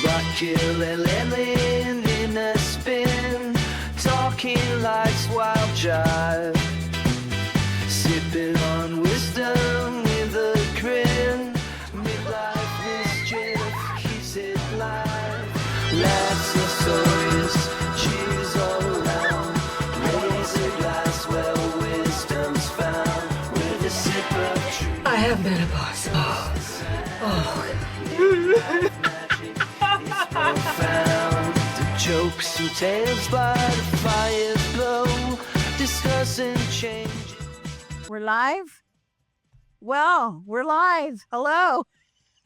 Rock-killing in a spin, talking life's wild jive, sipping on wisdom with a grin. Midlife mischief keeps it live. Laughs are stories, cheers all around. Raise a glass where wisdom's found. With a sip of truth. I have menopause. Profound. The jokes and tales by the fire's glow, discussing change. We're live? Well, we're live. Hello.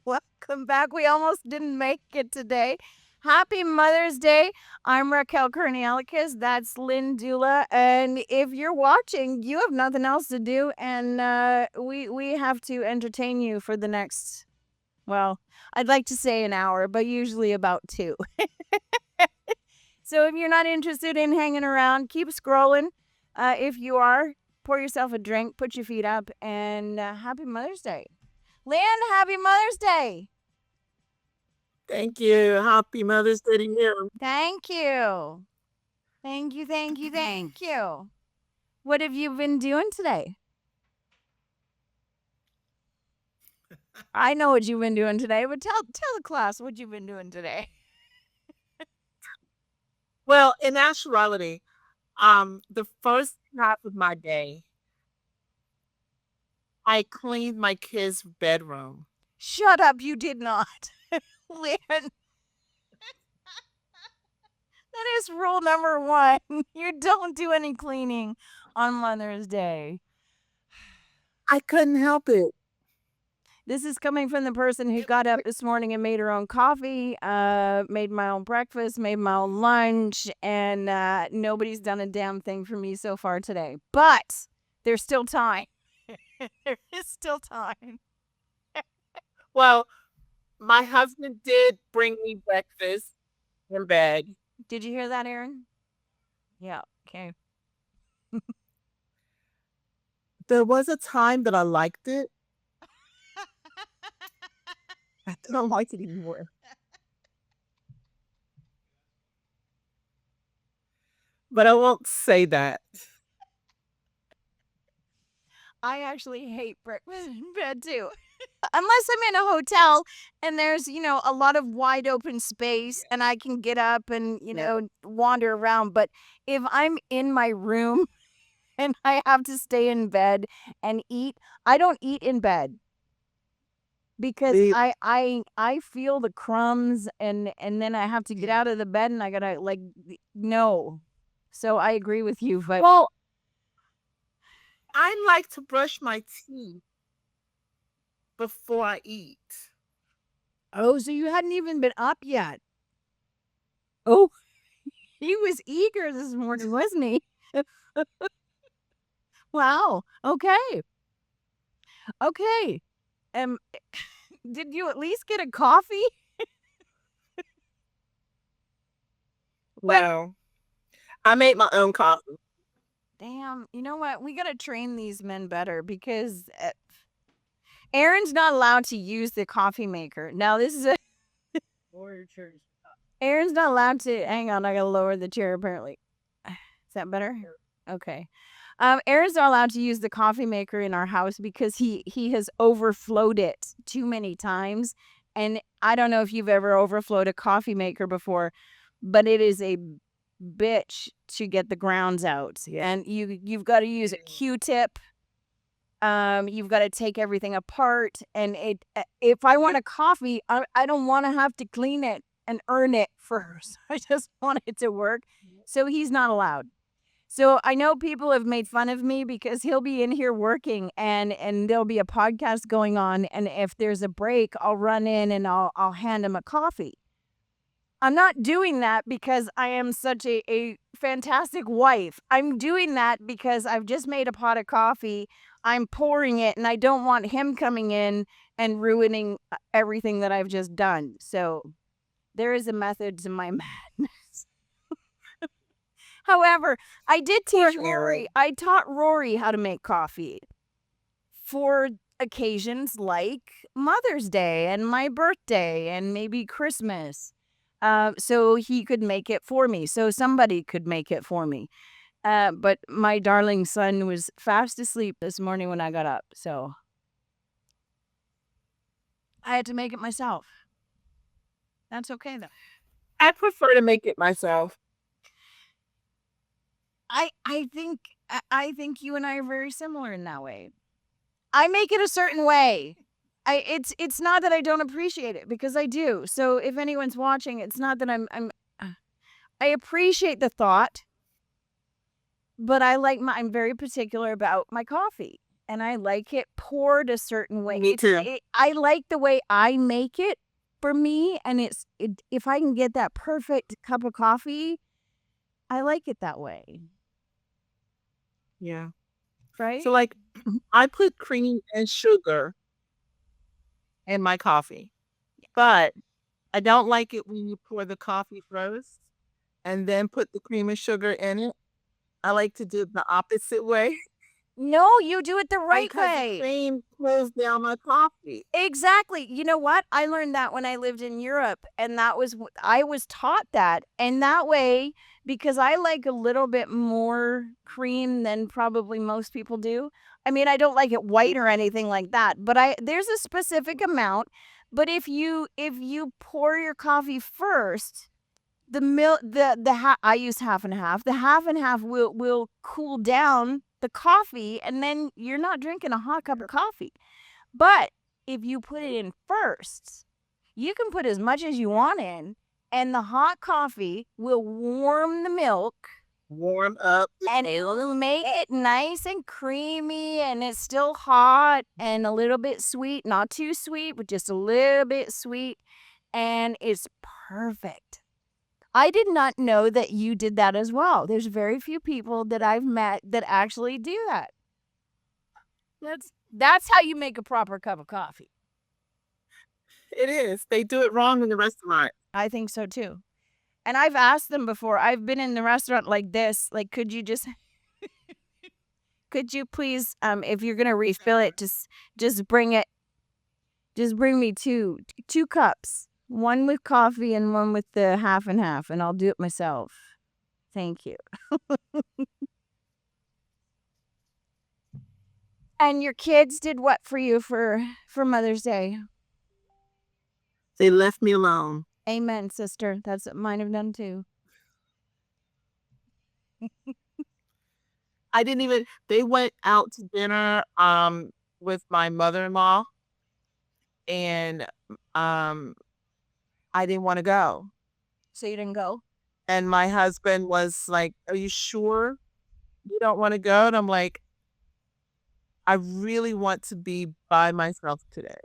Welcome back. We almost didn't make it today. Happy Mother's Day. I'm Raquel Kornialikis. That's Lynn Dula. And if you're watching, you have nothing else to do. And we have to entertain you for the next, well, I'd like to say an hour, but usually about 2. So if you're not interested in hanging around, keep scrolling. If you are, pour yourself a drink, put your feet up, and happy Mother's Day. Lynn, happy Mother's Day. Thank you. Happy Mother's Day to you. Thank you. Thank you, thank you, thank you. What have you been doing today? I know what you've been doing today, but tell the class what you've been doing today. Well, in actuality, the first half of my day, I cleaned my kids' bedroom. Shut up, you did not. Lynn. That is rule number 1. You don't do any cleaning on Mother's Day. I couldn't help it. This is coming from the person who got up this morning and made her own coffee, made my own breakfast, made my own lunch, and nobody's done a damn thing for me so far today. But there's still time. There is still time. Well, my husband did bring me breakfast in bed. Did you hear that, Aaron? Yeah, okay. There was a time that I liked it. I don't like it anymore. But I won't say that. I actually hate breakfast in bed too. Unless I'm in a hotel and there's, a lot of wide open space and I can get up and, wander around. But if I'm in my room and I have to stay in bed and eat, I don't eat in bed. Because I feel the crumbs and then I have to get out of the bed and I gotta no. So I agree with you, but Well, I like to brush my teeth before I eat. oh, so you hadn't even been up yet. Oh, he was eager this morning, wasn't he? Wow. Okay. Did you at least get a coffee? Well, I made my own coffee. Damn, you know what? We gotta train these men better because Aaron's not allowed to use the coffee maker. Now this is Aaron's not allowed to. Hang on, I gotta lower the chair. Apparently, is that better? Okay. Aaron's not allowed to use the coffee maker in our house because he has overflowed it too many times. And I don't know if you've ever overflowed a coffee maker before, but it is a bitch to get the grounds out. And you've got to use a Q-tip. You've got to take everything apart. And if I want a coffee, I don't want to have to clean it and earn it first. I just want it to work. So he's not allowed. So I know people have made fun of me because he'll be in here working and there'll be a podcast going on. And if there's a break, I'll run in and I'll hand him a coffee. I'm not doing that because I am such a fantastic wife. I'm doing that because I've just made a pot of coffee. I'm pouring it and I don't want him coming in and ruining everything that I've just done. So there is a method to my madness. However, I did teach Rory. I taught Rory how to make coffee for occasions like Mother's Day and my birthday and maybe Christmas. so he could make it for me. So somebody could make it for me. But my darling son was fast asleep this morning when I got up. So I had to make it myself. That's okay, though. I prefer to make it myself. I think you and I are very similar in that way. I make it a certain way. It's not that I don't appreciate it, because I do. So if anyone's watching, it's not that I appreciate the thought, but I'm very particular about my coffee, and I like it poured a certain way. Me too. I like the way I make it for me, and if I can get that perfect cup of coffee, I like it that way. Yeah. Right? So like I put cream and sugar in my coffee, but I don't like it when you pour the coffee first and then put the cream and sugar in it. I like to do it the opposite way. No, you do it the right Because the way. cream pulls down my coffee. Exactly. You know what? I learned that when I lived in Europe, and I was taught that. And that way, because I like a little bit more cream than probably most people do. I mean, I don't like it white or anything like that, but there's a specific amount. But if you pour your coffee first, the milk I use half and half. The half and half will cool down the coffee, and then you're not drinking a hot cup of coffee. But if you put it in first, you can put as much as you want in, and the hot coffee will warm the milk, warm up, and it'll make it nice and creamy, and it's still hot and a little bit sweet, not too sweet, but just a little bit sweet, and it's perfect. I did not know that you did that as well. There's very few people that I've met that actually do that. That's how you make a proper cup of coffee. It is. They do it wrong in the restaurant. I think so too. And I've asked them before. I've been in the restaurant like this. Like, could you please, if you're gonna refill it, just bring me two cups. One with coffee and one with the half and half, and I'll do it myself. Thank you. And your kids did what for you for Mother's Day? They left me alone. Amen, sister. That's what mine have done too. They went out to dinner with my mother-in-law, and I didn't want to go. So you didn't go? And my husband was like, "Are you sure you don't want to go?" And I'm like, "I really want to be by myself today."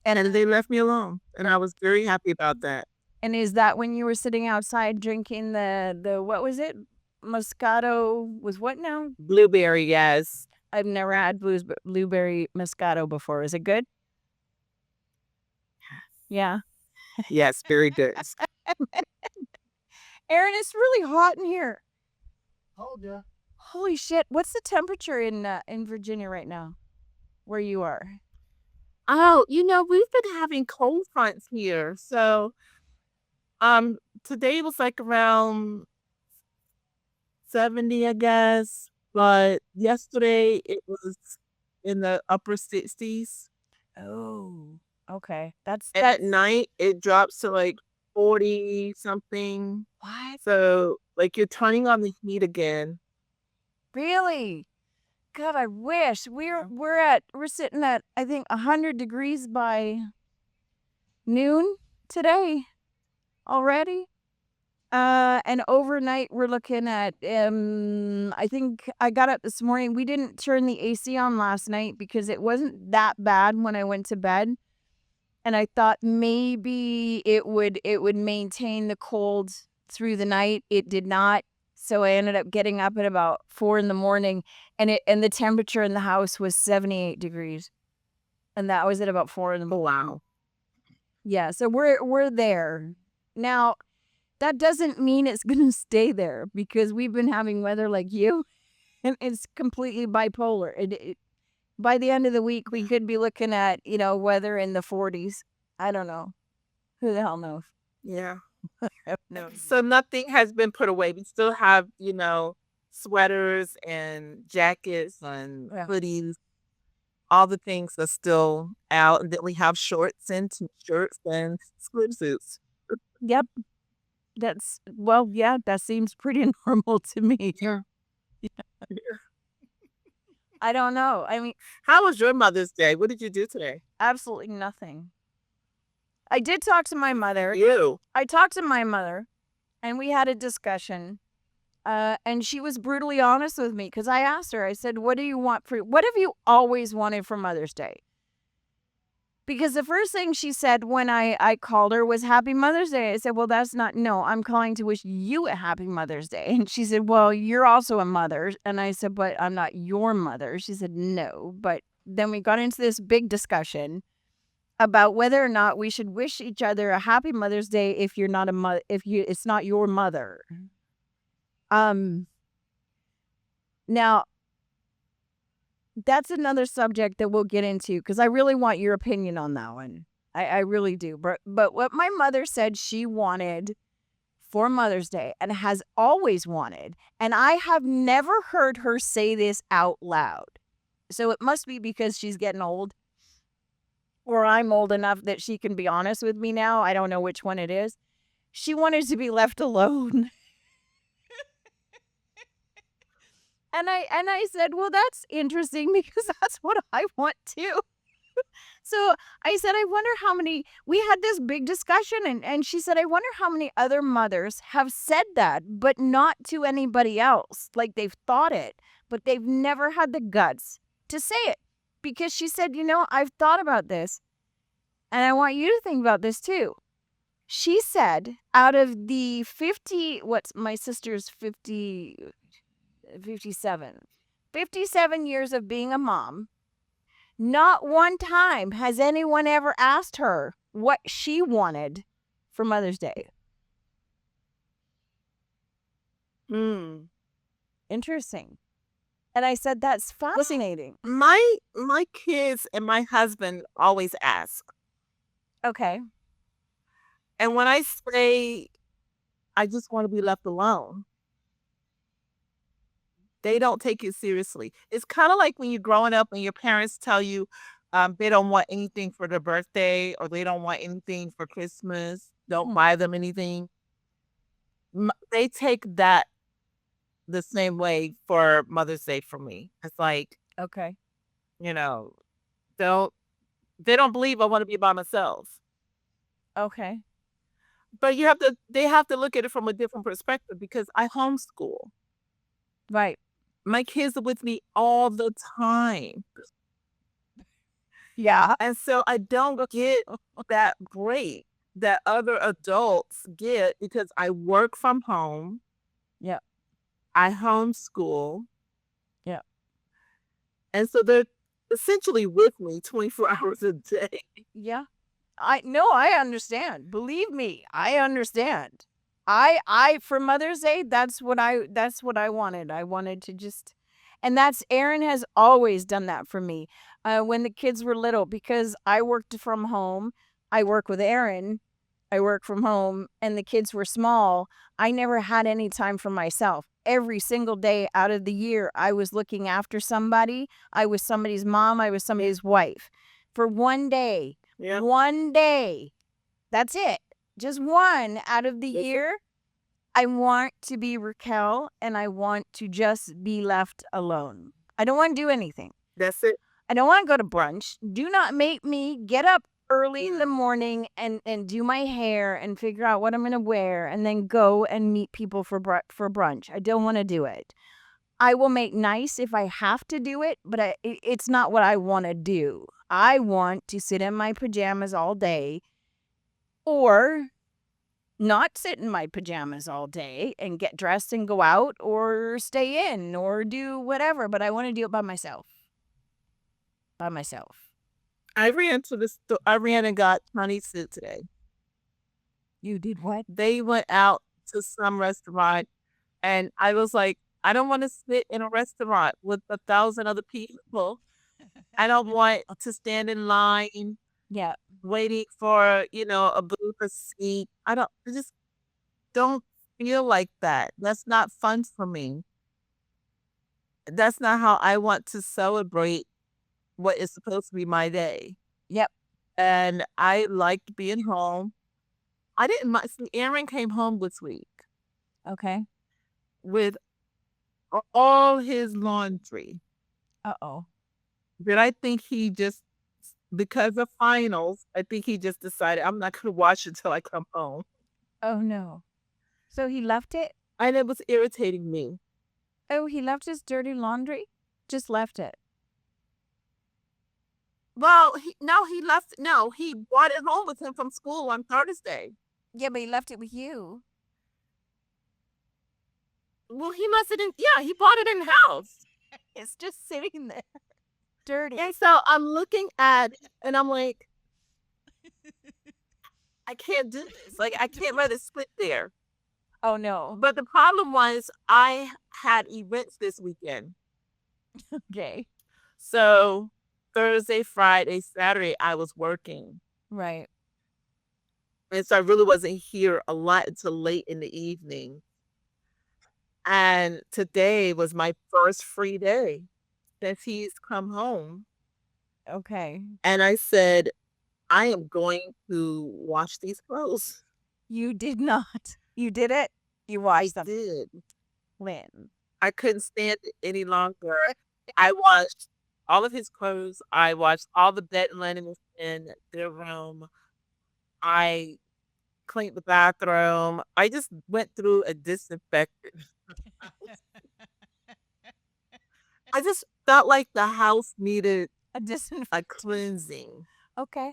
And they left me alone, and I was very happy about that. And is that when you were sitting outside drinking the what was it? Moscato was what now? Blueberry, yes. I've never had blueberry Moscato before. Is it good? Yeah. Yes, very good. Aaron, it's really hot in here. Told ya. Holy shit! What's the temperature in Virginia right now, where you are? Oh, we've been having cold fronts here. So, today was like around 70, I guess. But yesterday it was in the upper 60s. Oh, okay. And at night it drops to like 40 something. What? So, like, you're turning on the heat again. Really? God, I wish we're sitting at, I think, 100 degrees by noon today already. And overnight we're looking at I think I got up this morning. We didn't turn the AC on last night because it wasn't that bad when I went to bed. And I thought maybe it would maintain the cold through the night. It did not. So I ended up getting up at about 4 a.m, and the temperature in the house was 78 degrees. And that was at about 4 a.m. Wow. Yeah, so we're there. Now, that doesn't mean it's going to stay there, because we've been having weather like you, and it's completely bipolar. By the end of the week, we could be looking at, weather in the 40s. I don't know. Who the hell knows? Yeah. No. So nothing has been put away. We still have, sweaters and jackets and Yeah. hoodies. All the things are still out. And then we have shorts and t-shirts and swimsuits. Yep. Yeah, that seems pretty normal to me. Yeah. I don't know. I mean, How was your Mother's Day? What did you do today? absolutely nothing. I did talk to my mother. You. I talked to my mother and we had a discussion. And she was brutally honest with me because I asked her, I said, what have you always wanted for Mother's Day? Because the first thing she said when I called her was Happy Mother's Day. I said, well, no, I'm calling to wish you a Happy Mother's Day. And she said, well, you're also a mother. And I said, but I'm not your mother. She said, no. But then we got into this big discussion about whether or not we should wish each other a Happy Mother's Day if you're not it's not your mother. Now, that's another subject that we'll get into because I really want your opinion on that one. I really do. But what my mother said she wanted for Mother's Day and has always wanted, and I have never heard her say this out loud. So it must be because she's getting old or I'm old enough that she can be honest with me now. I don't know which one it is. She wanted to be left alone. And I said, well, that's interesting because that's what I want too. So I said, I wonder how many, we had this big discussion and she said, I wonder how many other mothers have said that, but not to anybody else. Like they've thought it, but they've never had the guts to say it. Because she said, I've thought about this and I want you to think about this too. She said, out of the 50, what's my sister's 57 years of being a mom, not one time has anyone ever asked her what she wanted for Mother's Day. Interesting. And I said, that's fascinating. My kids and my husband always ask. Okay. And when I say I just want to be left alone, they don't take it seriously. It's kind of like when you're growing up and your parents tell you they don't want anything for their birthday or they don't want anything for Christmas. Don't buy them anything. They take that the same way for Mother's Day for me. It's like, okay, they don't believe I want to be by myself. Okay. But they have to look at it from a different perspective because I homeschool. Right. My kids are with me all the time. Yeah. And so I don't get that break that other adults get because I work from home. Yeah. I homeschool. Yeah. And so they're essentially with me 24 hours a day. Yeah. I understand. Believe me, I understand. I for Mother's Day, that's what I wanted. I wanted to just, and that's Erin has always done that for me. When the kids were little, because I worked from home, I work with Erin, I work from home, and the kids were small. I never had any time for myself. Every single day out of the year, I was looking after somebody. I was somebody's mom. I was somebody's wife. For one day, Yeah. one day, that's it. Just one out of the year. I want to be Raquel and I want to just be left alone. I don't want to do anything. That's it. I don't want to go to brunch. Do not make me get up early in the morning and do my hair and figure out what I'm going to wear and then go and meet people for brunch. I don't want to do it. I will make nice if I have to do it, but it's not what I want to do. I want to sit in my pajamas all day or not sit in my pajamas all day and get dressed and go out or stay in or do whatever, but I want to do it by myself. By myself. I ran and got Chinese food today. You did what? They went out to some restaurant and I was like, I don't want to sit in a restaurant with 1,000 other people. I don't want to stand in line Yeah. waiting for, a booth seat. I just don't feel like that. That's not fun for me. That's not how I want to celebrate what is supposed to be my day. Yep. And I liked being home. I didn't mind. See, Aaron came home this week Okay. with all his laundry. Uh-oh. But I think he just, because of finals, I think he just decided I'm not going to wash it till I come home. Oh, no. So he left it? And it was irritating me. Oh, he left his dirty laundry? Just left it. Well, he brought it home with him from school on Thursday. Yeah, but he left it with you. Well, he must have, he bought it in the house. It's just sitting there. Dirty. And so I'm looking at it and I'm like, I can't do this. Like, I can't let it split there. Oh, no. But the problem was I had events this weekend. Okay. So Thursday, Friday, Saturday, I was working. Right. And so I really wasn't here a lot until late in the evening. And today was my first free day since he's come home. Okay. And I said, I am going to wash these clothes. You did not. You did it? You washed them. Did. When? I couldn't stand it any longer. I washed all of his clothes. I washed all the bed linen in their room. I cleaned the bathroom. I just went through a disinfectant. I just felt like the house needed a cleansing. Okay.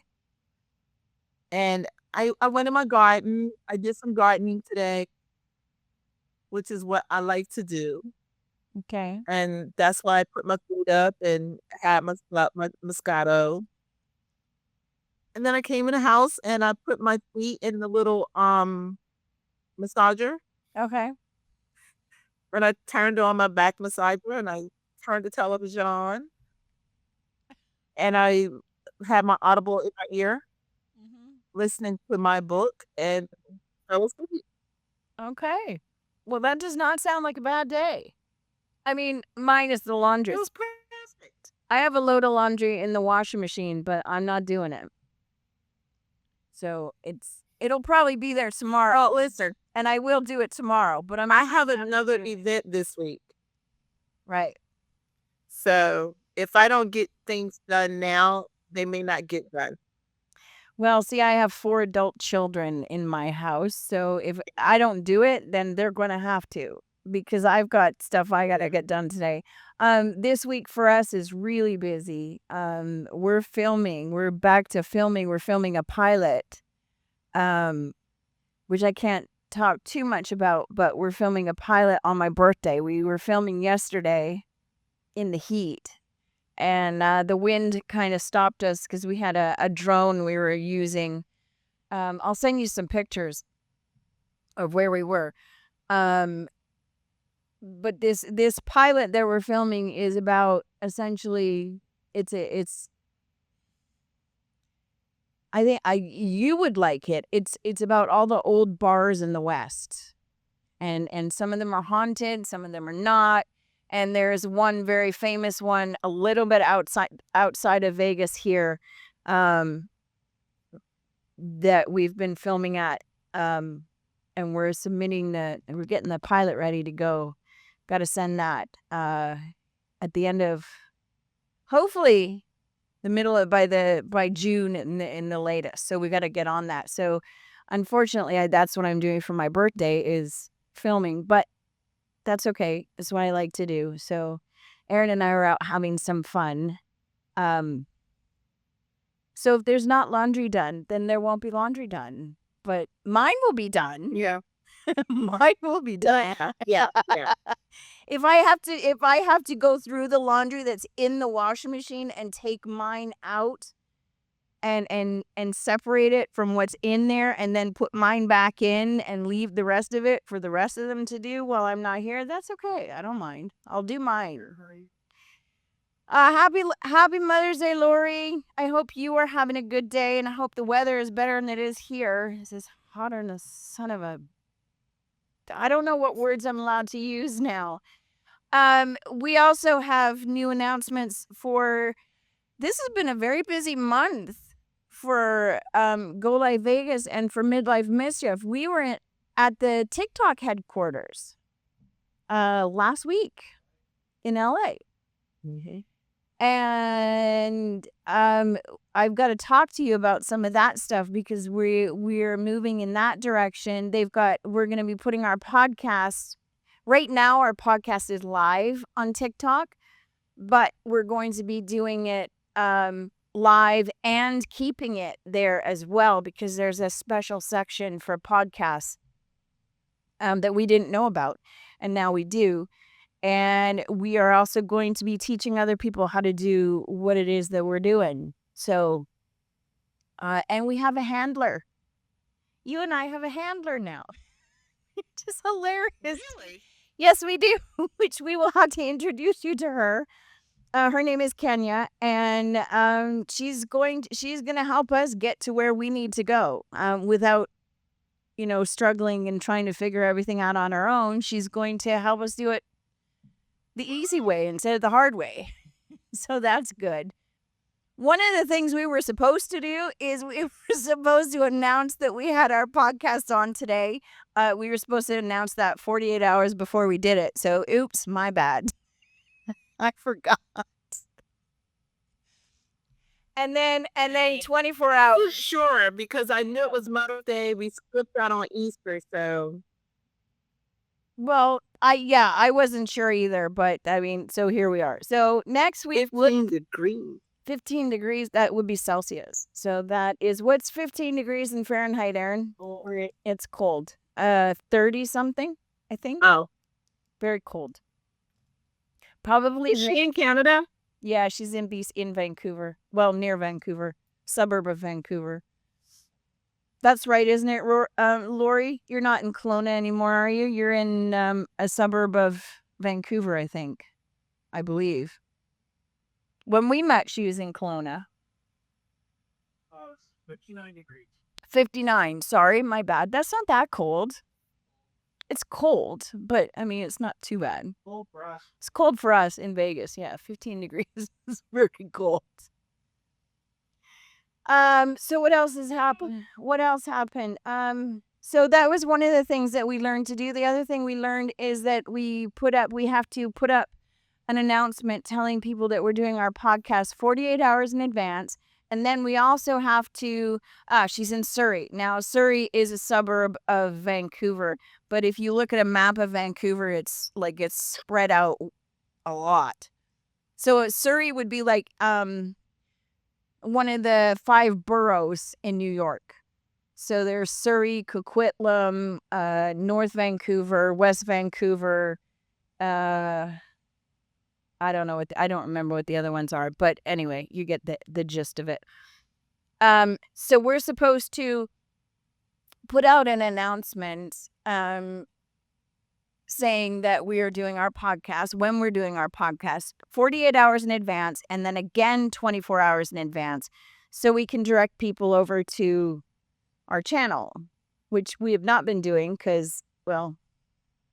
And I went in my garden. I did some gardening today, which is what I like to do. Okay. And that's why I put my feet up and had my Moscato. And then I came in the house and I put my feet in the little massager. Okay. And I turned on my back massager and I turned the television on. And I had my Audible in my ear, listening to my book, and I was good. Okay. Well, that does not sound like a bad day. I mean, minus the laundry. It was perfect. I have a load of laundry in the washing machine, but I'm not doing it. So it'll probably be there tomorrow. Oh, listen, And I will do it tomorrow, but I have another event this week. Right. So if I don't get things done now, they may not get done. Well, see, I have 4 adult children in my house, so if I don't do it, then they're going to have to, because I've got stuff I got to get done today. This week for us is really busy. We're filming. We're back to filming. We're filming a pilot, which I can't talk too much about, but we're filming a pilot on my birthday. We were filming yesterday in the heat. And the wind kind of stopped us because we had a drone we were using. I'll send you some pictures of where we were. But this pilot that we're filming is about, essentially, I think you would like it. It's about all the old bars in the West, and some of them are haunted, some of them are not. And there's one very famous one a little bit outside of Vegas here, that we've been filming at, and we're we're getting the pilot ready to go. Got to send that at the end of, hopefully, the middle of by June in the latest. So we got to get on that. So unfortunately, that's what I'm doing for my birthday, is filming, but that's okay. It's what I like to do. So Aaron and I are out having some fun. So if there's not laundry done, then there won't be laundry done. But mine will be done. Yeah. Mine will be done. Yeah. If I have to go through the laundry that's in the washing machine and take mine out and separate it from what's in there and then put mine back in and leave the rest of it for the rest of them to do while I'm not here, that's okay. I don't mind. I'll do mine. Happy Mother's Day, Lori. I hope you are having a good day, and I hope the weather is better than it is here. This is hotter than the son of a. I don't know what words I'm allowed to use now. We also have new announcements for. This has been a very busy month for Go Live Vegas and for Midlife Mischief. We were at the TikTok headquarters last week in LA. Mm-hmm. And I've got to talk to you about some of that stuff because we're moving in that direction. We're going to be putting our podcast right now. Our podcast is live on TikTok, but we're going to be doing it live and keeping it there as well because there's a special section for podcasts that we didn't know about, and now we do. And we are also going to be teaching other people how to do what it is that we're doing. So, and we have a handler. You and I have a handler now. It's just hilarious. Really? Yes, we do, which we will have to introduce you to her. Her name is Kenya, and she's going to help us get to where we need to go without, struggling and trying to figure everything out on our own. She's going to help us do it the easy way instead of the hard way. So that's good. One of the things we were supposed to do is we were supposed to announce that we had our podcast on today. We were supposed to announce that 48 hours before we did it. So, oops, my bad. I forgot. And then 24 For hours. sure, because I knew it was Mother's Day. We skipped out on Easter, so. Well, I wasn't sure either, but I mean, so here we are. So next week, 15 degrees. 15 degrees, that would be Celsius. So that is, what's 15 degrees in Fahrenheit, Aaron? It's cold. 30 something, I think. Oh. Very cold. Probably. Is she in Canada? Yeah, she's in Vancouver. Well, near Vancouver. Suburb of Vancouver. That's right, isn't it, Lori? You're not in Kelowna anymore, are you? You're in a suburb of Vancouver, I think. I believe. When we met, she was in Kelowna. 59 degrees. 59. Sorry, my bad. That's not that cold. It's cold, but I mean, it's not too bad. Cold for us. It's cold for us in Vegas. Yeah, 15 degrees is very cold. So what else has happened? What else happened? So that was one of the things that we learned to do. The other thing we learned is that we have to put up an announcement telling people that we're doing our podcast 48 hours in advance. And then we also have to, she's in Surrey. Now, Surrey is a suburb of Vancouver. But if you look at a map of Vancouver, it's spread out a lot. So Surrey would be like one of the 5 boroughs in New York. So there's Surrey, Coquitlam, North Vancouver, West Vancouver. I don't remember what the other ones are, but anyway, you get the gist of it. So we're supposed to put out an announcement saying that we are doing our podcast, when we're doing our podcast, 48 hours in advance, and then again 24 hours in advance, so we can direct people over to our channel, which we have not been doing because, well,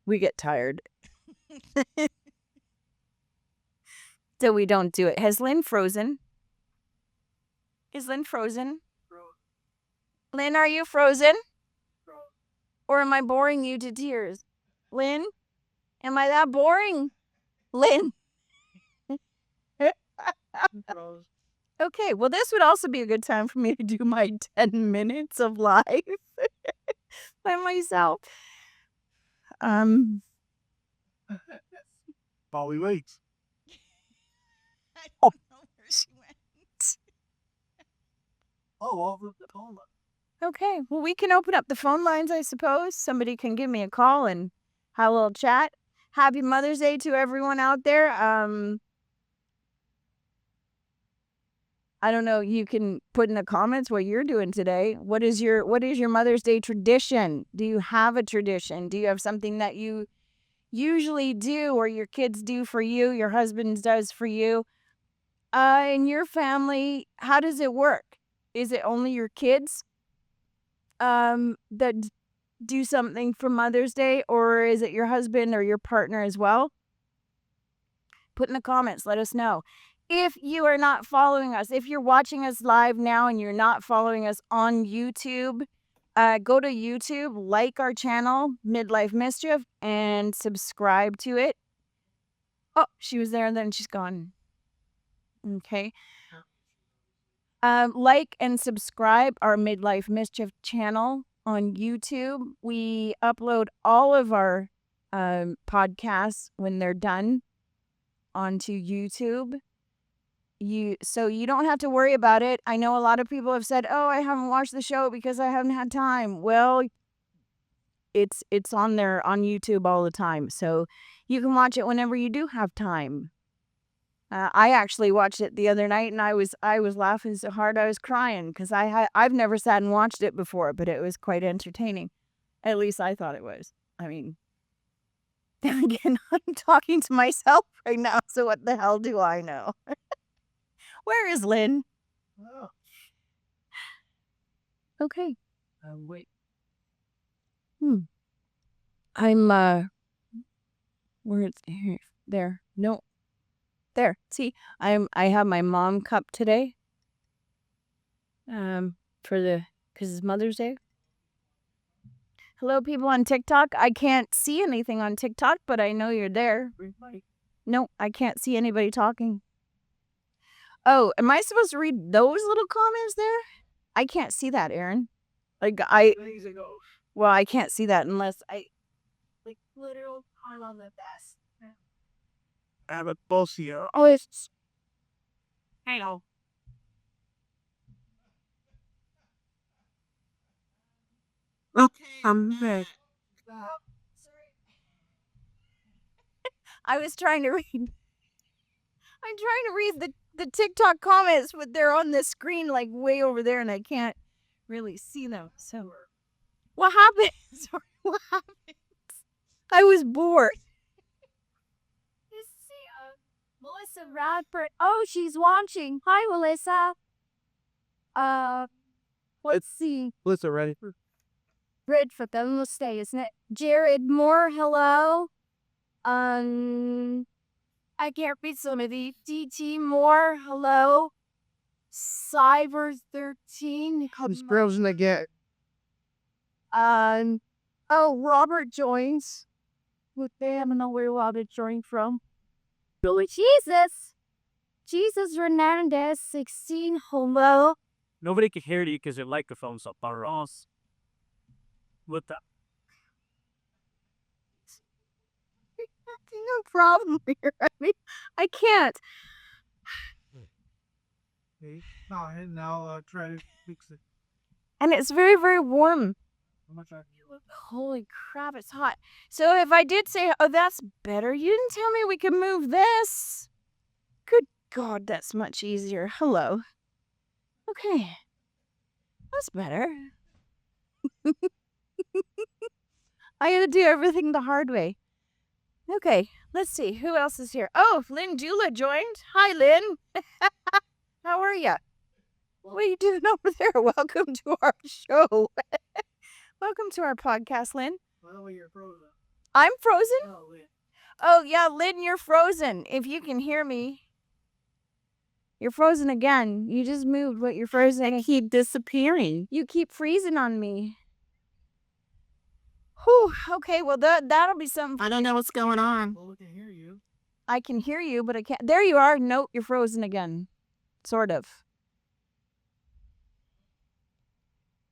we get tired. So we don't do it. Has Lynn frozen? Is Lynn frozen? Lynn, are you frozen? Or am I boring you to tears? Lynn? Am I that boring? Lynn? Okay, well, this would also be a good time for me to do my 10 minutes of live by myself. While we wait. I don't know where she went. Oh, over the phone. Okay, well, we can open up the phone lines, I suppose. Somebody can give me a call and have a little chat. Happy Mother's Day to everyone out there. I don't know. You can put in the comments what you're doing today. What is your Mother's Day tradition? Do you have a tradition? Do you have something that you usually do, or your kids do for you, your husband does for you? in your family, how does it work? Is it only your kids that do something for Mother's Day, or is it your husband or your partner as well? Put in the comments, let us know. If you are not following us, if you're watching us live now and you're not following us on YouTube, go to YouTube, like our channel, Midlife Mischief, and subscribe to it. Oh, she was there and then she's gone. Okay. Like and subscribe our Midlife Mischief channel on YouTube. We upload all of our podcasts when they're done onto YouTube. So you don't have to worry about it. I know a lot of people have said, "Oh, I haven't watched the show because I haven't had time." Well, it's on there on YouTube all the time, so you can watch it whenever you do have time. I actually watched it the other night, and I was laughing so hard I was crying because I've never sat and watched it before, but it was quite entertaining. At least I thought it was. I mean, then again, I'm talking to myself right now, so what the hell do I know? Where is Lynn? Oh. Okay. Wait. I'm where it's here. There. No. There. See, I have my mom cup today. Because it's Mother's Day. Hello, people on TikTok. I can't see anything on TikTok, but I know you're there. No, I can't see anybody talking. Oh, am I supposed to read those little comments there? I can't see that, Aaron. Well, I can't see that unless I literal I'm on the best. I have a boss here. Oh, it's Hello. Okay, I'm back. I was trying to read. I'm trying to read the TikTok comments, but they're on the screen like way over there, and I can't really see them. So, what happened? Sorry, what happened? I was bored. Melissa Radford. Oh, she's watching. Hi, Melissa. Let's see. Melissa, ready? Redford, that will stay, isn't it? Jared Moore, hello. I can't read some of these. DT Moore, hello. Cyber 13. Comes frozen again. Oh, Robert joins. What they haven't know where Robert joined from. Billy Jesus. Jesus Hernandez, 16, hello. Nobody can hear you because your microphone's up our ass. What the? No problem here. I mean, I can't. Okay. Now I'll try to fix it. And it's very, very warm. How much are Holy crap, it's hot. So if I did say, oh, that's better, you didn't tell me we could move this. Good God, that's much easier. Hello. Okay. That's better. I had to do everything the hard way. Okay, let's see. Who else is here? Oh, Lynn Dula joined. Hi, Lynn. How are you? What are you doing over there? Welcome to our show. Welcome to our podcast, Lynn. Well, you're frozen. I'm frozen? Oh, Lynn. Oh, yeah, Lynn, you're frozen. If you can hear me. You're frozen again. You just moved, but you're frozen. I keep disappearing. You keep freezing on me. Whew, okay, well, that'll be something. I don't know what's going on. Well, we can hear you. I can hear you, but I can't. There you are. Nope, you're frozen again. Sort of.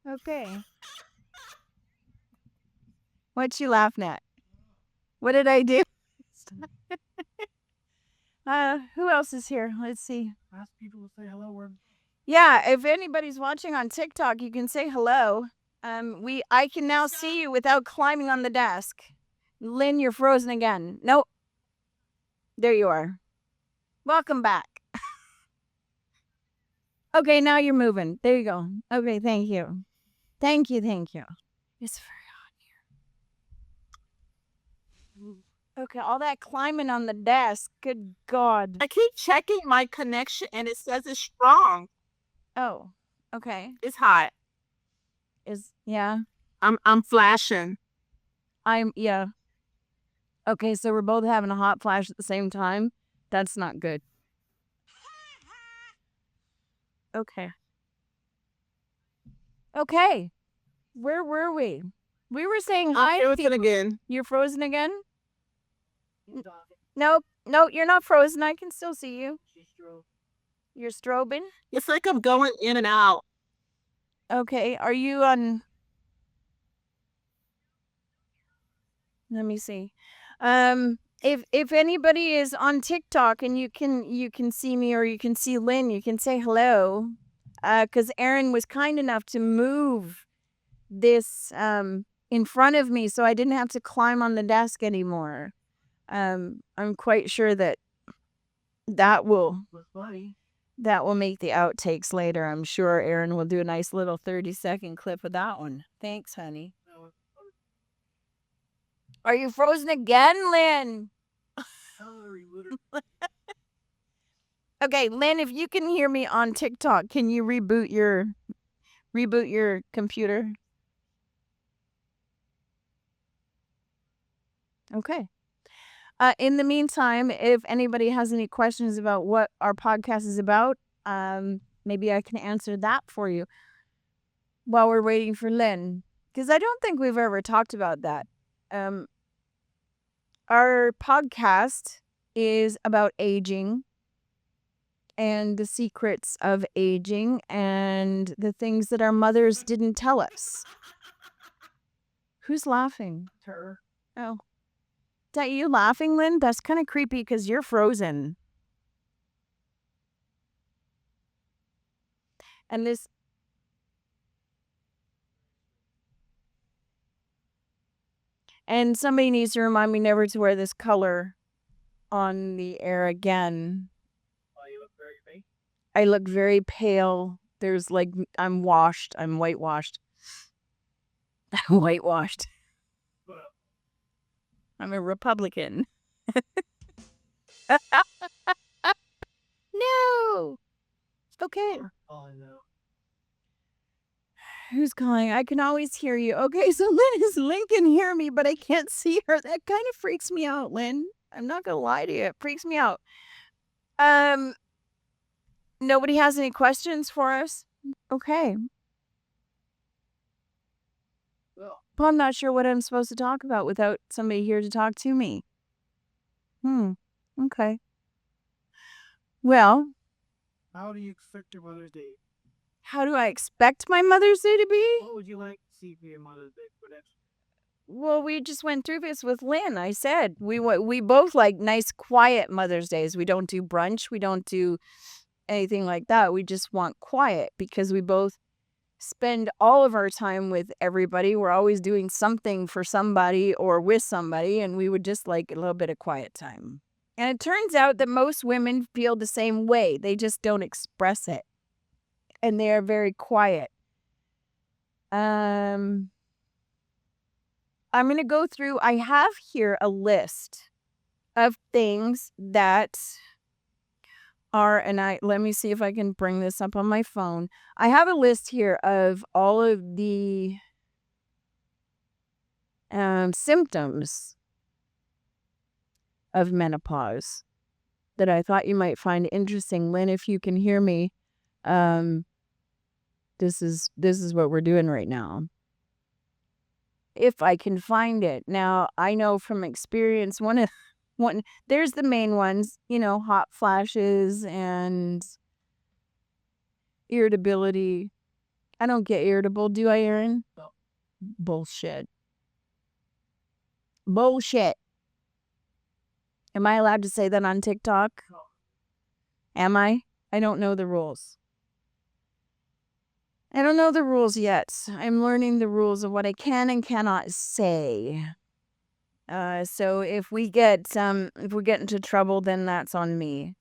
Okay. What you laughing at? What did I do? Who else is here? Let's see. Ask people to say hello. Yeah, if anybody's watching on TikTok, you can say hello. I can now see you without climbing on the desk. Lynn, you're frozen again. Nope. There you are. Welcome back. Okay, now you're moving. There you go. Okay, thank you. Thank you. It's very hot here. Okay, all that climbing on the desk. Good God. I keep checking my connection and it says it's strong. Oh, okay. It's hot. Yeah. I'm flashing. Yeah. Okay, so we're both having a hot flash at the same time. That's not good. Okay. Okay. Where were we? We were saying hi. Here with it again. You're frozen again? Nope. No, you're not frozen. I can still see you. You're strobing? It's like I'm going in and out. Okay. Are you on? Let me see. If anybody is on TikTok and you can see me or you can see Lynn, you can say hello. Because Erin was kind enough to move this in front of me so I didn't have to climb on the desk anymore. I'm quite sure that will make the outtakes later. I'm sure Erin will do a nice little 30-second clip of that one. Thanks, honey. Are you frozen again, Lynn? Okay, Lynn, if you can hear me on TikTok, can you reboot your computer? Okay. In the meantime, if anybody has any questions about what our podcast is about, maybe I can answer that for you while we're waiting for Lynn, because I don't think we've ever talked about that. Our podcast is about aging and the secrets of aging and the things that our mothers didn't tell us. Who's laughing? Her. Oh. Is that you laughing, Lynn? That's kind of creepy because you're frozen. And this... And somebody needs to remind me never to wear this color on the air again. Oh, you look very pale. I look very pale. There's like, I'm washed. I'm whitewashed. Whitewashed. I'm a Republican. No. Okay. Oh, no. Who's calling? I can always hear you. Okay, so Lynn can hear me, but I can't see her. That kind of freaks me out, Lynn. I'm not gonna lie to you. It freaks me out. Nobody has any questions for us? Okay. Well, I'm not sure what I'm supposed to talk about without somebody here to talk to me. Okay. Well, How do you expect your Mother's Day? how do I expect my Mother's Day to be? What would you like to see for your Mother's Day? Well, we just went through this with Lynn. I said we both like nice, quiet Mother's Days. We don't do brunch. We don't do anything like that. We just want quiet because we both spend all of our time with everybody. We're always doing something for somebody or with somebody, and we would just like a little bit of quiet time. And it turns out that most women feel the same way. They just don't express it. And they are very quiet. I'm going to go through, I have here a list of things that are, and let me see if I can bring this up on my phone. I have a list here of all of the symptoms of menopause that I thought you might find interesting. Lynn, if you can hear me, this is what we're doing right now. If I can find it. Now, I know from experience, one there's the main ones, hot flashes and irritability. I don't get irritable, do I, Erin? No. Bullshit. Am I allowed to say that on TikTok? No. Am I? I don't know the rules. I don't know the rules yet. I'm learning the rules of what I can and cannot say. So if we get into trouble, then that's on me.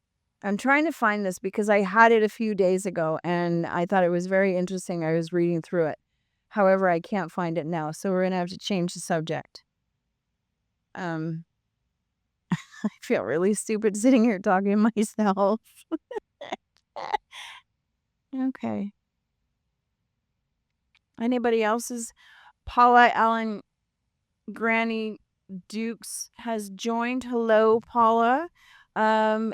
I'm trying to find this because I had it a few days ago and I thought it was very interesting. I was reading through it. However, I can't find it now, so we're gonna have to change the subject. I feel really stupid sitting here talking to myself. Okay. Anybody else's? Paula Allen Granny Dukes has joined. Hello, Paula. AR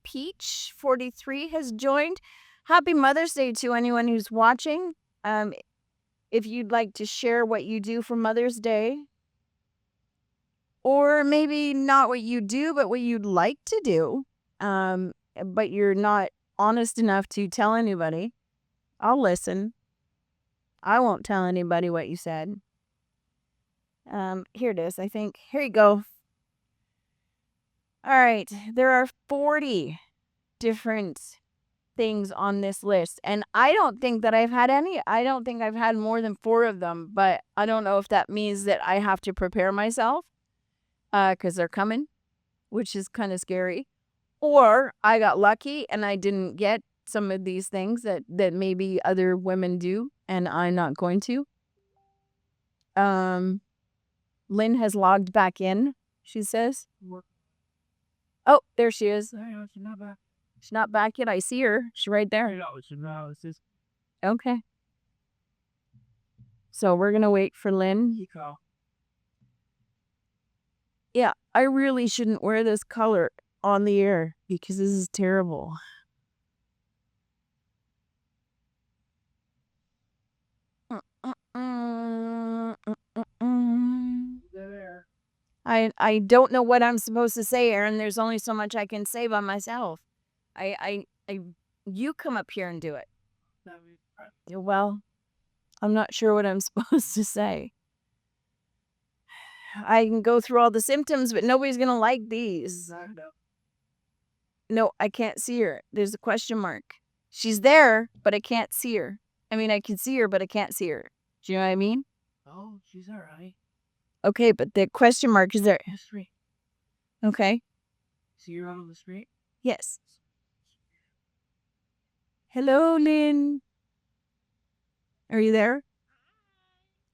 Peach 43 has joined. Happy Mother's Day to anyone who's watching. If you'd like to share what you do for Mother's Day, or maybe not what you do, but what you'd like to do, but you're not honest enough to tell anybody, I'll listen. I won't tell anybody what you said. Here it is, I think. Here you go. All right. There are 40 different things on this list, and I don't think that I've had any. I don't think I've had more than 4 of them, but I don't know if that means that I have to prepare myself because they're coming, which is kind of scary, or I got lucky and I didn't get some of these things that maybe other women do and I'm not going to. Lynn has logged back in, she says. Oh, there she is. She's not back yet. I see her. She's right there. Okay. So we're going to wait for Lynn. Yeah, I really shouldn't wear this color on the air because this is terrible. I don't know what I'm supposed to say, Aaron. There's only so much I can say by myself. You come up here and do it. Well, I'm not sure what I'm supposed to say. I can go through all the symptoms, but nobody's going to like these. No, I can't see her. There's a question mark. She's there, but I can't see her. I mean, I can see her, but I can't see her. Do you know what I mean? Oh, she's all right. Okay, but the question mark is there. Street. Okay. See her out on the street? Yes. Hello, Lynn. Are you there?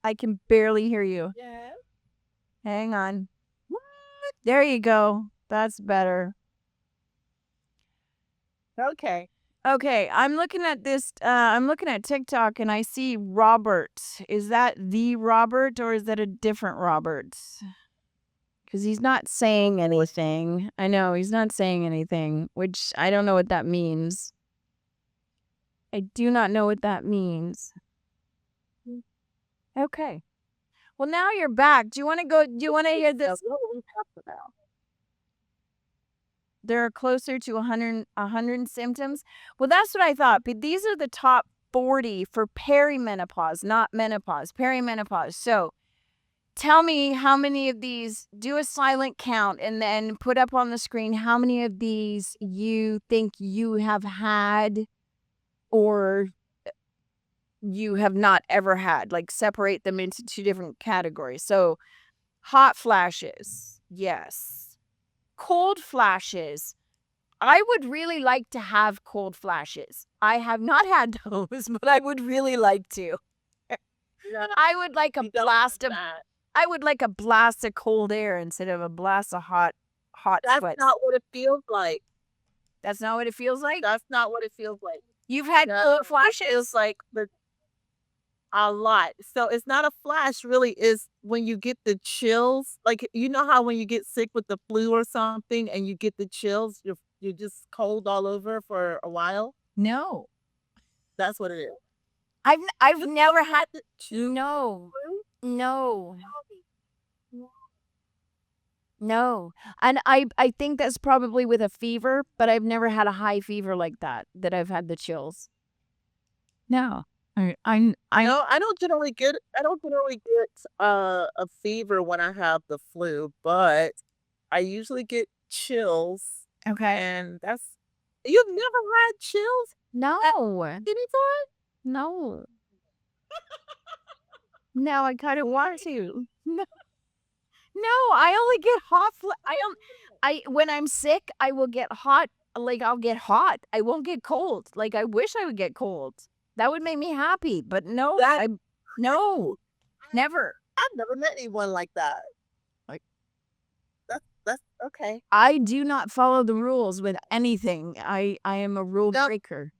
I can barely hear you. Yeah. Hang on. There you go. That's better. Okay. Okay, I'm looking at this. I'm looking at TikTok and I see Robert. Is that the Robert or is that a different Robert? Because he's not saying anything. I know he's not saying anything, which I don't know what that means. I do not know what that means. Okay. Well, now you're back. Do you want to go? Do you want to hear this? There are closer to 100 symptoms. Well, that's what I thought. But these are the top 40 for perimenopause, not menopause, perimenopause. So tell me how many of these, do a silent count and then put up on the screen how many of these you think you have had or you have not ever had. Like separate them into 2 different categories. So hot flashes, yes. Cold flashes. I would really like to have cold flashes. I have not had those, but I would really like to. I would like a blast of cold air instead of a blast of hot That's sweat. not what it feels like. That's not what it feels like? That's not what it feels like. You've had cold flashes? It feels like a lot. So it's not a flash, really. Is when you get the chills. Like, you know how when you get sick with the flu or something and you get the chills, you're just cold all over for a while? No. That's what it is. I've never had no. No. And I think that's probably with a fever, but I've never had a high fever like that I've had the chills. No. I don't generally get a fever when I have the flu, but I usually get chills. Okay. And you've never had chills? No. Anytime? No. No, I kind of want to. No, I only get hot. When I'm sick, I will get hot. Like I'll get hot. I won't get cold. Like I wish I would get cold. That would make me happy. But no, never. I've never met anyone like that. That's okay. I do not follow the rules with anything. I am a rule No. breaker.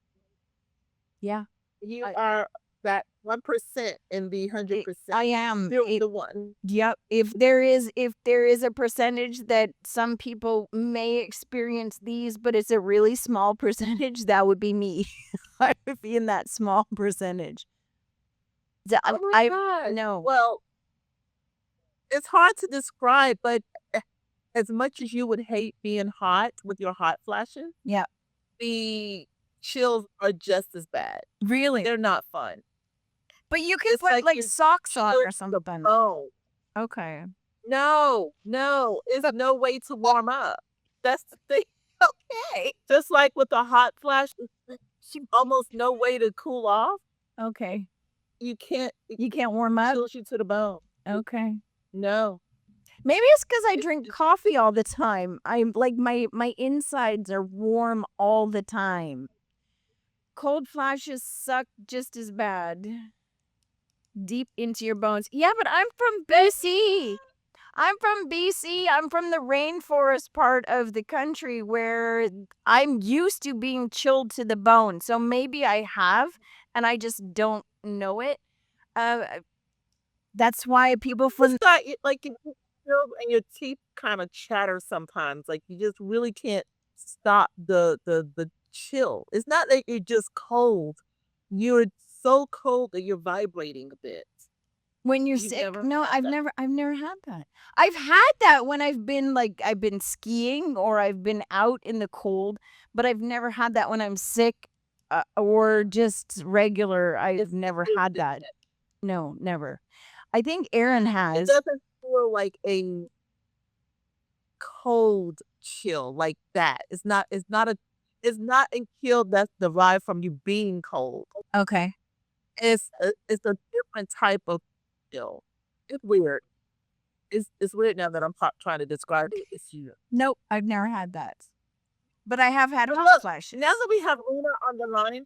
Yeah, You I- are that 1% in the 100%. I am. You're the one. Yep. If there is a percentage that some people may experience these, but it's a really small percentage, that would be me. I would be in that small percentage. Oh my God. no. Well, it's hard to describe, but as much as you would hate being hot with your hot flashes, Yeah. the chills are just as bad. Really? They're not fun. But you can It's put like like you're socks on chilled or to the something. bone. Okay. No, it's no way to warm up. That's the thing. Okay. Just like with the hot flash, almost no way to cool off. Okay. You can't. You can't warm It up? chills you to the bone. Okay. No. Maybe it's because I It's drink just- coffee all the time. I'm like my insides are warm all the time. Cold flashes suck just as bad. Deep into your bones. Yeah, but I'm from BC. I'm from BC. I'm from the rainforest part of the country where I'm used to being chilled to the bone. So maybe I have, and I just don't know it. That's why people from It's not like you feel and your teeth kind of chatter sometimes. Like you just really can't stop the chill. It's not that you're just cold. You're so cold that you're vibrating a bit. when you're You've sick. never No, had I've never had that. I've had that when I've been skiing or I've been out in the cold, but I've never had that when I'm sick or just regular. I've It's never just had that. No, never. I think Aaron It has. doesn't feel like a cold chill like that. It's not a chill that's derived from you being cold. Okay. It's a different type of chill. It's weird. It's weird now that I'm trying to describe it. It's you. Nope, I've never had that. But I have had But hot look, flashes. now that we have Luna on the line,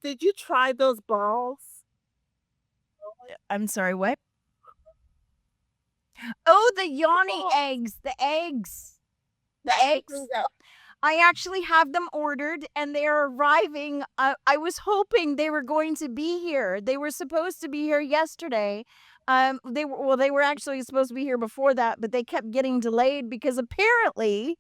did you try those balls? I'm sorry, what? Oh, the Yoni Oh. eggs. The eggs. The That eggs. brings out- I actually have them ordered and they are arriving. I was hoping they were going to be here. They were supposed to be here yesterday. They were actually supposed to be here before that, but they kept getting delayed because apparently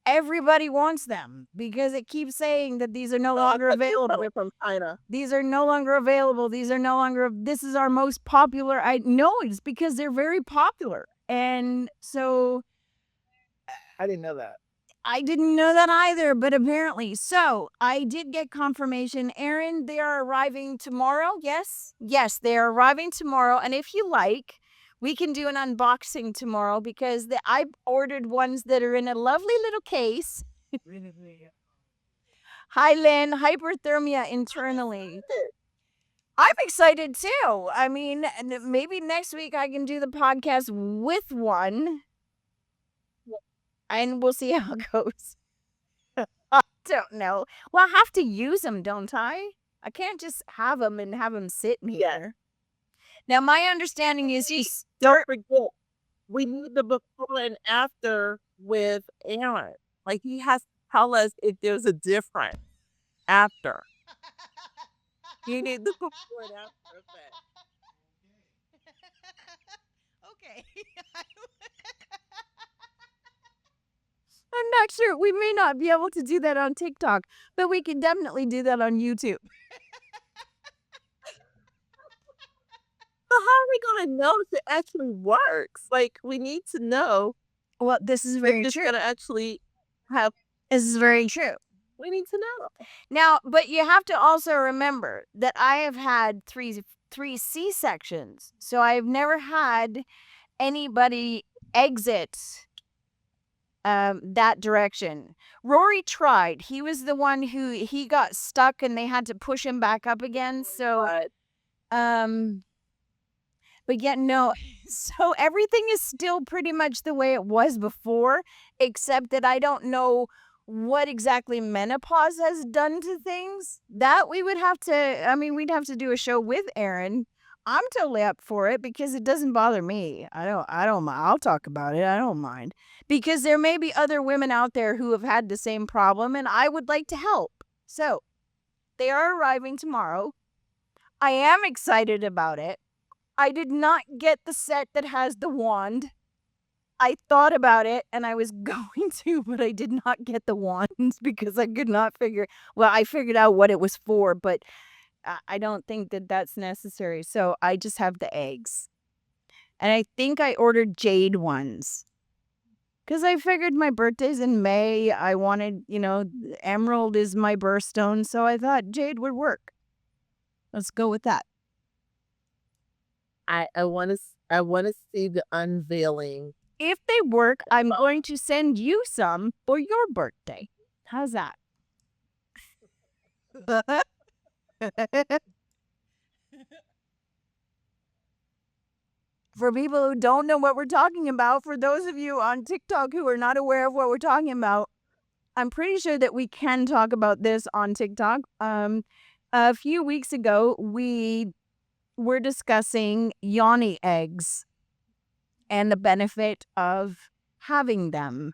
everybody wants them because it keeps saying that these are no longer I thought you were available. coming from China. These are no longer available. These are no longer. This is our most popular. I know it's because they're very popular, and so I didn't know that. I didn't know that either, but apparently. So I did get confirmation. Aaron, they are arriving tomorrow. Yes. Yes, they are arriving tomorrow. And if you like, we can do an unboxing tomorrow because I ordered ones that are in a lovely little case. Hi, Lynn. Hyperthermia internally. I'm excited too. I mean, maybe next week I can do the podcast with one. And we'll see how it goes. I don't know. Well, I have to use them, don't I? I can't just have them and have them sitting here. Now, my understanding is you Don't forget, we need the before and after with Aaron. Like he has to tell us if there's a difference after. You need the before and after effect. Okay. I'm not sure. We may not be able to do that on TikTok, but we can definitely do that on YouTube. But how are we going to know if it actually works? Like we need to know Well, this is if very it's true. going to actually have. This is very true. We need to know. Now, but you have to also remember that I have had three C-sections. So I've never had anybody exit that direction. Rory tried. He was the one who he got stuck and they had to push him back up again. So But but yet no. So everything is still pretty much the way it was before, except that I don't know what exactly menopause has done to things. That we would have to, I mean, we'd have to do a show with Aaron I'm totally up for it because it doesn't bother me. I don't mind. I'll talk about it. I don't mind. Because there may be other women out there who have had the same problem and I would like to help. So, they are arriving tomorrow. I am excited about it. I did not get the set that has the wand. I thought about it and I was going to, but I did not get the wands because I could not figure. Well, I figured out what it was for, but I don't think that that's necessary. So I just have the eggs. And I think I ordered jade ones. Because I figured my birthday's in May. I wanted, emerald is my birthstone. So I thought jade would work. Let's go with that. I want to see the unveiling. If they work, I'm going to send you some for your birthday. How's that? For people who don't know what we're talking about, for those of you on TikTok who are not aware of what we're talking about, I'm pretty sure that we can talk about this on TikTok. A few weeks ago, we were discussing Yoni eggs and the benefit of having them.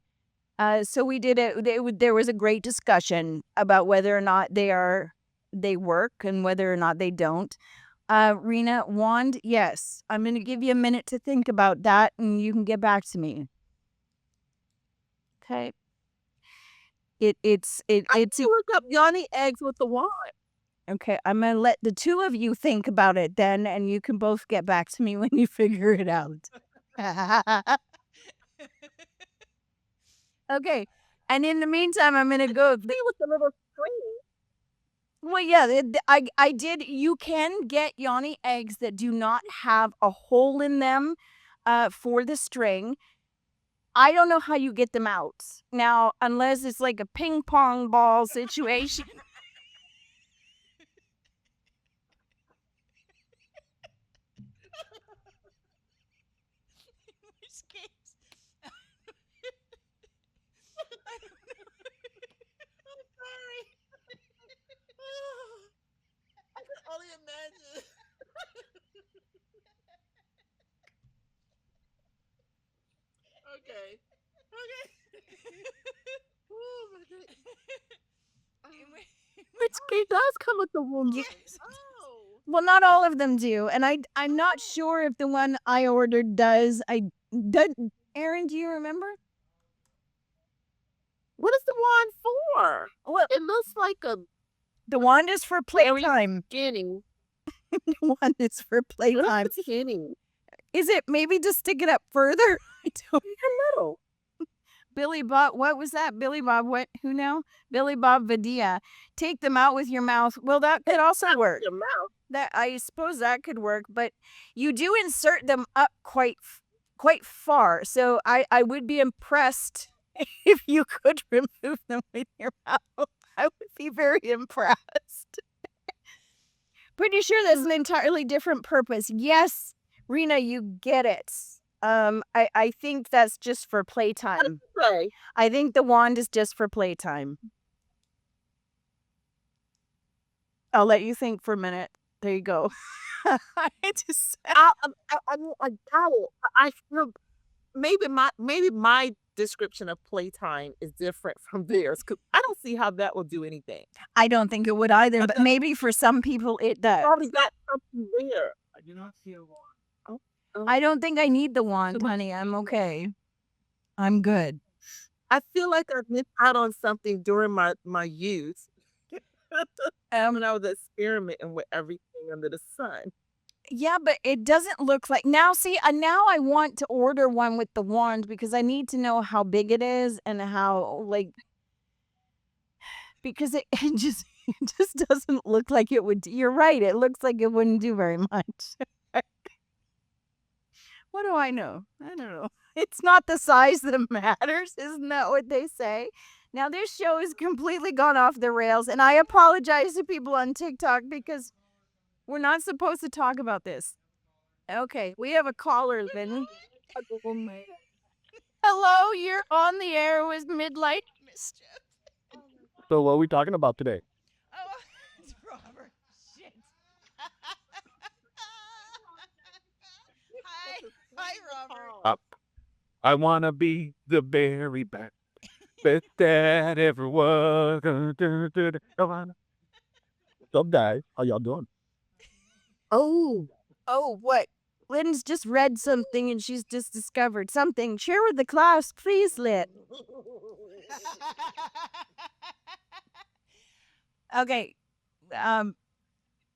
So we did it. There was a great discussion about whether or not they work and whether or not they don't. Rena, wand, yes. I'm going to give you a minute to think about that and you can get back to me. Okay. It's look up Yoni eggs with the wand. okay. I'm going to let the two of you think about it then, and you can both get back to me when you figure it out. Okay. And in the meantime, I'm going to go See with the little string. Well, yeah, I did. You can get Yoni eggs that do not have a hole in them for the string. I don't know how you get them out. Now, unless it's like a ping pong ball situation. In which case, I don't know. I'm sorry. I can only imagine. Okay. Oh my goodness. Which case does come with the wand. Yes. Oh. Well, not all of them do, and I'm not sure if the one I ordered does. Aaron, do you remember? What is the wand for? Well, It looks like a the wand is for playtime. skinny. The wand is for playtime. Skinny. Is it maybe to stick it up further? I don't know. Billy Bob, what was that? Billy Bob, what? Who now? Billy Bob Vidia. Take them out with your mouth. Well, that could also work. Your mouth. That I suppose that could work, but you do insert them up quite far. So I would be impressed if you could remove them with your mouth. I would be very impressed. Pretty sure that's an entirely different purpose. Yes, Rena, you get it. I think that's just for playtime. Play. I think the wand is just for playtime. I'll let you think for a minute. There you go. I feel maybe my description of playtime is different from theirs because I don't see how that will do anything. I don't think it would either, but maybe for some people it does. Probably got something there. I do not see a wand. I don't think I need the wand, honey. I'm okay. I'm good. I feel like I missed out on something during my youth. When I was experimenting with everything under the sun. Yeah, but it doesn't look like now. See, now I want to order one with the wand because I need to know how big it is and how because it just doesn't look like it would. You're right. It looks like it wouldn't do very much. What do I know? I don't know. It's not the size that matters. Isn't that what they say? Now, this show has completely gone off the rails, and I apologize to people on TikTok because we're not supposed to talk about this. Okay, we have a caller, Lynn. Hello, you're on the air with Midlife Mischief. So what are we talking about today? Oh, it's Robert. Shit. Up. I wanna be the very best that ever was. What's up, guys? How y'all doing? Oh, what? Lynn's just read something and she's just discovered something. Share with the class, please, Lynn. Okay.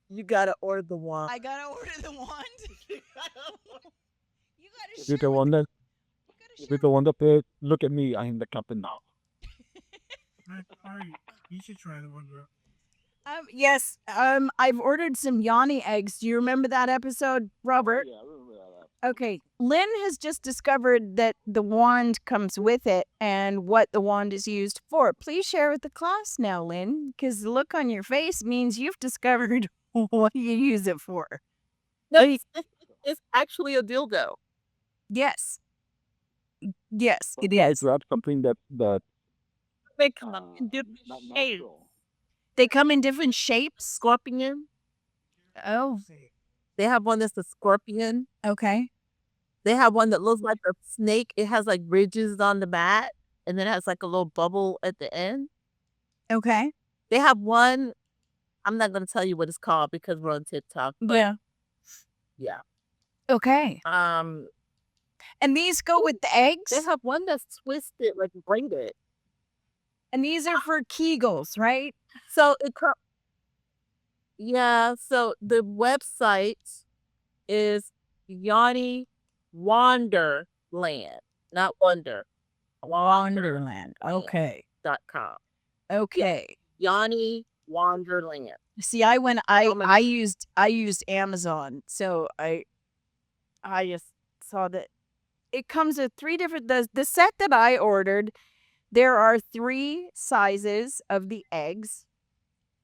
You gotta order the wine. I gotta order the wand. You gotta Is share it the with one that? you gotta Is share it the one that said, "Look at me, I am the captain now"? You should try the one, bro. Yes. I've ordered some Yoni eggs. Do you remember that episode, Robert? Yeah, I remember that. Okay. Lynn has just discovered that the wand comes with it and what the wand is used for. Please share with the class now, Lynn, because the look on your face means you've discovered what you use it for. No, it's actually a dildo. Yes. Yes, it I is. grabbed something that They come in different not shapes. natural. They come in different shapes. Scorpion. Oh, They have one that's a scorpion. okay. They have one that looks like a snake. It has like ridges on the back, and then it has like a little bubble at the end. Okay. They have one. I'm not gonna tell you what it's called because we're on TikTok. Yeah. Yeah. Okay. Um, And these go with the eggs? they have one that's twisted, like braided. And these are for Kegels, right? So yeah. So the website is Yoni Wanderland, not Wonder. Wonderland. Okay. .com. Okay. Yoni Wanderland. See, I used Amazon, so I just saw that it comes with 3 different the set that I ordered. There are 3 sizes of the eggs,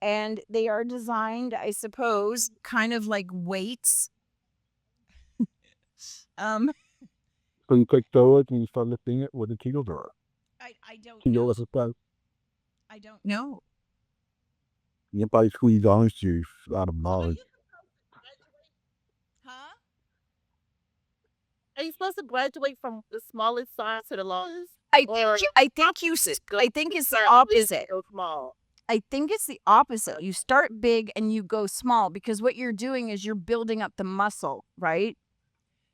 and they are designed, I suppose, kind of like weights. So you click through it and you start lifting it with the Kegels or I don't Kegel know. as a spell. I don't No. You can probably squeeze orange juice out of knowledge. Huh? Are you supposed to graduate from the smallest size to the largest? I Or think it's the start opposite. so small. I think it's the opposite. You start big and you go small because what you're doing is you're building up the muscle, right?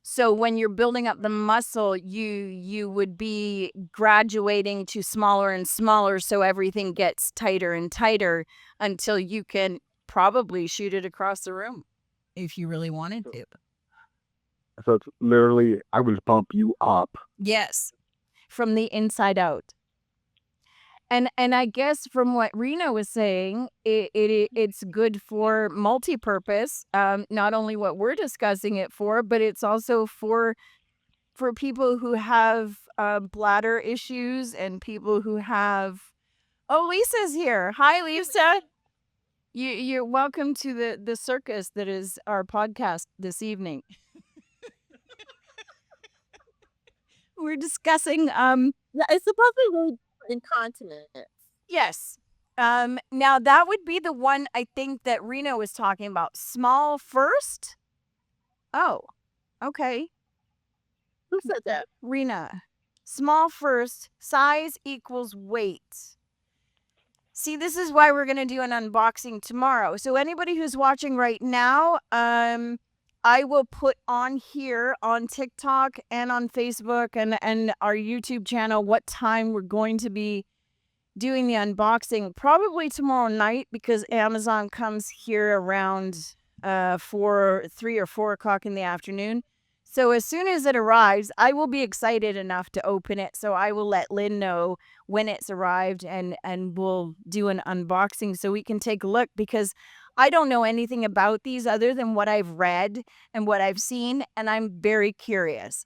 So when you're building up the muscle, you would be graduating to smaller and smaller so everything gets tighter and tighter until you can probably shoot it across the room if you really wanted to. So it's literally, I will pump you up. Yes. From the inside out. And I guess from what Rena was saying, it's good for multi-purpose. Not only what we're discussing it for, but it's also for people who have bladder issues and people who have. Oh, Lisa's here. Hi, Lisa. You're welcome to the circus that is our podcast this evening. We're discussing Yeah, it's supposed to be really incontinent. yes. Now that would be the one I think that Reno was talking about. Small first? Oh, okay. Who said that? Rena. Small first, size equals weight. See, this is why we're gonna do an unboxing tomorrow. So anybody who's watching right now, I will put on here on TikTok and on Facebook and our YouTube channel what time we're going to be doing the unboxing. Probably tomorrow night because Amazon comes here around 3 or 4 o'clock in the afternoon. So as soon as it arrives, I will be excited enough to open it. So I will let Lynn know when it's arrived and we'll do an unboxing so we can take a look because I don't know anything about these other than what I've read and what I've seen, and I'm very curious.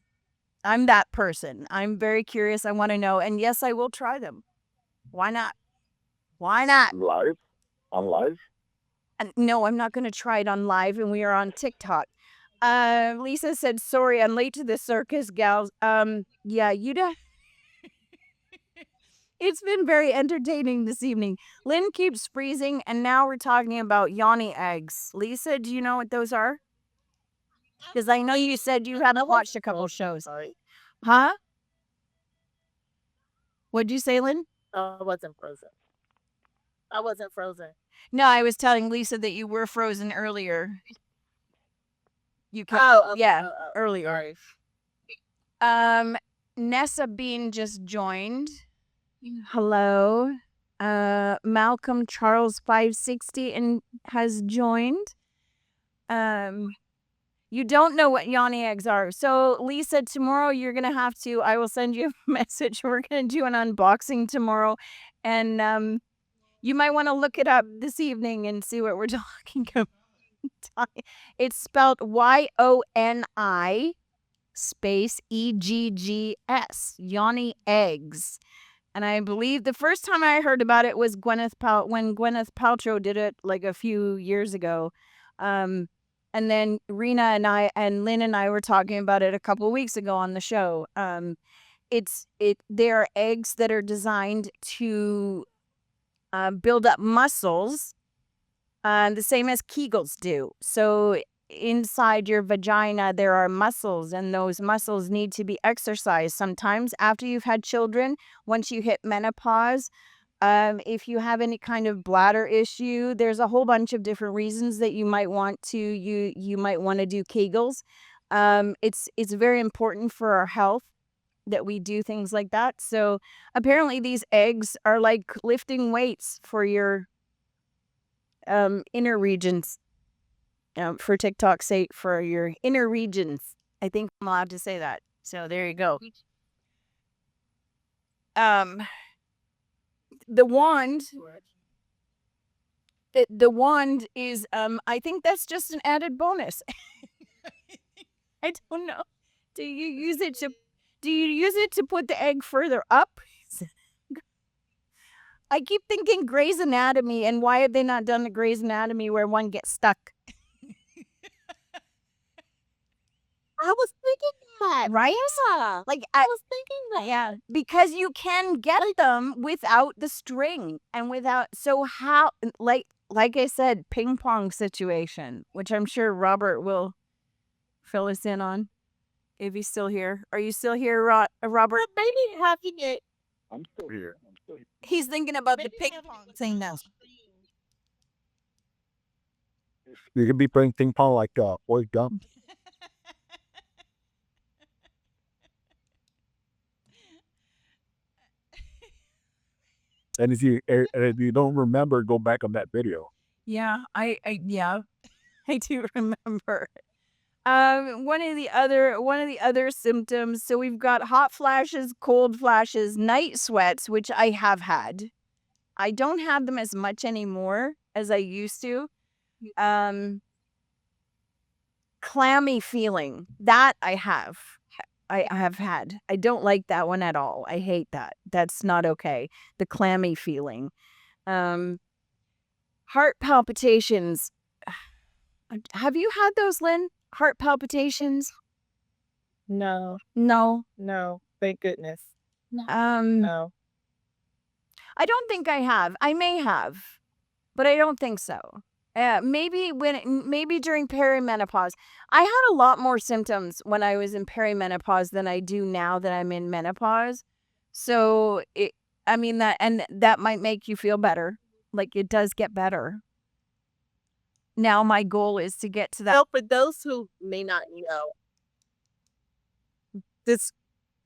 I'm that person. I'm very curious. I want to know. And yes, I will try them. Why not? Why not? Live? On live? No, I'm not going to try it on live, and we are on TikTok. Lisa said, sorry, I'm late to the circus, gals. Yeah, it's been very entertaining this evening. Lynn keeps freezing, and now we're talking about Yoni eggs. Lisa, do you know what those are? Because I know you said you hadn't watched a couple shows. Sorry. Huh? What'd you say, Lynn? I wasn't frozen. I wasn't frozen. No, I was telling Lisa that you were frozen earlier. You kept, yeah, earlier. Sorry. Nessa Bean just joined. Hello. Malcolm Charles 560 and has joined. You don't know what Yoni eggs are. So Lisa, tomorrow you're gonna have to. I will send you a message. We're gonna do an unboxing tomorrow, and you might want to look it up this evening and see what we're talking about. It's spelled Yoni space EGGS. Yoni eggs. And I believe the first time I heard about it was when Gwyneth Paltrow did it like a few years ago. And then Rena and Lynn and I were talking about it a couple of weeks ago on the show. They are eggs that are designed to build up muscles, the same as Kegels do. So inside your vagina, there are muscles, and those muscles need to be exercised sometimes after you've had children. Once you hit menopause, if you have any kind of bladder issue, there's a whole bunch of different reasons that you might want to you might want to do Kegels. It's very important for our health that we do things like that. So apparently these eggs are like lifting weights for your inner regions. For TikTok's sake, for your inner regions. I think I'm allowed to say that. So there you go. The wand. The wand is I think that's just an added bonus. I don't know. Do you use it to put the egg further up? I keep thinking Grey's Anatomy, and why have they not done the Grey's Anatomy where one gets stuck? I was thinking that. Right? Yeah. Like I was thinking that. yeah, because you can get them without the string and without. So how, like I said, ping pong situation, which I'm sure Robert will fill us in on if he's still here. Are you still here, Robert? Maybe having it. I'm still here. He's thinking about the Maybe ping having pong it thing now. You could be playing ping pong like Forrest Gump. And if you don't remember, go back on that video. Yeah, I do remember. One of the other symptoms. So we've got hot flashes, cold flashes, night sweats, which I have had. I don't have them as much anymore as I used to. Clammy feeling, that I have had. I don't like that one at all. I hate that. That's not okay. The clammy feeling. Heart palpitations. Have you had those, Lynn? Heart palpitations? No. No. No. Thank goodness. No. I don't think I have. I may have, but I don't think so. Maybe during perimenopause. I had a lot more symptoms when I was in perimenopause than I do now that I'm in menopause. So that might make you feel better. Like it does get better. Now my goal is to get to that. Well, for those who may not know,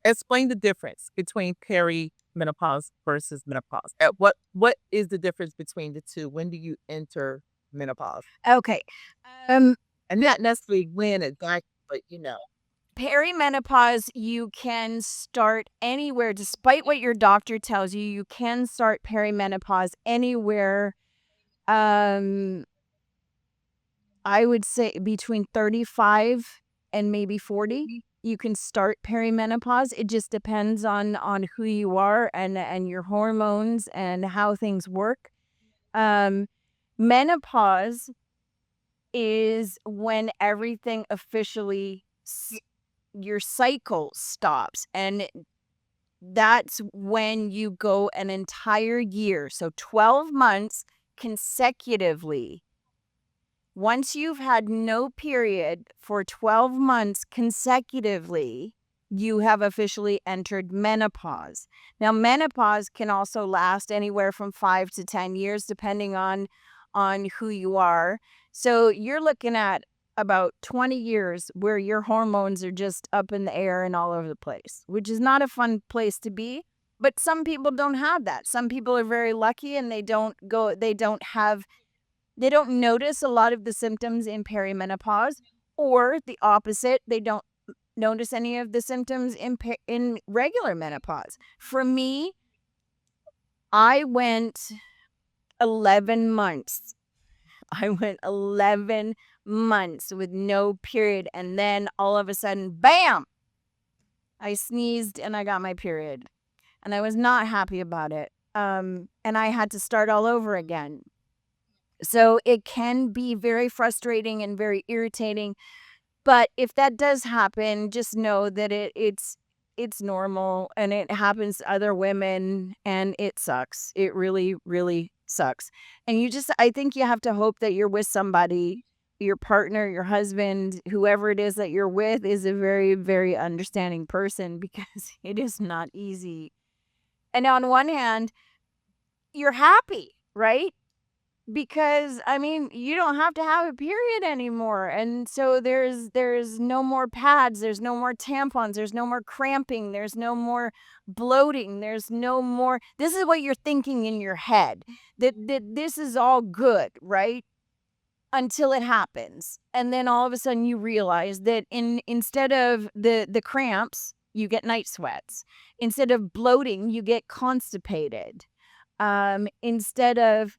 explain the difference between perimenopause versus menopause. What is the difference between the two? When do you enter menopause? Okay. And not necessarily when exactly, but Perimenopause, you can start anywhere, despite what your doctor tells you. You can start perimenopause anywhere. I would say between 35 and maybe 40. You can start perimenopause. It just depends on who you are and your hormones and how things work. Menopause is when everything officially, your cycle stops. And that's when you go an entire year. So 12 months consecutively Once you've had no period for 12 months consecutively, you have officially entered menopause. Now, menopause can also last anywhere from 5 to 10 years, depending on who you are. So you're looking at about 20 years where your hormones are just up in the air and all over the place, which is not a fun place to be. But some people don't have that. Some people are very lucky and they don't notice a lot of the symptoms in perimenopause, or the opposite, they don't notice any of the symptoms in regular menopause. For me, I went 11 months. I went 11 months with no period, and then all of a sudden, bam! I sneezed and I got my period. And I was not happy about it. And I had to start all over again. So it can be very frustrating and very irritating. But if that does happen, just know that it's normal and it happens to other women and it sucks. It really, really sucks. And I think you have to hope that you're with somebody, your partner, your husband, whoever it is that you're with is a very, very understanding person, because it is not easy. And on one hand, you're happy, right? Because I mean, you don't have to have a period anymore. And so there's no more pads, there's no more tampons, there's no more cramping, there's no more bloating, there's no more. This is what you're thinking in your head. That this is all good, right? Until it happens. And then all of a sudden you realize that instead of the cramps, you get night sweats. Instead of bloating, you get constipated. Instead of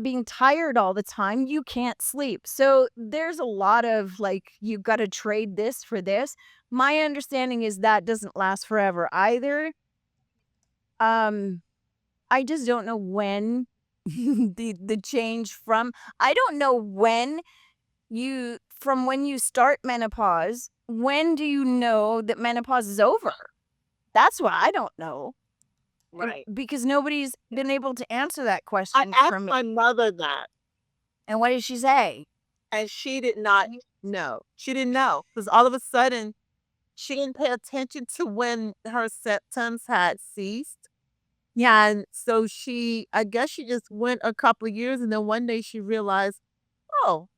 being tired all the time, you can't sleep. So there's a lot of like, you've got to trade this for this. My understanding is that doesn't last forever either. I just don't know when the change from, I don't know when you start menopause, when do you know that menopause is over? That's what I don't know. Right. Because nobody's been able to answer that question I for asked me. my mother that, And what did she say? and she did not know. She didn't know, because all of a sudden she didn't pay attention to when her symptoms had ceased. Yeah, and so I guess she just went a couple of years, and then one day she realized, oh,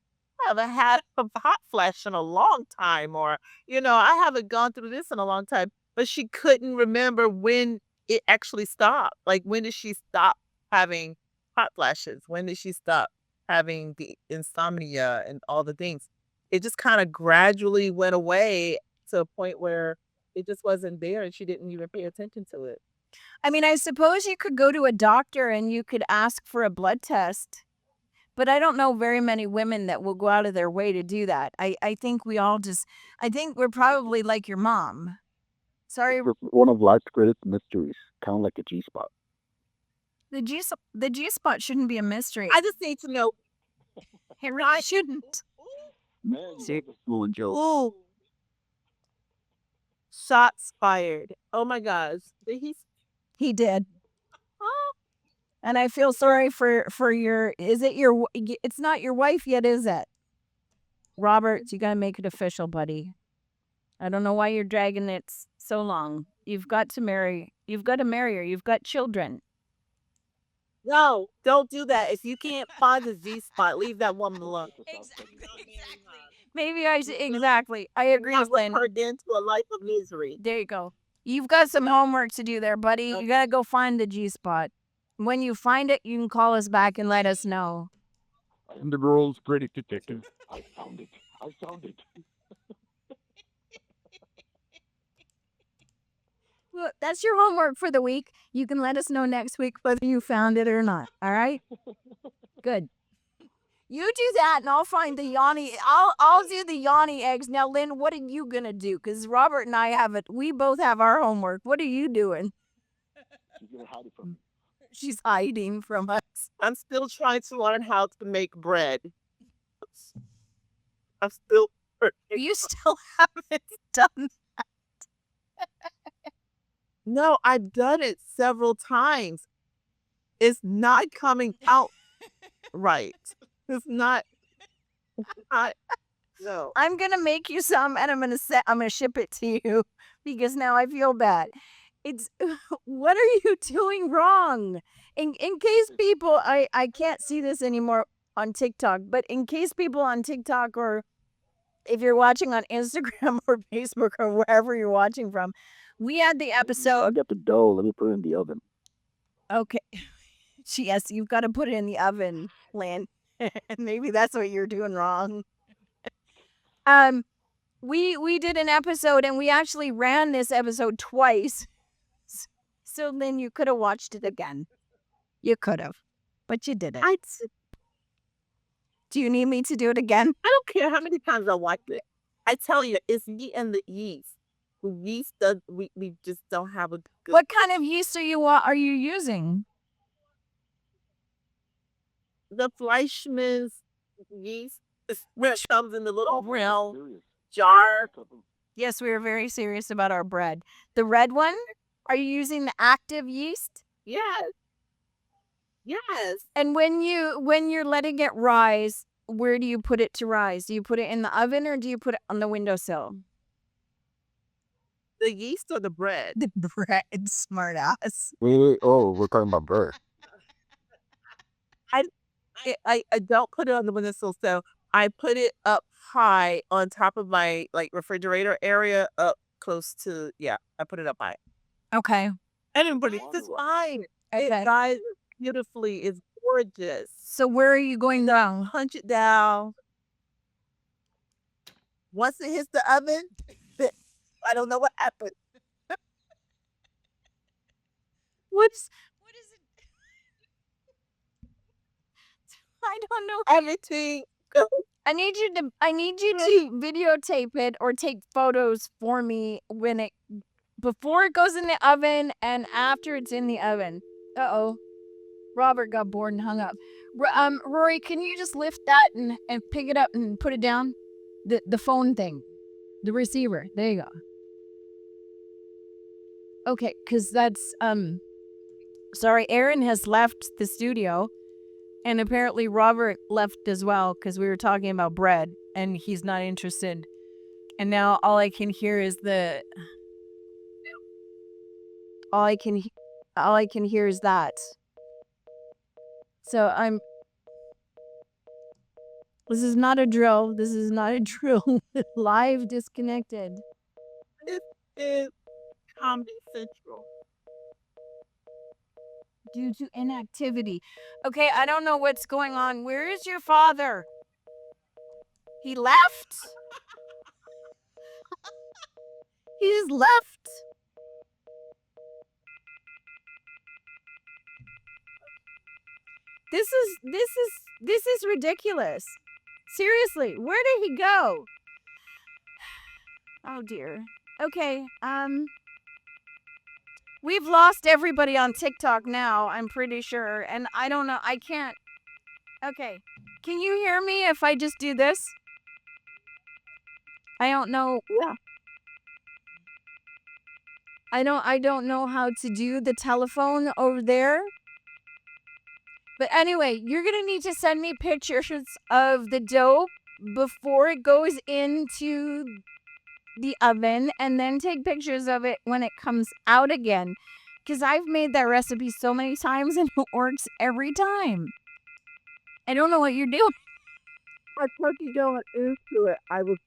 I haven't had a hot flash in a long time, or, I haven't gone through this in a long time. But she couldn't remember when it actually stopped. Like, when did she stop having hot flashes? When did she stop having the insomnia and all the things? It just kind of gradually went away to a point where it just wasn't there and she didn't even pay attention to it. I mean, I suppose you could go to a doctor and you could ask for a blood test, but I don't know very many women that will go out of their way to do that. I think I think we're probably like your mom. Sorry, One of life's greatest mysteries, kind of like a G-spot. the G spot shouldn't be a mystery. I just need to know. It really shouldn't. Man, See? full and joke. Ooh, shots fired. Oh my gosh. Did he? He did. And I feel sorry for your. Is it your? It's not your wife yet, is it? Robert, you gotta make it official, buddy. I don't know why you're dragging it so long. You've got to marry. You've got to marry her. You've got children. No, don't do that. If you can't find the Z spot, leave that woman alone. Exactly. Maybe I should. Exactly. I agree Not with Lynn. put her into a life of misery. There you go. You've got some homework to do there, buddy. You gotta go find the G spot. When you find it, you can call us back and let us know. I'm the world's greatest detective. I found it. I found it. Well, that's your homework for the week. You can let us know next week whether you found it or not. All right? Good. You do that, and I'll find the Yoni. I'll do the Yoni eggs. Now, Lynn, what are you gonna do? Because Robert and I have it. We both have our homework. What are you doing? She's gonna hide it from me. She's hiding from us. I'm still trying to learn how to make bread. I'm still. You still haven't done. No, I've done it several times. It's not coming out right. It's not. No. I'm gonna make you some, and I'm gonna ship it to you because now I feel bad. It's what are you doing wrong? In case people, I can't see this anymore on TikTok, but in case people on TikTok or if you're watching on Instagram or Facebook or wherever you're watching from, we had the I episode. got the dough. Let me put it in the oven. Okay, yes, you've got to put it in the oven, Lynn. Maybe that's what you're doing wrong. We did an episode and we actually ran this episode twice. So then you could have watched it again. You could have, but you didn't. Do you need me to do it again? I don't care how many times I watch it. I tell you, it's me and the yeast. The yeast does. We just don't have a good. What kind of yeast are you using? The Fleischmann's yeast, which comes in the little round Serious. jar. Yes, we are very serious about our bread. The red one? Are you using the active yeast? Yes. Yes. And when you're letting it rise, where do you put it to rise? Do you put it in the oven or do you put it on the windowsill? The yeast or the bread? The bread, smart ass. Wait. Oh, we're talking about bird. I don't put it on the windowsill, so I put it up high on top of my refrigerator area, up close to I put it up high. Okay. But it's fine. Okay. It rises beautifully. It's gorgeous. So where are you going down? Punch it down. Once it hits the oven, I don't know what happened. What is it? I don't know. Everything. I need you to videotape it or take photos for me before it goes in the oven and after it's in the oven. Uh-oh. Robert got bored and hung up. Rory, can you just lift that and pick it up and put it down? The phone thing. The receiver. There you go. Okay, because that's sorry, Aaron has left the studio. And apparently Robert left as well because we were talking about bread and he's not interested. And now all I can hear is that. So this is not a drill. This is not a drill. Live disconnected. This is Comedy Central. Due to inactivity. Okay, I don't know what's going on. Where is your father? He left? He's left. This is ridiculous. Seriously, where did he go? Oh dear. Okay, we've lost everybody on TikTok now, I'm pretty sure. And I don't know. I can't. Okay. Can you hear me if I just do this? I don't know. Yeah. I don't know how to do the telephone over there. But anyway, you're going to need to send me pictures of the dough before it goes into the oven and then take pictures of it when it comes out again, because I've made that recipe so many times and it works every time. I don't know what you're doing. My turkey going into it, it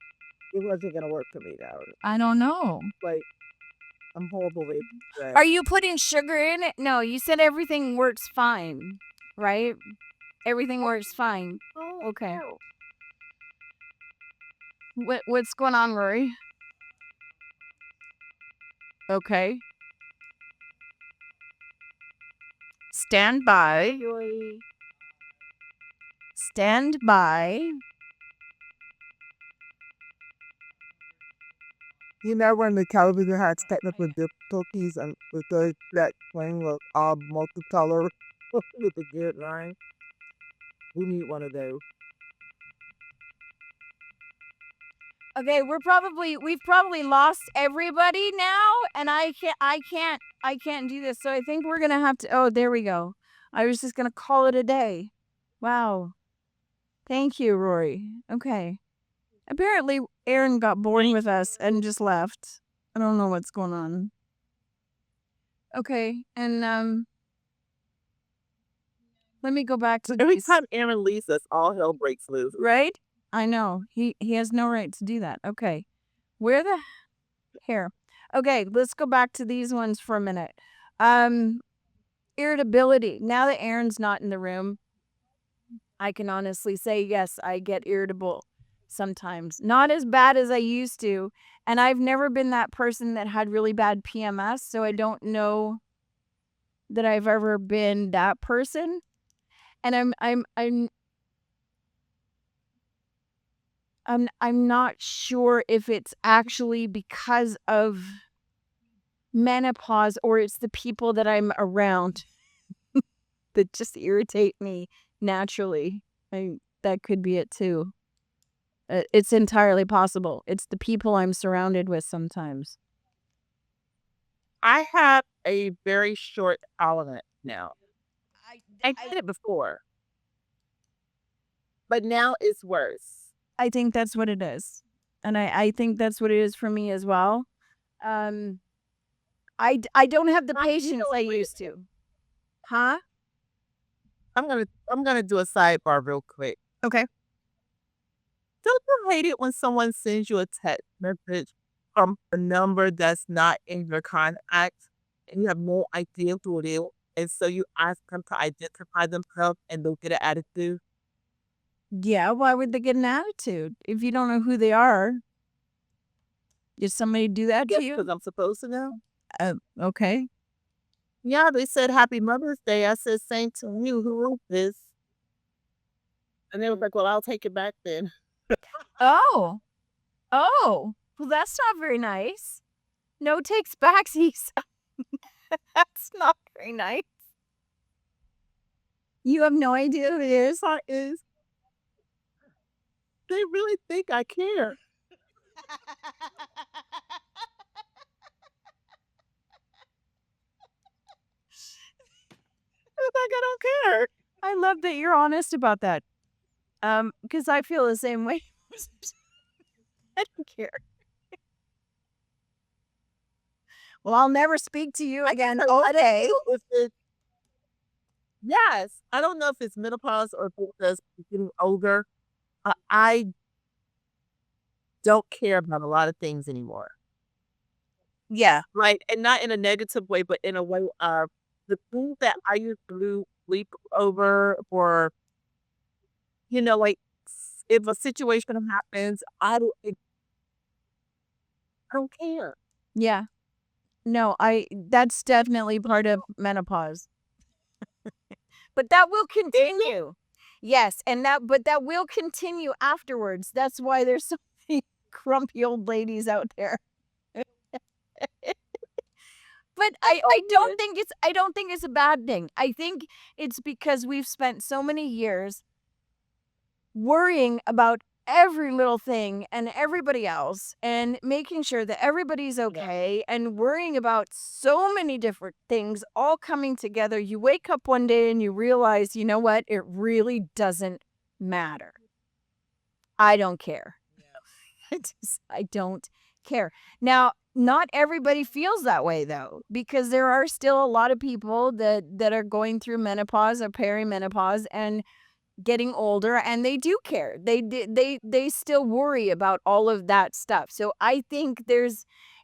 wasn't gonna work for me now. I don't know. I'm horrible with that. Are you putting sugar in it? No, you said everything works fine, right? Everything works fine. Oh, Okay. no. What's going on, Rory? Okay. Stand by. Stand by. You know when the television has technical difficulties and with the that playing with all multicolor with the good line? We need one of those. Okay, we've probably lost everybody now, and I can't do this. So I think we're gonna have to. Oh, there we go. I was just gonna call it a day. Wow. Thank you, Rory. Okay. Apparently, Aaron got bored with us and just left. I don't know what's going on. Okay, and let me go back to Every these. time Aaron leaves us, all hell breaks loose. Right? I know. He has no right to do that. Okay. Where the here? Okay, let's go back to these ones for a minute. Irritability. Now that Aaron's not in the room, I can honestly say yes, I get irritable sometimes. Not as bad as I used to, and I've never been that person that had really bad PMS, so I don't know that I've ever been that person. And I'm not sure if it's actually because of menopause or it's the people that I'm around that just irritate me naturally. That could be it too. It's entirely possible. It's the people I'm surrounded with sometimes. I have a very short tolerance now. I did it before, but now it's worse. I think that's what it is. And I think that's what it is for me as well. I don't have the patience I used to. Huh? I'm gonna do a sidebar real quick. Okay. Don't you hate it when someone sends you a text message from a number that's not in your contact and you have no idea who it is, and so you ask them to identify themselves and they'll get an attitude? Yeah, why would they get an attitude if you don't know who they are? Did somebody do that to you? Because I'm supposed to know. Okay. Yeah, they said Happy Mother's Day. I said same to you. Who wrote this? And they were like, well, I'll take it back then. Oh. Oh. Well, that's not very nice. No takes backsies. That's not very nice. You have no idea who it is? They really think I care. It's like I don't care. I love that you're honest about that. Because I feel the same way. I don't care. Well, I'll never speak to you again all day. Yes, I don't know if it's menopause or if it's just getting older. I don't care about a lot of things anymore. Yeah. Like, and not in a negative way, but in a way of the things that I used to leap over, or, like if a situation happens, I don't care. Yeah. No, that's definitely part of menopause. But that will continue. Yes, but that will continue afterwards. That's why there's so many grumpy old ladies out there. But I don't think it's a bad thing. I think it's because we've spent so many years worrying about every little thing and everybody else and making sure that everybody's okay and worrying about so many different things all coming together. You wake up one day and you realize, you know what? It really doesn't matter. I don't care. I don't care. Now, not everybody feels that way though, because there are still a lot of people that are going through menopause or perimenopause and getting older, and they do care. They still worry about all of that stuff. So I think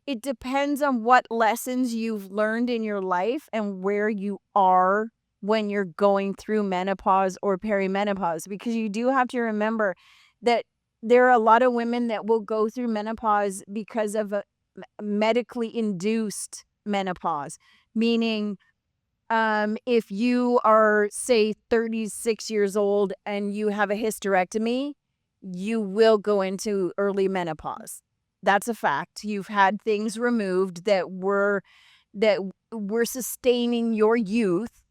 it depends on what lessons you've learned in your life and where you are when you're going through menopause or perimenopause, because you do have to remember that there are a lot of women that will go through menopause because of a medically induced menopause, meaning if you are, say, 36 years old and you have a hysterectomy, you will go into early menopause. That's a fact. You've had things removed that were sustaining your youth.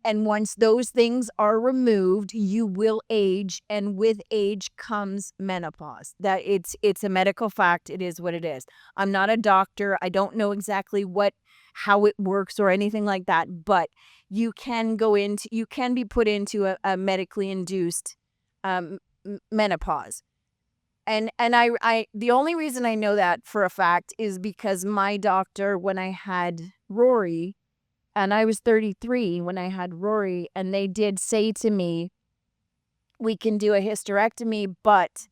And once those things are removed, you will age, and with age comes menopause. That it's a medical fact. It is what it is. I'm not a doctor. I don't know exactly how it works or anything like that, but you can be put into a medically induced menopause. And I the only reason I know that for a fact is because my doctor, when I had Rory, and I was 33 when I had Rory, and they did say to me, we can do a hysterectomy, but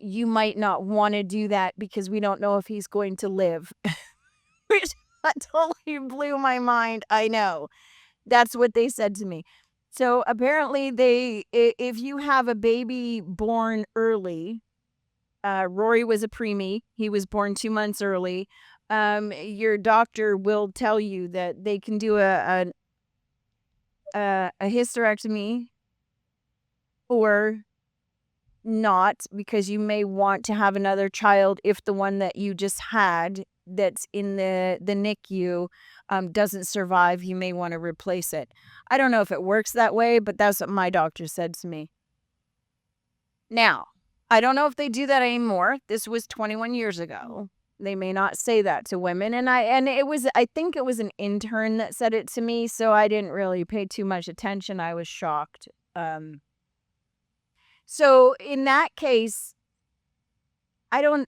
you might not want to do that because we don't know if he's going to live. Which totally blew my mind. I know. That's what they said to me. So apparently if you have a baby born early, Rory was a preemie. He was born 2 months early. Your doctor will tell you that they can do a hysterectomy or not, because you may want to have another child if the one that you just had that's in the NICU doesn't survive. You may want to replace it. I don't know if it works that way, but that's what my doctor said to me. Now, I don't know if they do that anymore. This was 21 years ago. They may not say that to women. And I think it was an intern that said it to me, so I didn't really pay too much attention. I was shocked. So in that case, I don't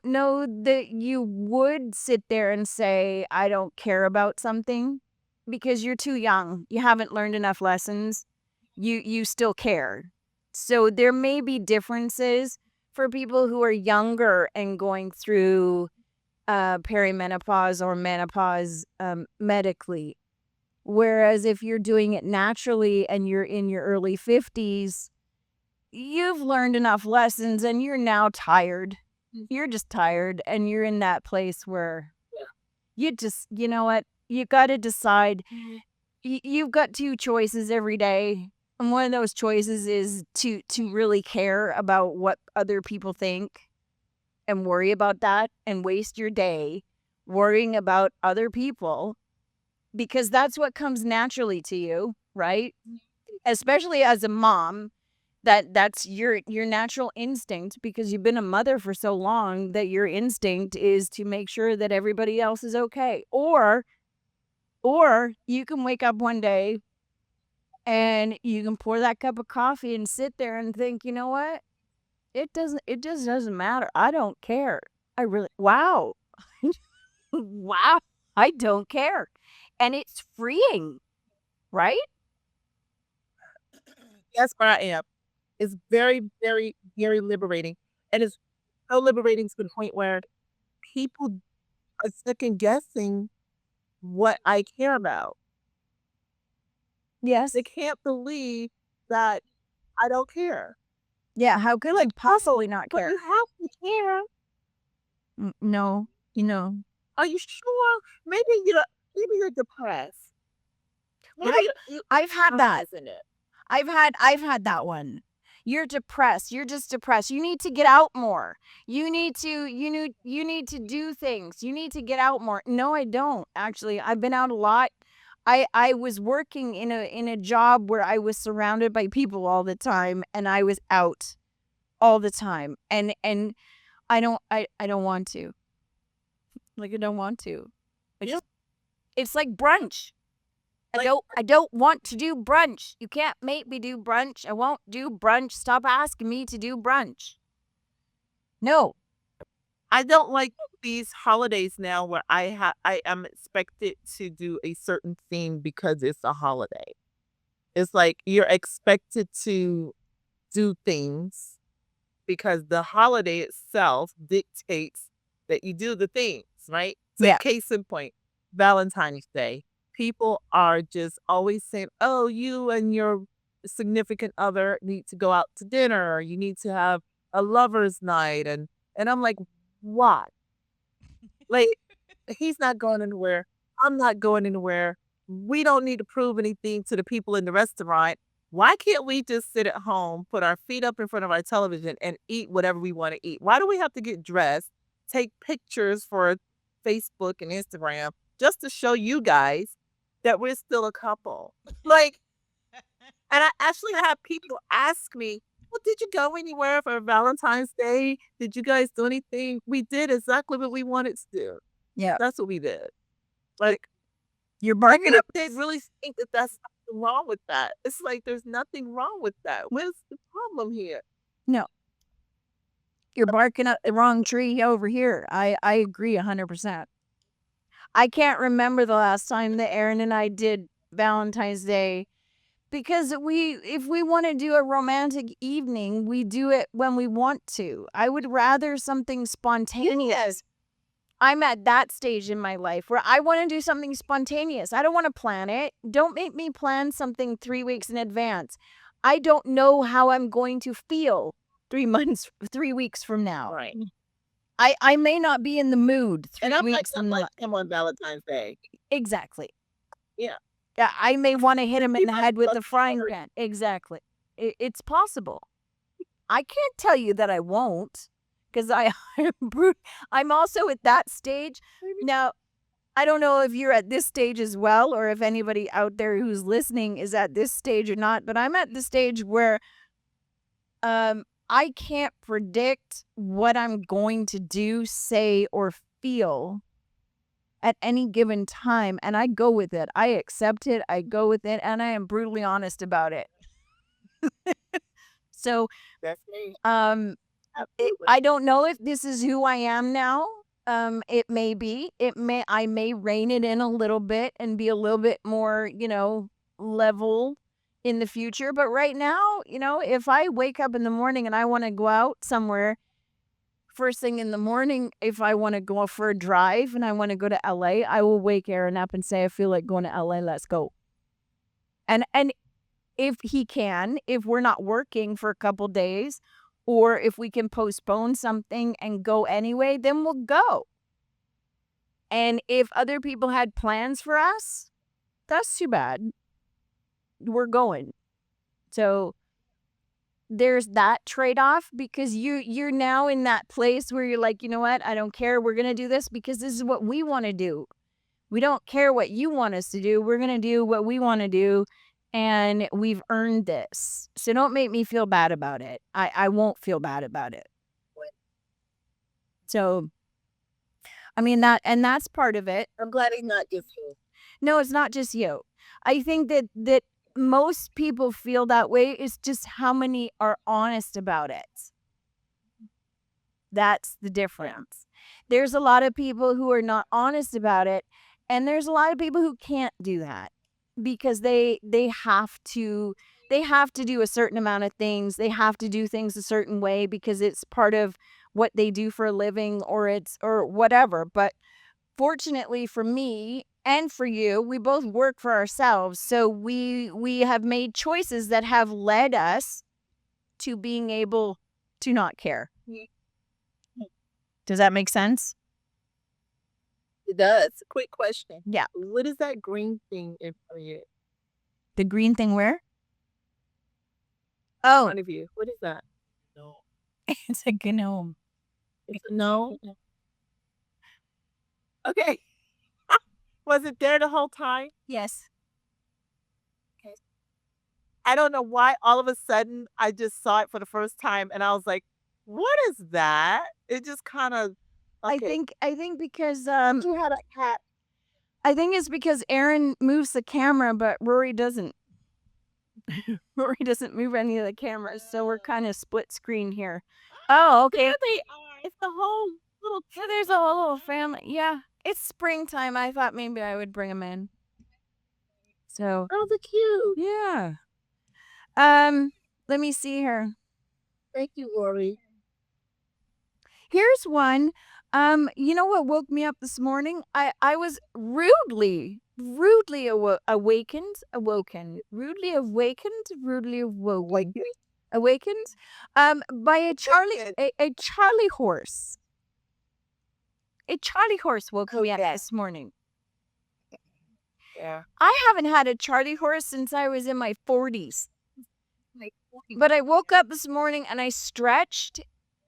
know that you would sit there and say, I don't care about something, because you're too young. You haven't learned enough lessons. You still care. So there may be differences for people who are younger and going through perimenopause or menopause medically. Whereas if you're doing it naturally and you're in your early 50s, you've learned enough lessons and you're now tired. You're just tired, and you're in that place where you just, you know what? You got to decide. You've got two choices every day. And one of those choices is to really care about what other people think and worry about that and waste your day worrying about other people, because that's what comes naturally to you, right? Especially as a mom, that's your natural instinct, because you've been a mother for so long that your instinct is to make sure that everybody else is okay. Or you can wake up one day and you can pour that cup of coffee and sit there and think, you know what? It just doesn't matter. I don't care. Wow. Wow. I don't care. And it's freeing, right? That's where I am. It's very, very, very liberating. And it's so liberating to the point where people are second guessing what I care about. Yes. They can't believe that I don't care. Yeah. How could I possibly not But care? you have to care. No. Are you sure? Maybe you're depressed. I've had that. Isn't it? I've had that one. You're depressed. You're just depressed. You need to get out more. You need to do things. You need to get out more. No, I don't. Actually, I've been out a lot. I was working in a job where I was surrounded by people all the time, and I was out all the time. And I don't want to. Like, I don't want to. It's like brunch. I don't want to do brunch. You can't make me do brunch. I won't do brunch. Stop asking me to do brunch. No. I don't like these holidays now where I am expected to do a certain thing because it's a holiday. It's like you're expected to do things because the holiday itself dictates that you do the things, right? So Yeah. case in point, Valentine's Day. People are just always saying, oh, you and your significant other need to go out to dinner, or you need to have a lover's night. And I'm like, why? Like, he's not going anywhere. I'm not going anywhere. We don't need to prove anything to the people in the restaurant. Why can't we just sit at home, put our feet up in front of our television, and eat whatever we want to eat? Why do we have to get dressed, take pictures for Facebook and Instagram just to show you guys that we're still a couple? Like, and I actually have people ask me, well, did you go anywhere for Valentine's Day? Did you guys do anything? We did exactly what we wanted to do. Yeah. That's what we did. Like, You're barking up. they really think that that's the nothing wrong with that. It's like there's nothing wrong with that. Where's the problem here? You're barking up the wrong tree over here. I agree 100%. I can't remember the last time that Aaron and I did Valentine's Day because if we want to do a romantic evening, we do it when we want to. I would rather something spontaneous. I'm at that stage in my life where I want to do something spontaneous. I don't want to plan it. Don't make me plan something 3 weeks in advance. I don't know how I'm going to feel 3 weeks from now. Right. I may not be in the mood 3 And I'm like, weeks from now. him on Valentine's Day. Exactly. Yeah. Yeah, I may want to hit him in the People head with love the frying stories. pan. Exactly. It's possible. I can't tell you that I won't because I'm also at that stage. Now, I don't know if you're at this stage as well or if anybody out there who's listening is at this stage or not, but I'm at the stage where I can't predict what I'm going to do, say, or feel at any given time, and I go with it. I accept it, I go with it, and I am brutally honest about it. So, That's me. Absolutely. I don't know if this is who I am now. It may be. I may rein it in a little bit and be a little bit more, level in the future. But right now, if I wake up in the morning and I want to go out somewhere, first thing in the morning, if I want to go for a drive and I want to go to LA, I will wake Aaron up and say, I feel like going to LA, let's go. And if he can, if we're not working for a couple days, or if we can postpone something and go anyway, then we'll go. And if other people had plans for us, that's too bad. We're going. So there's that trade-off because you're now in that place where you're like, you know what? I don't care. We're going to do this because this is what we want to do. We don't care what you want us to do. We're going to do what we want to do. And we've earned this. So don't make me feel bad about it. I won't feel bad about it. So, I mean, that's part of it. I'm glad it's not just you. No, it's not just you. I think that most people feel that way. It's just how many are honest about it. That's the difference. There's a lot of people who are not honest about it. And there's a lot of people who can't do that. Because they have to do a certain amount of things. They have to do things a certain way because it's part of what they do for a living or whatever. But fortunately for me and for you, we both work for ourselves. So we have made choices that have led us to being able to not care. Does that make sense? It does. Quick question. Yeah. What is that green thing in front of you? The green thing where? In Oh, front of you. What is that? No. it's a gnome. No. Okay. Was it there the whole time? Yes. I don't know why all of a sudden I just saw it for the first time and I was like, what is that? It just kind of I think because you had a cat. I think it's because Aaron moves the camera, but Rory doesn't. Rory doesn't move any of the cameras, so we're kind of split screen here. Oh, okay. There they are. It's the whole little So there's a whole little family. Yeah, it's springtime. I thought maybe I would bring them in. So Oh, the cute. yeah. Let me see here. Thank you, Rory. Here's one. You know what woke me up this morning? I was rudely awakened by a Charlie horse. A Charlie horse woke me up this morning. Yeah. I haven't had a Charlie horse since I was in my 40s. But I woke up this morning and I stretched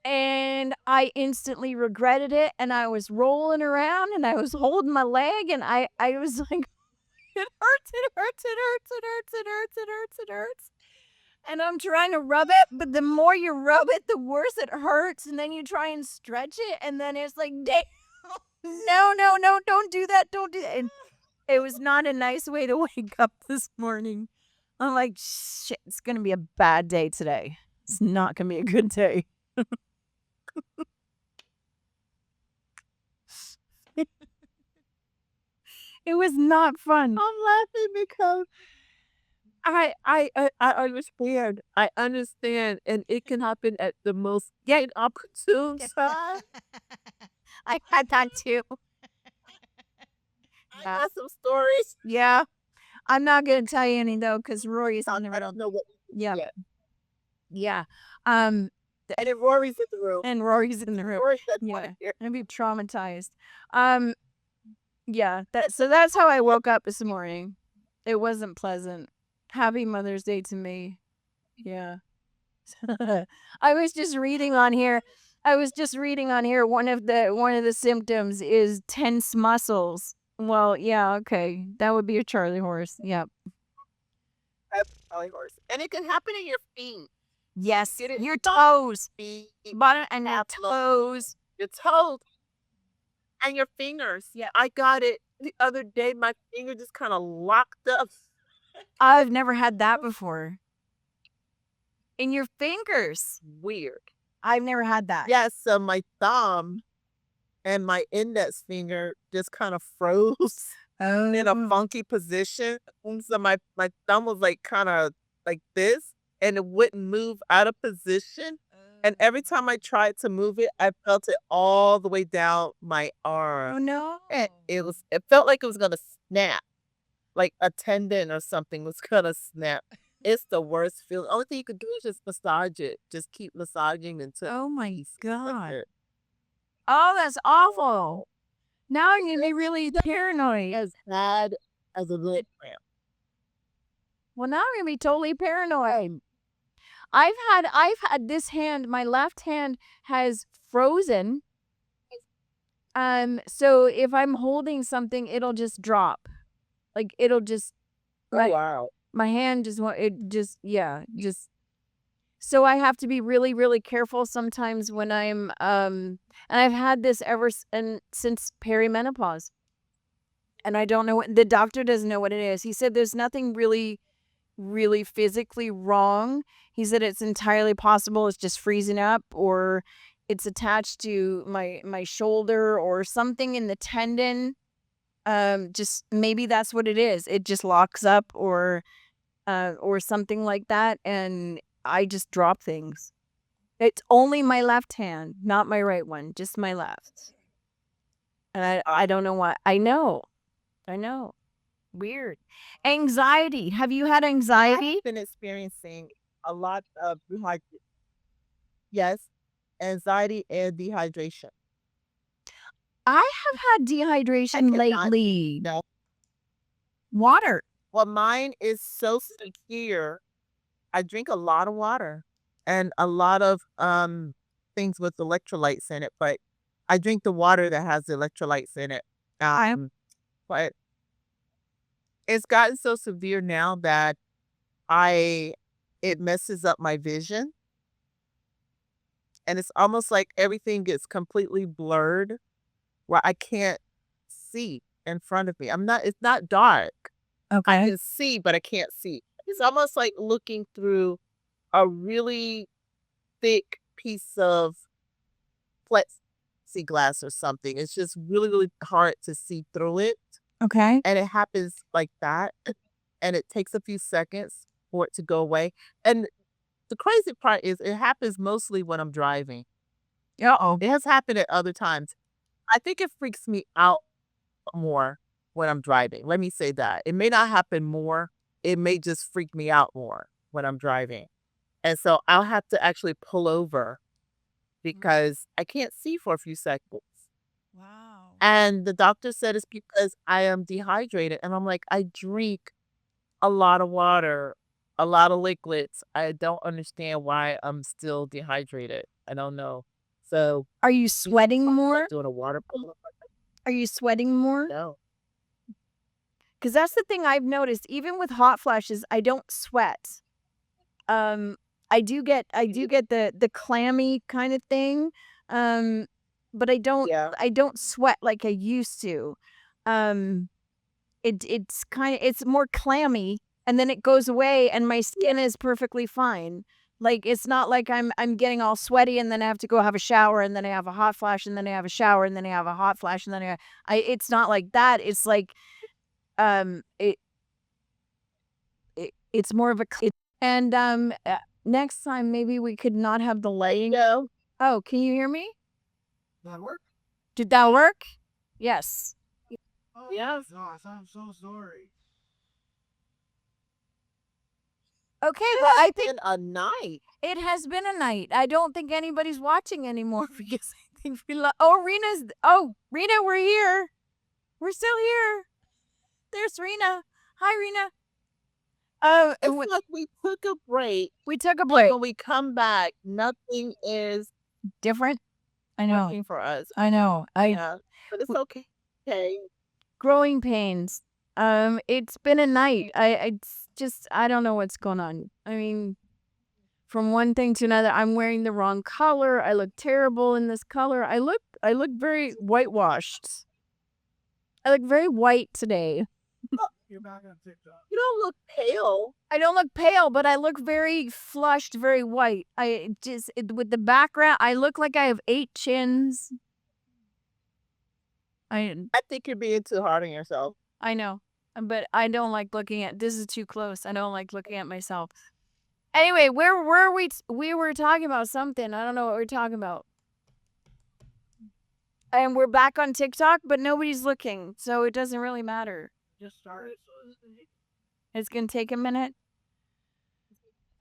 and I instantly regretted it and I was rolling around and I was holding my leg and I was like, it hurts. And I'm trying to rub it, but the more you rub it, the worse it hurts. And then you try and stretch it and then it's like, no, don't do that. Don't do that. And It was not a nice way to wake up this morning. I'm like, shit, it's going to be a bad day today. It's not going to be a good day. It was not fun. I'm laughing because I understand. I understand, and it can happen at the most opportune time. I had that too. I got some stories. Yeah. I'm not going to tell you any though, because Rory's on the I don't know what. Yeah. yet. Yeah. And then Rory's in the room. And Rory's in the room. Rory doesn't Yeah. wanna hear. I'd be traumatized. Yeah. So that's how I woke up this morning. It wasn't pleasant. Happy Mother's Day to me. Yeah. I was just reading on here. One of the symptoms is tense muscles. Well, yeah, okay. That would be a Charlie horse. Yep. That's Charlie horse, and it can happen in your feet. Yes. Get it? Your toes. Feet, Bottom and your Apple. toes. your toes, and your fingers. Yeah. I got it the other day. My finger just kind of locked up. I've never had that before. In your fingers. Weird. I've never had that. Yes, so my thumb and my index finger just kind of froze in a funky position. And so my thumb was like kind of like this, and it wouldn't move out of position. And every time I tried to move it, I felt it all the way down my arm. Oh no. And it felt like it was gonna snap. Like a tendon or something was gonna snap. It's the worst feeling. Only thing you could do is just massage it. Just keep massaging until Oh my it God. hurt. Oh, that's awful. Now I'm gonna be really paranoid. As bad as a lip cramp. Well, now I'm gonna be totally paranoid. I've had this hand, my left hand has frozen. So if I'm holding something, it'll just drop. Like it'll just Oh wow. my hand just so I have to be really, really careful sometimes when I'm and I've had this since perimenopause. And I don't know the doctor doesn't know what it is. He said there's nothing really physically wrong. He said it's entirely possible it's just freezing up, or it's attached to my shoulder or something in the tendon. Just maybe that's what it is. It just locks up or something like that, and I just drop things. It's only my left hand, not my right one, just my left. And I don't know why. I know. Weird. Anxiety. Have you had anxiety? I've been experiencing a lot of anxiety and dehydration. I have had dehydration cannot- lately. No. Water. Well, mine is so severe. I drink a lot of water and a lot of things with electrolytes in it, but I drink the water that has the electrolytes in it. But it's gotten so severe now that it messes up my vision. And it's almost like everything gets completely blurred where I can't see in front of me. It's not dark. I Okay. can see, but I can't see. It's almost like looking through a really thick piece of plexiglass or something. It's just really, really hard to see through it. Okay. And it happens like that. And it takes a few seconds for it to go away. And the crazy part is it happens mostly when I'm driving. Uh-oh. It has happened at other times. I think it freaks me out more when I'm driving. Let me say that. It may not happen more. It may just freak me out more when I'm driving. And so I'll have to actually pull over because I can't see for a few seconds. Wow. And the doctor said it's because I am dehydrated. And I'm like, I drink a lot of water, a lot of liquids. I don't understand why I'm still dehydrated. I don't know. So Are you sweating more? doing a water pull? Are you sweating more? No. Because that's the thing I've noticed. Even with hot flashes, I don't sweat. I do get the clammy kind of thing. But I don't Yeah. sweat like I used to. it's more clammy, and then it goes away, and my skin is perfectly fine. Like, it's not like I'm getting all sweaty, and then I have to go have a shower, and then I have a hot flash, and then I have a shower, and then I have a hot flash, and then it's not like that. It's like it's more of a and next time maybe we could not have the lighting. No. Oh, can you hear me? That work? Did that work? Yes. Oh, Yes. gosh, I'm so sorry. Okay, well, I think In a night. it has been a night. I don't think anybody's watching anymore because I think Rena, we're here. We're still here. There's Rena. Hi, Rena. It's like we took a break. We took a break. When we come back, nothing is Different. I know. working for us. I know. Yeah, but it's okay. Okay. Growing pains. It's been a night. I don't know what's going on. I mean, from one thing to another, I'm wearing the wrong color. I look terrible in this color. I look very whitewashed. I look very white today. You're back on TikTok. You don't look pale. I don't look pale, but I look very flushed, very white. With the background, I look like I have 8 chins. I think you're being too hard on yourself. I know, but I don't like looking at. This is too close. I don't like looking at myself. Anyway, where were we? We were talking about something. I don't know what we're talking about. And we're back on TikTok, but nobody's looking, so it doesn't really matter. Just started. It's gonna take a minute.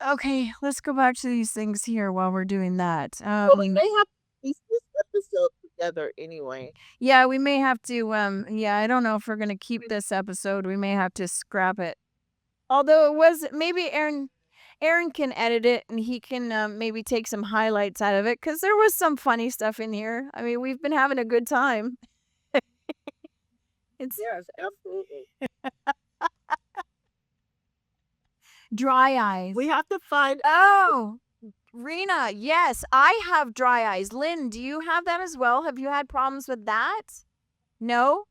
Okay, let's go back to these things here while we're doing that. Well, we may have to piece this episode together anyway. Yeah, we may have to. Yeah, I don't know if we're gonna keep this episode. We may have to scrap it. Although it was maybe Aaron can edit it and he can maybe take some highlights out of it because there was some funny stuff in here. I mean, we've been having a good time. It's Yes, absolutely. dry eyes. We have to find Oh, Rena, yes, I have dry eyes. Lynn, do you have that as well? Have you had problems with that? No?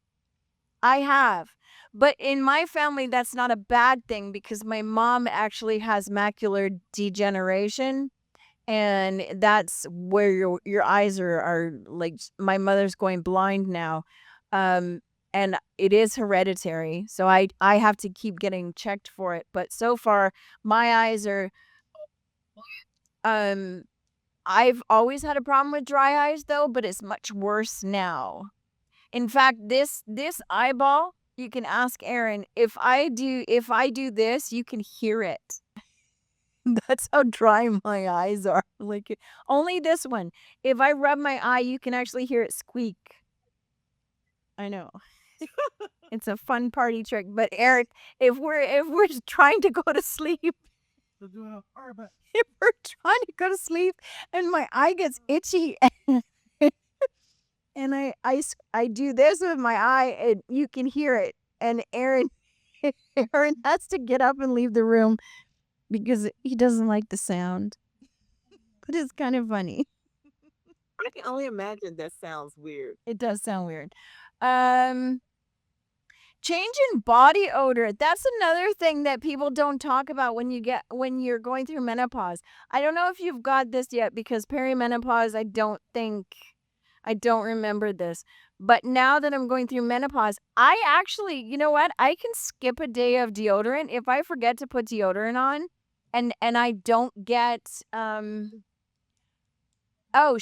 I have. But in my family, that's not a bad thing because my mom actually has macular degeneration. And that's where your eyes are like, my mother's going blind now. And it is hereditary. So I have to keep getting checked for it. But so far, my eyes are I've always had a problem with dry eyes though, but it's much worse now. In fact, this eyeball, you can ask Aaron, if I do this, you can hear it. That's how dry my eyes are. Like only this one. If I rub my eye, you can actually hear it squeak. I know. It's a fun party trick, but Eric, if we're trying to go to sleep, So do a hard back. if we're trying to go to sleep and my eye gets itchy and I do this with my eye and you can hear it, and Aaron has to get up and leave the room because he doesn't like the sound, but it's kind of funny. I can only imagine that sounds weird. It does sound weird. Change in body odor. That's another thing that people don't talk about when you're going through menopause. I don't know if you've got this yet because perimenopause, I don't remember this. But now that I'm going through menopause, I actually, you know what? I can skip a day of deodorant if I forget to put deodorant on and I don't get Oh,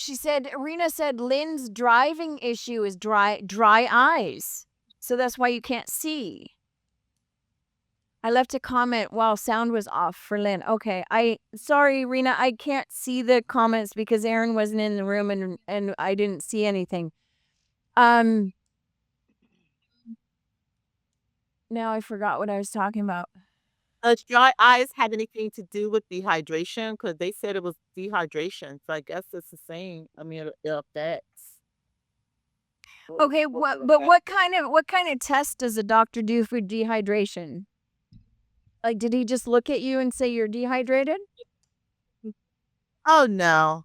Rena said Lynn's driving issue is dry eyes. So that's why you can't see. I left a comment while sound was off for Lynn. Okay, sorry, Rena, I can't see the comments because Aaron wasn't in the room and I didn't see anything. Now I forgot what I was talking about. Dry eyes had anything to do with dehydration? Because they said it was dehydration. So I guess it's the same. I mean, it affects. Okay, what kind of test does a doctor do for dehydration? Like, did he just look at you and say you're dehydrated? Oh no,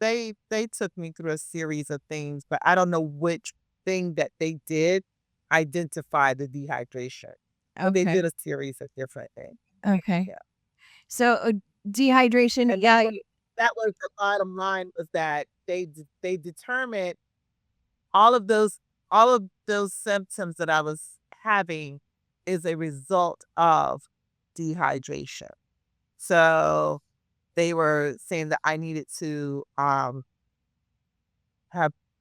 they took me through a series of things, but I don't know which thing that they did. identify the dehydration. But they Okay. did a series of different things. Okay. Yeah. So dehydration. And Yeah. that was the bottom line, was that they determined all of those symptoms that I was having is a result of dehydration. So they were saying that I needed to have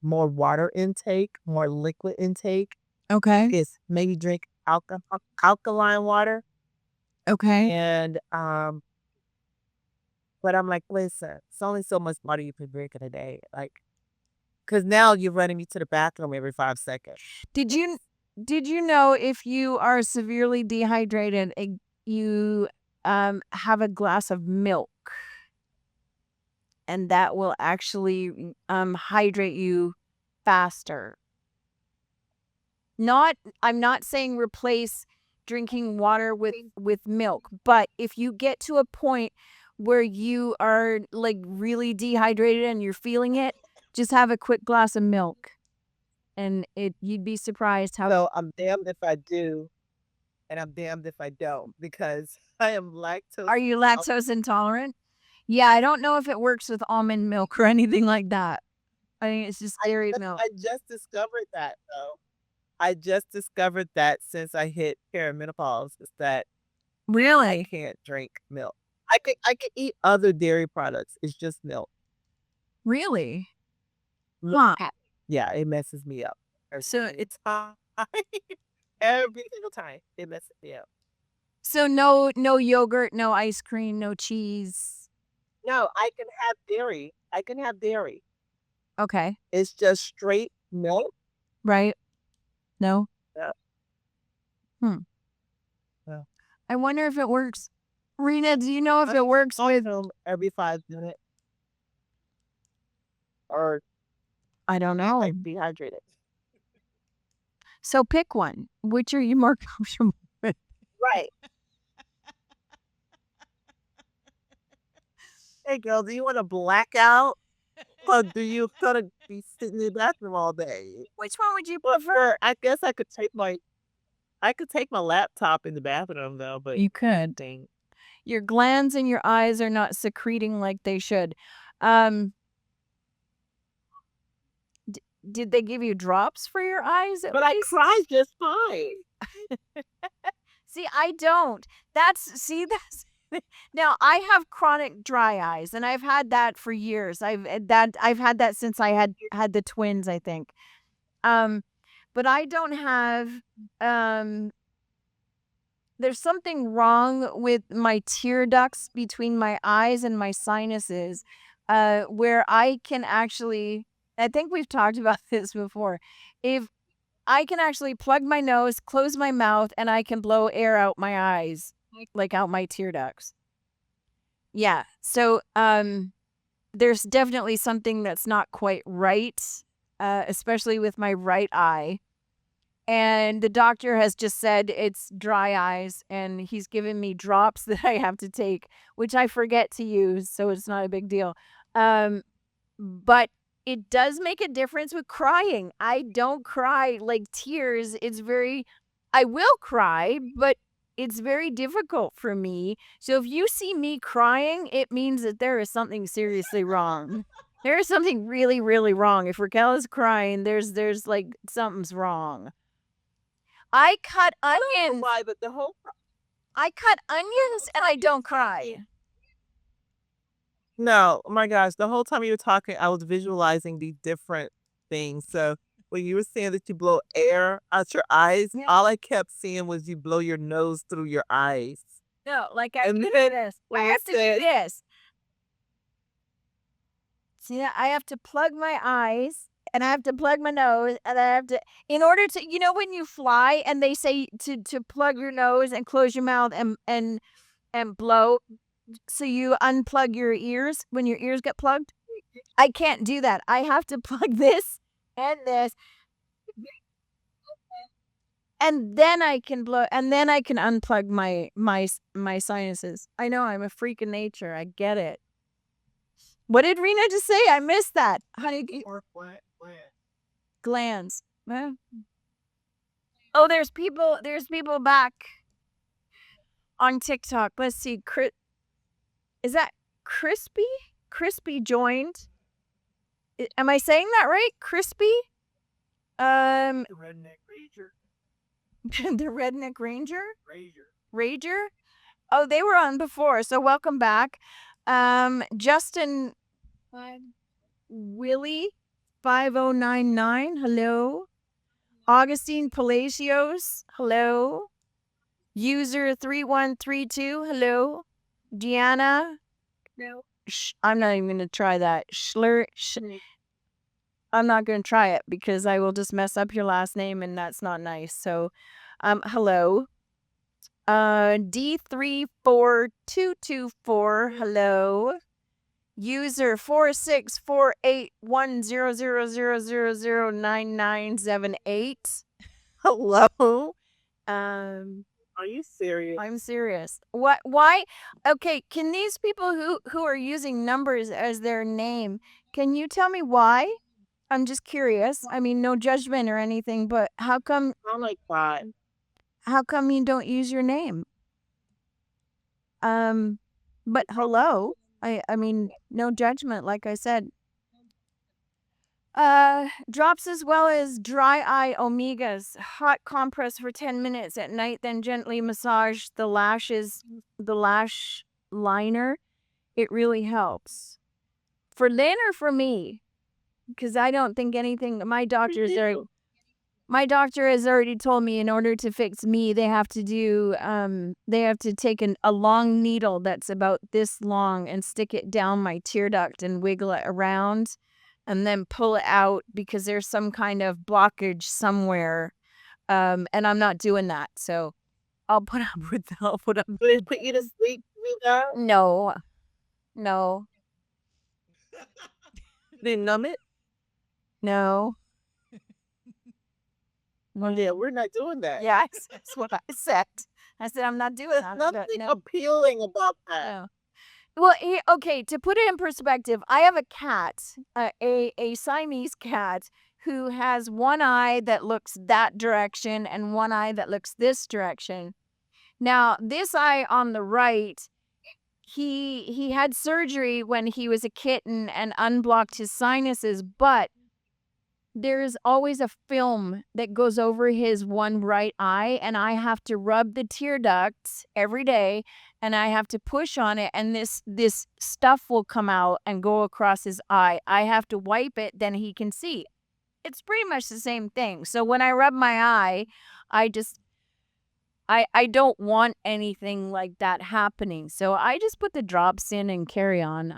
more water intake, more liquid intake. Okay. Is maybe drink alkaline water. Okay. And but I'm like, listen, it's only so much water you can drink in a day. Like, because now you're running me to the bathroom every 5 seconds. Did you know if you are severely dehydrated, you have a glass of milk, and that will actually hydrate you faster? I'm not saying replace drinking water with milk, but if you get to a point where you are like really dehydrated and you're feeling it, just have a quick glass of milk, and you'd be surprised how. So I'm damned if I do, and I'm damned if I don't, because I am lactose. Are you lactose intolerant? Yeah, I don't know if it works with almond milk or anything like that. I think it's just dairy milk. I just discovered that, though. I just discovered that since I hit perimenopause, is that I Really? can't drink milk. I could eat other dairy products. It's just milk. Really? Huh. Yeah, it messes me up. So Every time. Every single time it messes me up. So no yogurt, no ice cream, no cheese. No, I can have dairy. I can have dairy. Okay. It's just straight milk. Right? No? Yeah. Yeah. I wonder if it works. Rena, do you know if it works with Every 5 minutes. Or I don't know. like dehydrated. So pick one. Which are you more comfortable with? Right. Hey girl, do you want to black out? Or do you gonna be sitting in the bathroom all day? Which one would you Prefer? I guess I could take my laptop in the bathroom though, but You could. dang. Your glands in your eyes are not secreting like they should. Did they give you drops for your eyes at But I least? cry just fine. See, I don't. That's now I have chronic dry eyes, and I've had that for years. I've had that since I had the twins, I think. But I don't have there's something wrong with my tear ducts between my eyes and my sinuses, where I can actually, I think we've talked about this before. If I can actually plug my nose, close my mouth, and I can blow air out my eyes, like out my tear ducts. Yeah. So, there's definitely something that's not quite right, especially with my right eye. And the doctor has just said it's dry eyes, and he's given me drops that I have to take, which I forget to use, so it's not a big deal. But it does make a difference with crying. I don't cry like tears. I will cry, but it's very difficult for me. So if you see me crying, it means that there is something seriously wrong. There is something really, really wrong. If Raquel is crying, there's like something's wrong. I cut onions. Why? But the whole I cut onions and I don't cry. No, oh my gosh, the whole time you were talking, I was visualizing these different things. So when you were saying that you blow air out your eyes, Yeah. all I kept seeing was you blow your nose through your eyes. No, like I And do then this. I when you have to do said- this. See, I have to plug my eyes and I have to plug my nose and I have to, in order to, when you fly and they say to plug your nose and close your mouth and blow, so you unplug your ears when your ears get plugged. I can't do that. I have to plug this and this, and then I can blow, and then I can unplug my sinuses. I know I'm a freak of nature. I get it. What did Rena just say? I missed that. Honey, Or plant. glands. Well, Oh, there's people back on TikTok. Let's see. Is that Crispy? Crispy joined. Am I saying that right? Crispy? The redneck ranger. The Redneck Ranger? Ranger. Rager? Oh, they were on before, so welcome back. Justin Willie 5099, hello. Augustine Palacios, hello. User 3132, hello. Deanna. No. I'm not even going to try that. I'm not going to try it because I will just mess up your last name and that's not nice. So, hello. D34224, hello. User 46481000009978. Hello. Are you serious? I'm serious. What? Why? Okay, can these people who are using numbers as their name, can you tell me why? I'm just curious. I mean, no judgment or anything, but how come Oh my God. how come you don't use your name? But hello. I mean, no judgment, like I said. Drops as well as dry eye omegas, hot compress for 10 minutes at night, then gently massage the lash liner. It really helps. For Lynn or for me? Because I don't think anything, my doctor has already told me in order to fix me, they have to take a long needle that's about this long and stick it down my tear duct and wiggle it around and then pull it out because there's some kind of blockage somewhere. And I'm not doing that. So I'll put up with Will it put you to sleep, Rita? No. Then numb it? No. Well, yeah, we're not doing that. Yeah, that's what I said. I said I'm not doing There's that. nothing No. appealing about that. No. Well, okay, to put it in perspective, I have a cat, a Siamese cat, who has one eye that looks that direction and one eye that looks this direction. Now, this eye on the right, he had surgery when he was a kitten and unblocked his sinuses, but there's always a film that goes over his one right eye, and I have to rub the tear ducts every day, and I have to push on it, and this stuff will come out and go across his eye. I have to wipe it, then he can see. It's pretty much the same thing. So when I rub my eye, I don't want anything like that happening. So I just put the drops in and carry on.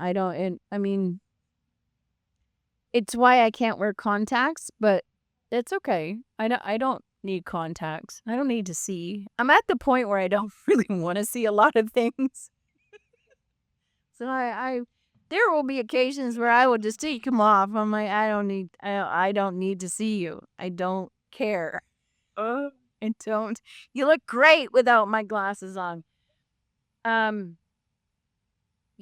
It's why I can't wear contacts, but it's okay. I don't need contacts. I don't need to see. I'm at the point where I don't really want to see a lot of things. So there will be occasions where I will just take them off. I'm like, I don't need to see you. I don't care. I don't. You look great without my glasses on.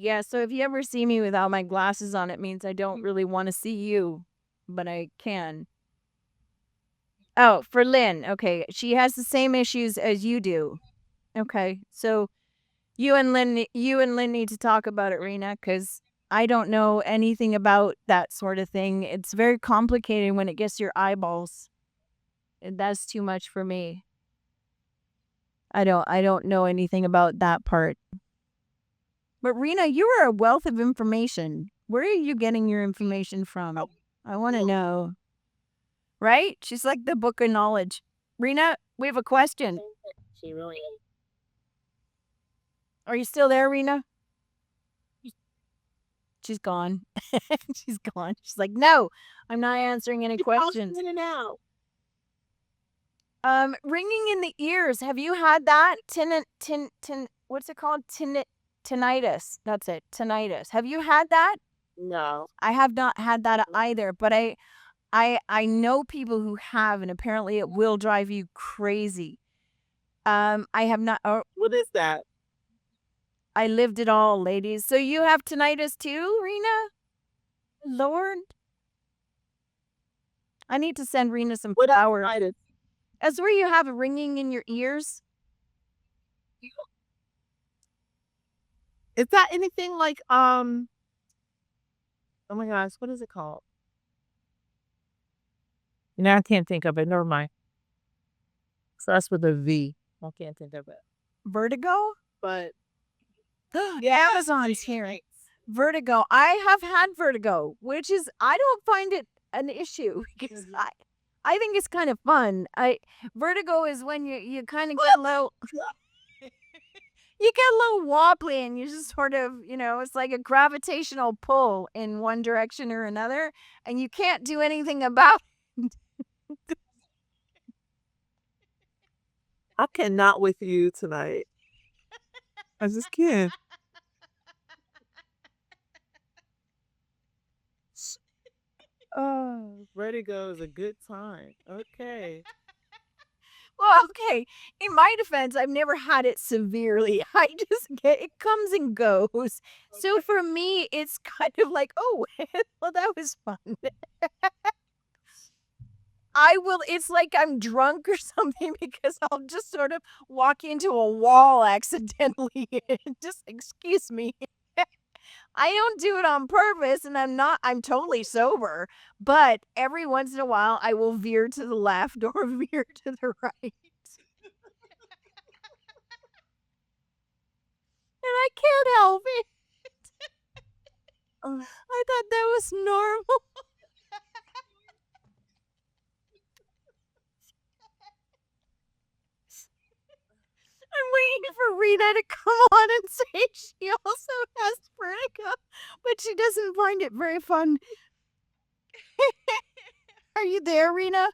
Yeah, so if you ever see me without my glasses on, it means I don't really want to see you, but I can. Oh, for Lynn. Okay, she has the same issues as you do. Okay, so you and Lynn need to talk about it, Rena, because I don't know anything about that sort of thing. It's very complicated when it gets to your eyeballs. And that's too much for me. I don't know anything about that part. But Rena, you are a wealth of information. Where are you getting your information from? I want to know. Right? She's like the book of knowledge. Rena, we have a question. She really is. Are you still there, Rena? She's gone. She's gone. She's like, no, I'm not answering any questions. In and out. Ringing in the ears. Have you had that? What's it called? Tinnitus. That's it. Tinnitus. Have you had that? No. I have not had that either, but I know people who have, and apparently it will drive you crazy. I have not. Oh, What is that? I lived it all, ladies. So you have tinnitus too, Rena? Lord, I need to send Rena some What flowers. tinnitus? That's where you have a ringing in your ears. Is that anything like oh my gosh, what is it called? No, I can't think of it. Never mind. Starts with a V. I can't think of it. Vertigo? But Yeah, Amazon's here. Vertigo. I have had vertigo, which is I don't find it an issue because I think it's kind of fun. Vertigo is when you kind of get a little you get a little wobbly and you just sort of, it's like a gravitational pull in one direction or another, and you can't do anything about it. I cannot with you tonight. I just can't. Oh, vertigo is a good time. Okay. Well, okay. In my defense, I've never had it severely. I just get it comes and goes. So for me, it's kind of like, oh, well, that was fun. It's like I'm drunk or something because I'll just sort of walk into a wall accidentally. Just excuse me. I don't do it on purpose and I'm totally sober, but every once in a while I will veer to the left or veer to the right. And I can't help it. I thought that was normal. I'm waiting for Rita to come on and say she also has vertigo, but she doesn't find it very fun. Are you there, Rena?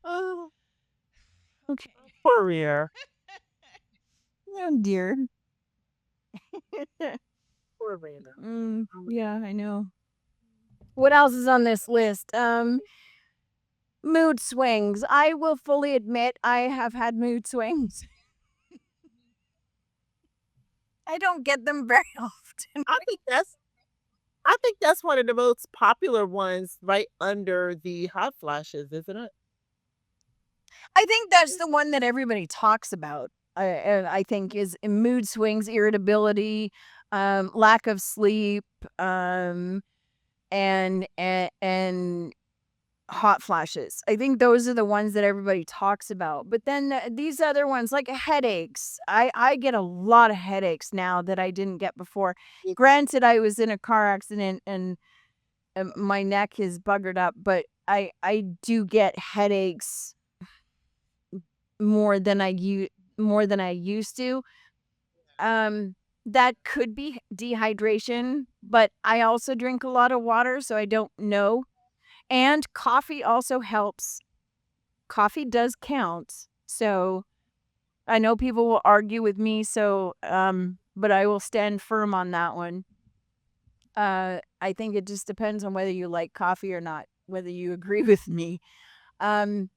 Oh, okay. Poor Rhea. Oh dear. Poor Rhea. Yeah, I know. What else is on this list? Mood swings. I will fully admit I have had mood swings. I don't get them very often. I think that's one of the most popular ones right under the hot flashes, isn't it? I think that's the one that everybody talks about. I think is mood swings, irritability, lack of sleep, and hot flashes. I think those are the ones that everybody talks about. But then these other ones, like headaches, I get a lot of headaches now that I didn't get before. Granted, I was in a car accident and my neck is buggered up, but I do get headaches more than I used to. That could be dehydration, but I also drink a lot of water, so I don't know. And coffee also helps. Coffee does count. So I know people will argue with me, but I will stand firm on that one. I think it just depends on whether you like coffee or not, whether you agree with me. I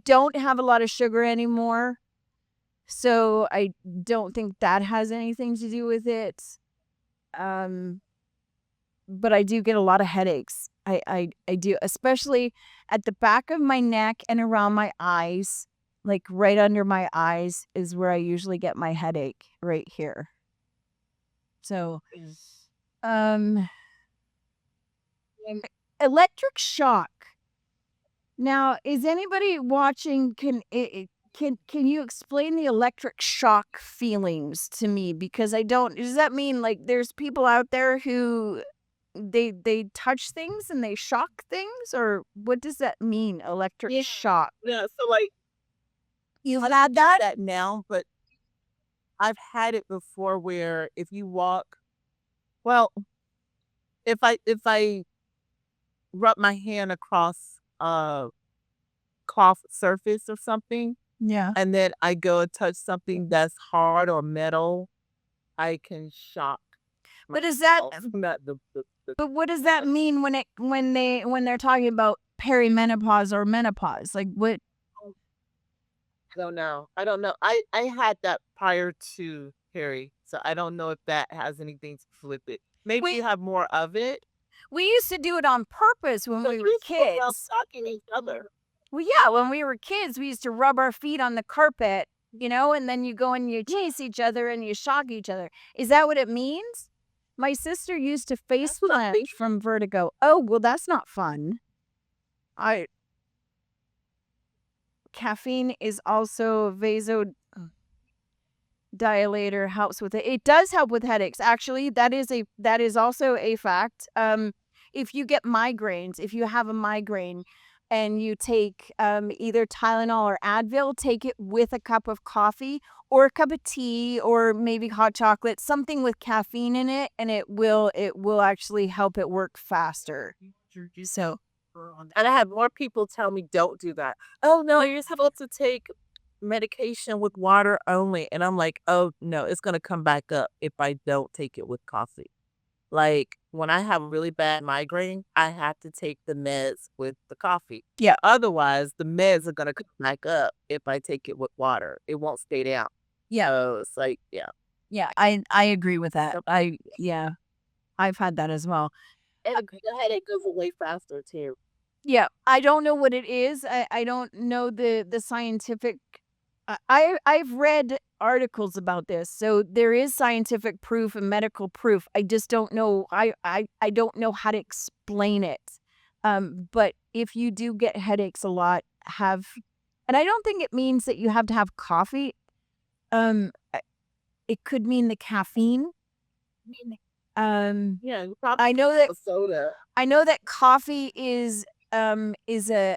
don't have a lot of sugar anymore, so I don't think that has anything to do with it. But I do get a lot of headaches. I do, especially at the back of my neck and around my eyes, like right under my eyes is where I usually get my headache, right here. So, electric shock. Now, is anybody watching? Can you explain the electric shock feelings to me? Because I don't. Does that mean like there's people out there who they touch things and they shock things, or what does that mean? Electric shock. Yeah, so like You've had that? that now, but I've had it before where if you walk, well, if I rub my hand across a cloth surface or something, Yeah. and then I go and touch something that's hard or metal, I can shock. But is that? Not the But what does that mean when they're talking about perimenopause or menopause? Like what? I don't know. I had that prior to Harry, so I don't know if that has anything to flip it. Maybe Wait. you have more of it. We used to do it on purpose when we were kids. Sucking each other. Well, yeah, when we were kids, we used to rub our feet on the carpet, and then you go and you chase each other and you shock each other. Is that what it means? My sister used to face plant from vertigo. Oh, well, that's not fun. Caffeine is also vasodilator, helps with it. It does help with headaches. Actually, that is also a fact. If you get migraines, if you have a migraine and you take either Tylenol or Advil, take it with a cup of coffee or a cup of tea or maybe hot chocolate, something with caffeine in it, and it will actually help it work faster. So, And I had more people tell me don't do that. Oh no, you're supposed to take medication with water only. And I'm like, oh no, it's gonna come back up if I don't take it with coffee. Like when I have a really bad migraine, I have to take the meds with the coffee. Yeah. Otherwise, the meds are gonna come back up if I take it with water. It won't stay down. yeah. So it's like, yeah. Yeah, I agree with that. Yep. I've had that as well. And the headache goes away faster too. Yeah, I don't know what it is. I don't know the scientific. I've read articles about this, so there is scientific proof and medical proof. I just don't know. I don't know how to explain it. But if you do get headaches a lot, and I don't think it means that you have to have coffee. It could mean the caffeine. Yeah, you probably I know that a soda. I know that coffee is a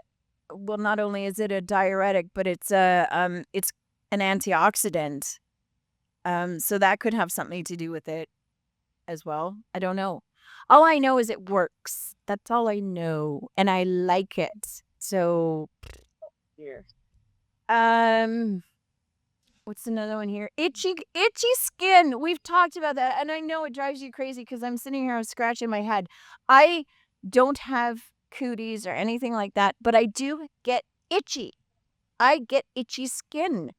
well, not only is it a diuretic, but it's an antioxidant. So that could have something to do with it as well. I don't know. All I know is it works. That's all I know, and I like it. So, Here. what's another one here? Itchy skin. We've talked about that, and I know it drives you crazy because I'm sitting here scratching my head. I don't have cooties or anything like that, but I do get itchy. I get itchy skin,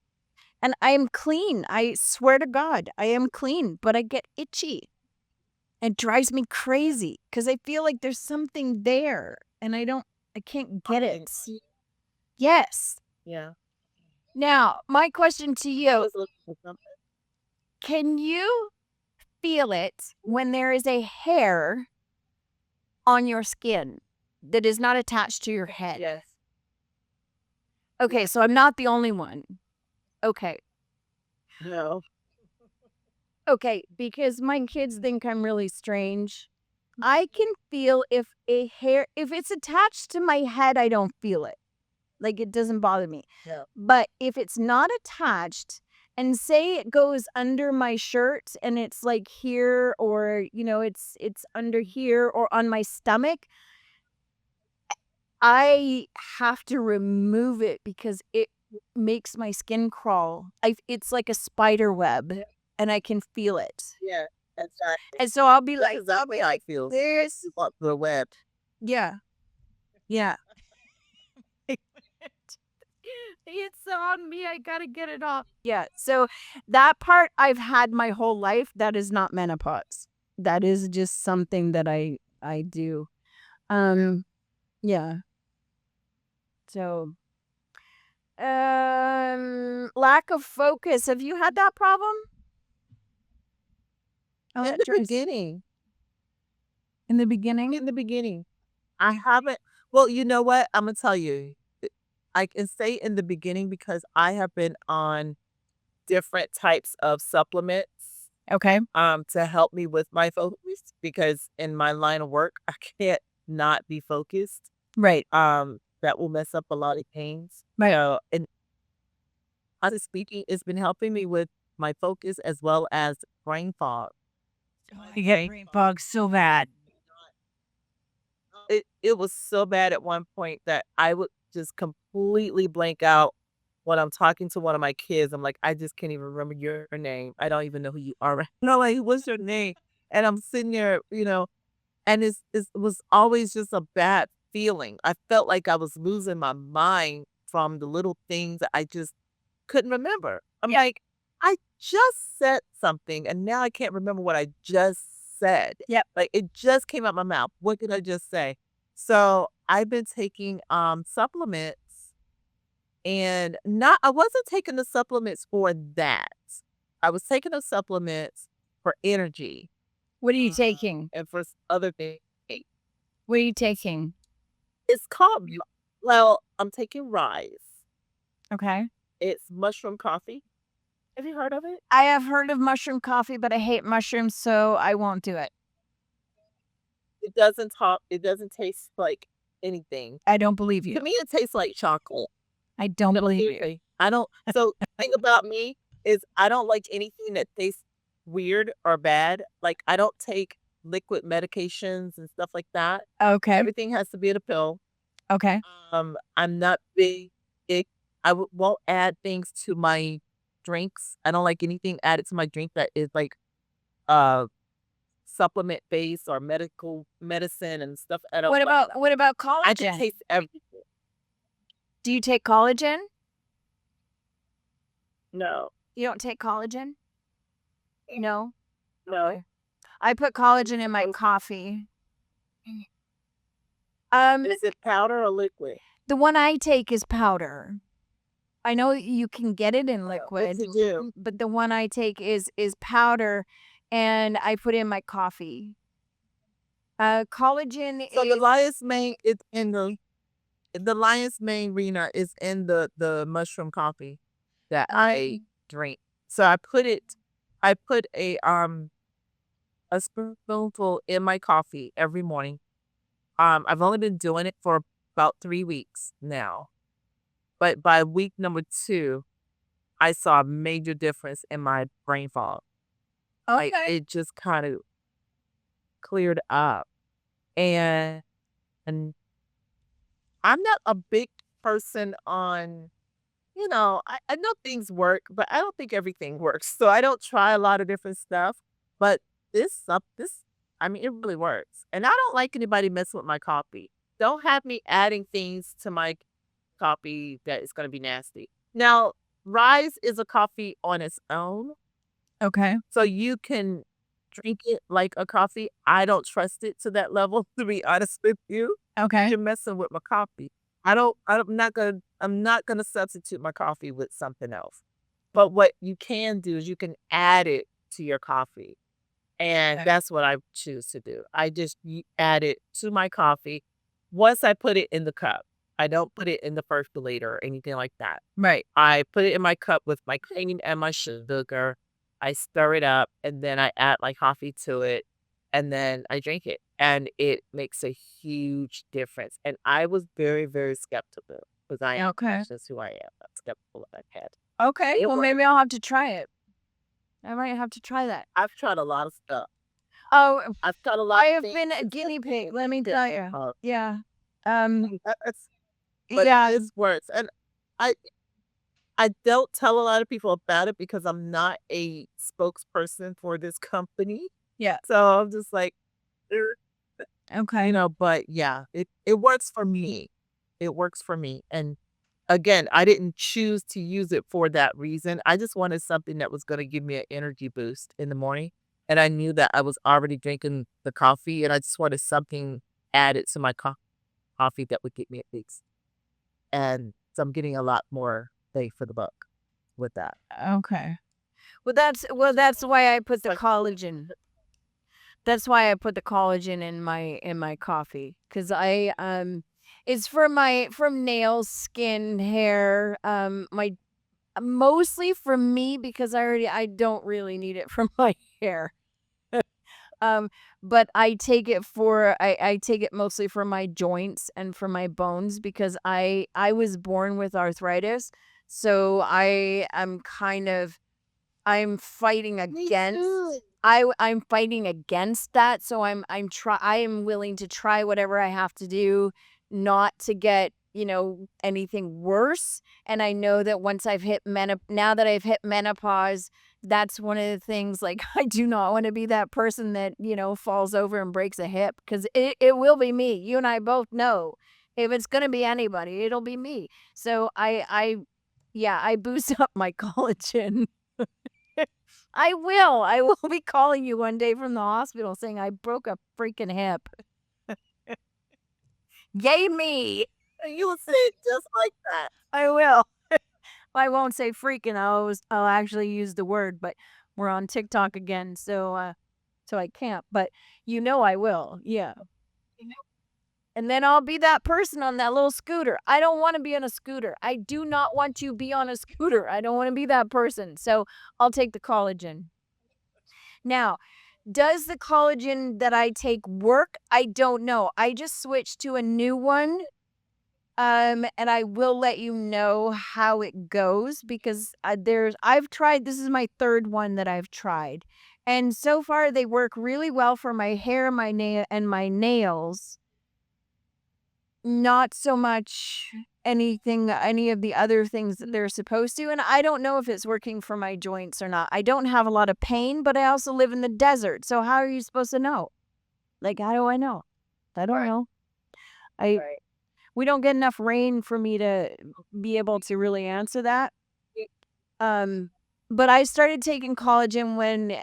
and I am clean. I swear to God, I am clean, but I get itchy. It drives me crazy because I feel like there's something there, and I can't get it. Yes. Yeah. Now, my question to I you: was looking for something. can you feel it when there is a hair on your skin that is not attached to your head? Yes. Okay, so I'm not the only one. Okay. No. Okay, because my kids think I'm really strange. I can feel if it's attached to my head, I don't feel it. Like, it doesn't bother me. Yeah. But if it's not attached, and say it goes under my shirt and it's like here, or it's under here or on my stomach, I have to remove it because it makes my skin crawl. It's like a spider web, and I can feel it. Yeah. Exactly. And so I'll be That's like, exactly how I feel. there's Up the web. yeah. It's on me. I gotta get it off. Yeah. So that part I've had my whole life. That is not menopause. That is just something that I do. Yeah. So lack of focus. Have you had that problem? Oh, In the beginning. in the beginning? In the beginning. I haven't. Well, you know what? I'm gonna tell you. I can say in the beginning because I have been on different types of supplements Okay. to help me with my focus because in my line of work I can't not be focused. Right. That will mess up a lot of things. Right. So, and honestly speaking, it's been helping me with my focus as well as brain fog. I get brain fog so bad. It was so bad at one point that I would just completely blank out when I'm talking to one of my kids. I'm like, I just can't even remember your name. I don't even know who you are. No, like, what's your name? And I'm sitting there, and it was always just a bad feeling. I felt like I was losing my mind from the little things that I just couldn't remember. I'm like, I just said something and now I can't remember what I just said. Yep. Like it just came out my mouth. What did I just say? So I've been taking supplements, and I wasn't taking the supplements for that. I was taking the supplements for energy What are you taking? and for other things. What are you taking? It's called, well, I'm taking Rise. Okay. It's mushroom coffee. Have you heard of it? I have heard of mushroom coffee, but I hate mushrooms, so I won't do it. It doesn't taste like anything. I don't believe To you. me, it tastes like chocolate. I don't No, believe you. seriously. I don't. So the thing about me is I don't like anything that tastes weird or bad. Like I don't take liquid medications and stuff like that. Okay. Everything has to be in a pill. Okay. I'm not big. Won't add things to my drinks. I don't like anything added to my drink that is like uh supplement based or medical medicine and stuff. I don't What like about that. I just collagen? taste everything. Do you take collagen? No, You don't take collagen? No. no. I put collagen in my coffee. Is it powder or liquid? The one I take is powder. I know you can get it in What liquid, you do? but the one I take is powder, and I put in my coffee. Collagen So is the lion's mane is in the lion's mane Rena is in the mushroom coffee that I drink. So I put a spoonful in my coffee every morning. I've only been doing it for about 3 weeks now. But by week number 2, I saw a major difference in my brain fog. Like okay. it just kind of cleared up. And I'm not a big person on, I know things work, but I don't think everything works. So I don't try a lot of different stuff. But I mean, it really works. And I don't like anybody messing with my coffee. Don't have me adding things to my coffee that is going to be nasty. Now, Rise is a coffee on its own. Okay. So you can drink it like a coffee. I don't trust it to that level, to be honest with you. Okay. You're messing with my coffee. I'm not gonna substitute my coffee with something else. But what you can do is you can add it to your coffee. And Okay. that's what I choose to do. I just add it to my coffee once I put it in the cup. I don't put it in the percolator or anything like that. Right. I put it in my cup with my cream and my sugar. I stir it up and then I add my coffee to it and then I drink it. And it makes a huge difference. And I was very, very skeptical because I am. Okay. That's just who I am. I'm skeptical of that cat. Okay. It Well, works. maybe I'll have to try it. I might have to try that. I've tried a lot of stuff. Oh, I've tried a lot I of have things. been a guinea pig. Let me tell you. Uh, Yeah. but Yeah. this works. And I don't tell a lot of people about it because I'm not a spokesperson for this company. Yeah. So I'm just like, Okay. but yeah, it works for me. It works for me. And again, I didn't choose to use it for that reason. I just wanted something that was going to give me an energy boost in the morning. And I knew that I was already drinking the coffee and I just wanted something added to my coffee that would get me a fix. And so I'm getting a lot more bang for the buck with that. Okay. Well, that's why I put the collagen. That's why I put the collagen in my coffee, because it's from nails, skin, hair, mostly for me because I don't really need it for my hair. But I take it I take it mostly for my joints and for my bones because I was born with arthritis, so I'm fighting against I'm fighting against that, so I am willing to try whatever I have to do not to get, anything worse. And I know that once I've hit now that I've hit menopause, that's one of the things, like, I do not want to be that person that, falls over and breaks a hip, because it will be me. You and I both know if it's going to be anybody, it'll be me. So I boost up my collagen. I will. I will be calling you one day from the hospital saying I broke a freaking hip. Yay me. You will say it just like that. I will. I won't say freaking. I'll actually use the word, but we're on TikTok again, so I can't. But I will. Yeah. And then I'll be that person on that little scooter. I don't want to be on a scooter. I do not want to be on a scooter. I don't want to be that person. So I'll take the collagen. Now, does the collagen that I take work? I don't know. I just switched to a new one. And I will let you know how it goes because I've tried, this is my third one that I've tried. And so far they work really well for my hair, my nail and my nails. Not so much any of the other things that they're supposed to. And I don't know if it's working for my joints or not. I don't have a lot of pain, but I also live in the desert. So how are you supposed to know? Like, how do I know? I don't know. We don't get enough rain for me to be able to really answer that. But I started taking collagen when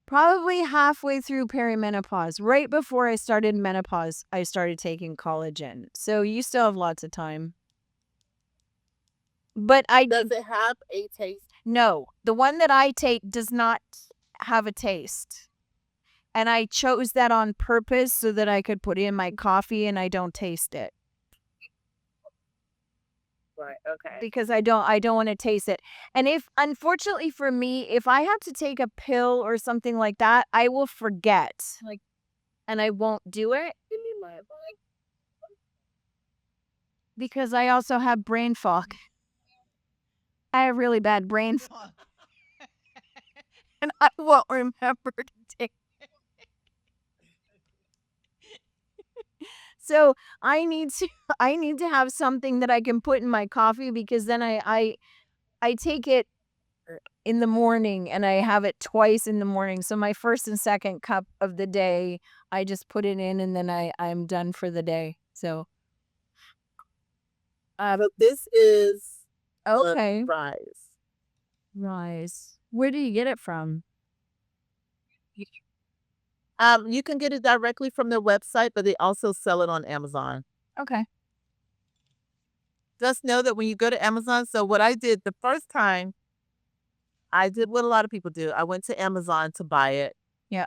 probably halfway through perimenopause. Right before I started menopause, I started taking collagen. So you still have lots of time. But Does it have a taste? No, the one that I take does not have a taste. And I chose that on purpose so that I could put it in my coffee and I don't taste it. Right, okay. Because I don't want to taste it. And unfortunately for me, if I have to take a pill or something like that, I will forget. And I won't do it. Because I also have brain fog. I have really bad brain fog. And I won't remember to take. So I need to have something that I can put in my coffee because then I take it in the morning and I have it twice in the morning. So my first and second cup of the day, I just put it in and then I'm done for the day. So But this is okay. Rise. Where do you get it from? You can get it directly from their website, but they also sell it on Amazon. Okay. Just know that when you go to Amazon, so what I did the first time, I did what a lot of people do. I went to Amazon to buy it. Yeah.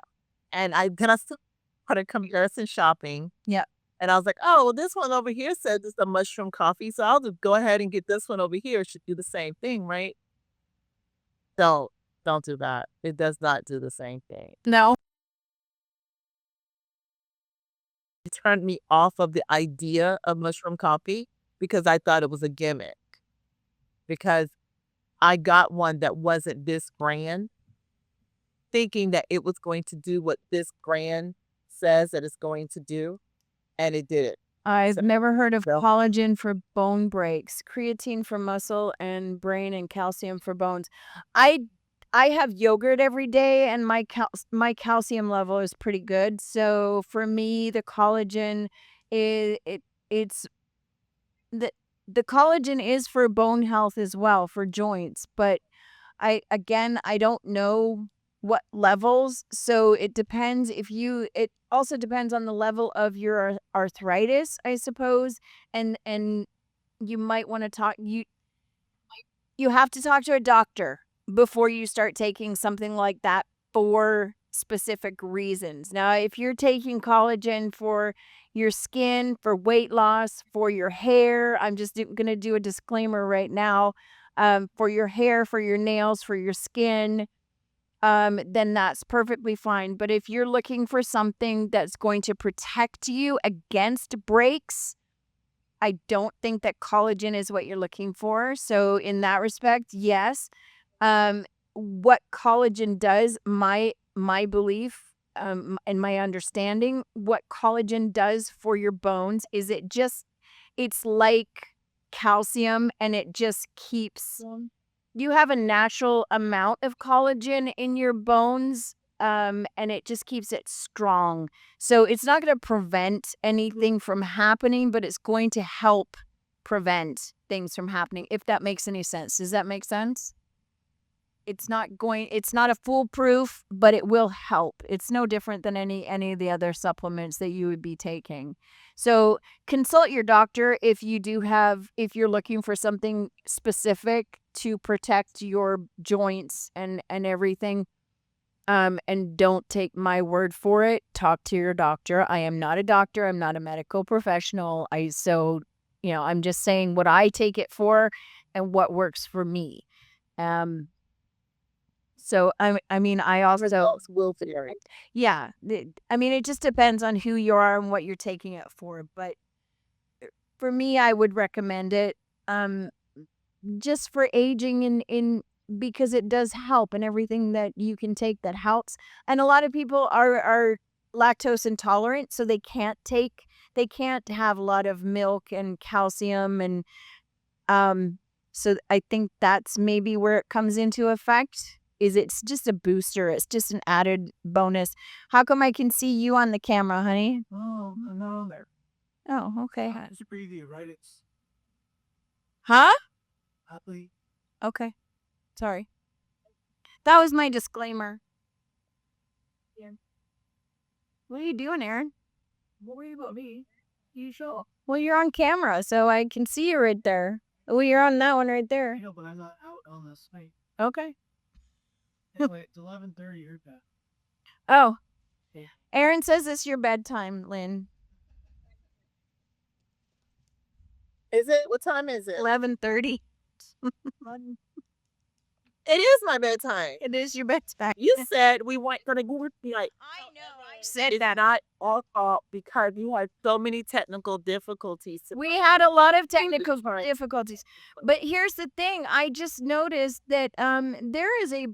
And I still started comparison shopping. Yeah. And I was like, oh, well, this one over here said it's a mushroom coffee, so I'll just go ahead and get this one over here. It should do the same thing, right? Don't do that. It does not do the same thing. No. It turned me off of the idea of mushroom coffee because I thought it was a gimmick. Because I got one that wasn't this brand, thinking that it was going to do what this brand says that it's going to do, and it didn't. I've never heard of collagen for bone breaks, creatine for muscle and brain, and calcium for bones. I have yogurt every day, and my calcium level is pretty good. So for me, the collagen it's the collagen is for bone health as well, for joints. But I don't know what levels. So it depends it also depends on the level of your arthritis, I suppose. And you might want to talk, you have to talk to a doctor before you start taking something like that for specific reasons. Now, if you're taking collagen for your skin, for weight loss, for your hair, I'm just going to do a disclaimer right now. For your hair, for your nails, for your skin, then that's perfectly fine. But if you're looking for something that's going to protect you against breaks, I don't think that collagen is what you're looking for. So in that respect, yes. What collagen does, my belief, and my understanding, what collagen does for your bones is it's like calcium, and it just keeps, you have a natural amount of collagen in your bones, and it just keeps it strong. So it's not going to prevent anything from happening, but it's going to help prevent things from happening, if that makes any sense. Does that make sense? it's not a foolproof, but it will help. It's no different than any of the other supplements that you would be taking. So consult your doctor if you're looking for something specific to protect your joints and everything. And don't take my word for it. Talk to your doctor. I am not a doctor. I'm not a medical professional. I'm just saying what I take it for and what works for me. So I also will vary. yeah. It just depends on who you are and what you're taking it for. But for me, I would recommend it. Just for aging in because it does help and everything that you can take that helps. And a lot of people are lactose intolerant, so they can't have a lot of milk and calcium and so I think that's maybe where it comes into effect. Is it's just a booster. It's just an added bonus. How come I can see you on the camera, honey? Oh, no, there. Oh, okay. It's a preview, right? It's Huh? happily. Okay. Sorry. That was my disclaimer. Yeah. What are you doing, Aaron? Don't worry about me. You show. Well, you're on camera, so I can see you right there. Oh, you're on that one right I there. know, but I'm not out on this night. Okay. Anyway, it's 11:30. You're back. Oh. Yeah. Aaron says it's your bedtime, Lynn. Is it? What time is it? 11:30. It is my bedtime. It is your bedtime. You said we weren't gonna be like. I know. I said It's that. not our fault because you had so many technical difficulties. We had a lot of technical difficulties. But here's the thing. I just noticed that there is a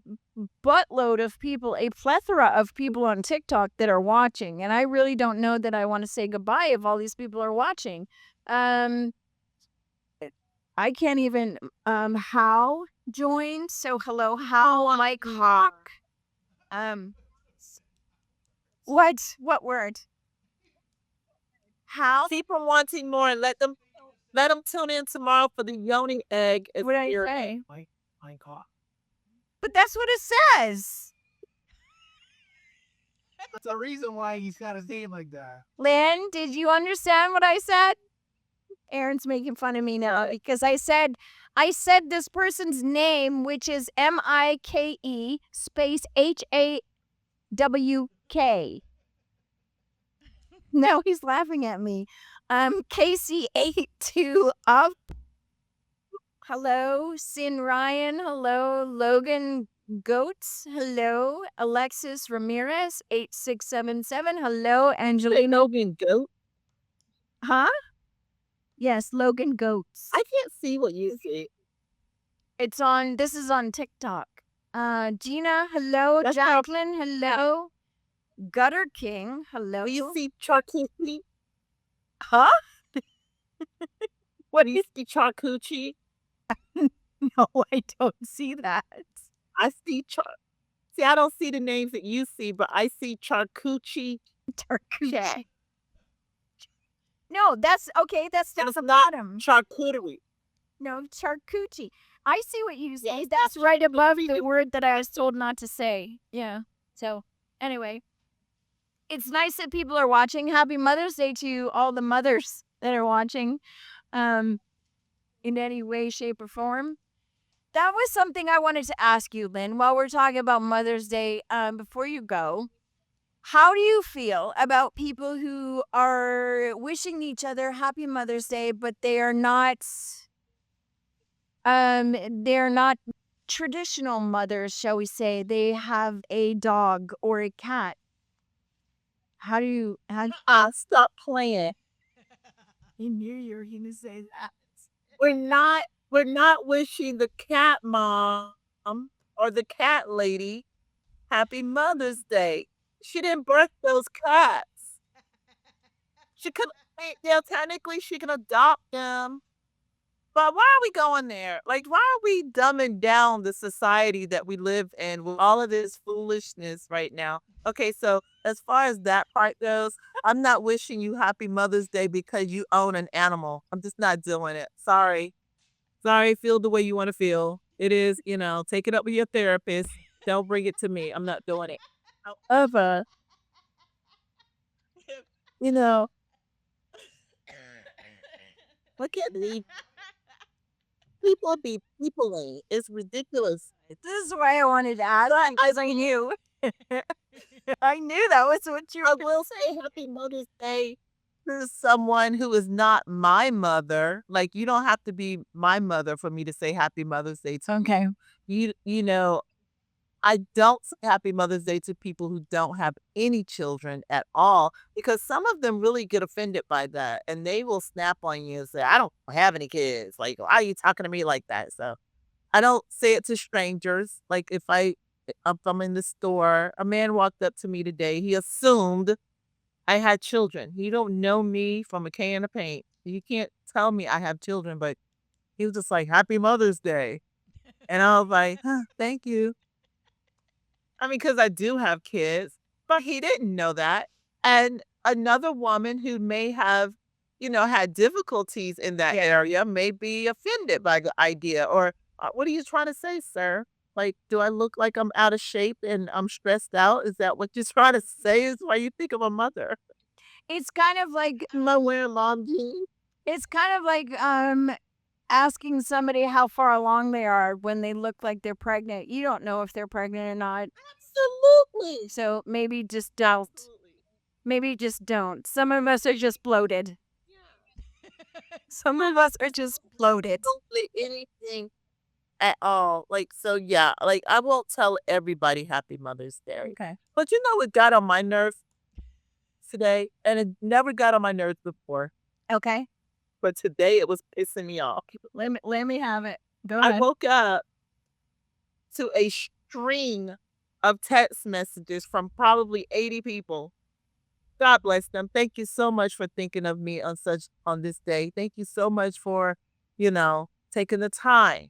buttload of people, a plethora of people on TikTok that are watching. And I really don't know that I want to say goodbye if all these people are watching. I can't even how joined. So hello, how Mike Hawk. What word? How? Keep them wanting more and let them tune in tomorrow for the Yoni egg. What did I say? My cough. But that's what it says. That's the reason why he's got his name like that. Lynn, did you understand what I said? Aaron's making fun of me now because I said this person's name, which is Mike space HAWK. Now he's laughing at me. KC82 up. Hello, Sin Ryan. Hello, Logan Goats. Hello, Alexis Ramirez 8677. Hello, Angelina. Logan Goat. Huh? Yes, Logan Goats. I can't see what you see. This is on TikTok. Gina, hello. That's Jacqueline, hello. Gutter King, hello. Do you see charcuterie? Huh? What do you see charcuterie? No, I don't see that. I see See, I don't see the names that you see, but I see charcuterie. Charcuterie. No, that's okay. That's That's the not bottom. charcuterie. No, charcuterie. I see what you say. Yes, That's right above the word that I was told not to say. Yeah. So, anyway, it's nice that people are watching. Happy Mother's Day to all the mothers that are watching, in any way, shape, or form. That was something I wanted to ask you, Lynn, while we're talking about Mother's Day. Before you go, how do you feel about people who are wishing each other Happy Mother's Day, but they're not traditional mothers, shall we say? They have a dog or a cat. How do you Stop playing. He knew you were going to say that. We're not wishing the cat mom or the cat lady Happy Mother's Day. She didn't birth those cats. She could, technically she can adopt them. But why are we going there? Like, why are we dumbing down the society that we live in with all of this foolishness right now? Okay, so as far as that part goes, I'm not wishing you Happy Mother's Day because you own an animal. I'm just not doing it. Sorry. Feel the way you want to feel. It is, take it up with your therapist. Don't bring it to me. I'm not doing it. However, you know, look at me. People be peopling. It's ridiculous. This is why I wanted to ask because I knew. I knew that was what you I were. will say Happy Mother's Day to someone who is not my mother. Like, you don't have to be my mother for me to say Happy Mother's Day to Okay. you know, I don't say Happy Mother's Day to people who don't have any children at all because some of them really get offended by that and they will snap on you and say, I don't have any kids. Like, why are you talking to me like that? So I don't say it to strangers. Like if I'm in the store, a man walked up to me today. He assumed I had children. He don't know me from a can of paint. You can't tell me I have children, but he was just like, Happy Mother's Day. And I was like, thank you. I mean, because I do have kids, but he didn't know that. And another woman who may have, had difficulties in that area may be offended by the idea. Or, what are you trying to say, sir? Like, do I look like I'm out of shape and I'm stressed out? Is that what you're trying to say? Is why you think of a mother? It's kind of like Am I wearing long jeans? it's kind of like asking somebody how far along they are when they look like they're pregnant. You don't know if they're pregnant or not. Absolutely. So maybe just don't. Maybe just don't. Some of us are just bloated. Some of us are just bloated. Absolutely anything at all. Like, so yeah, like I won't tell everybody Happy Mother's Day. Okay. But you know what got on my nerves today? And it never got on my nerves before. Okay. But today it was pissing me off. Let me have it. Go I ahead. woke up to a string of text messages from probably 80 people. God bless them. Thank you so much for thinking of me on this day. Thank you so much for, taking the time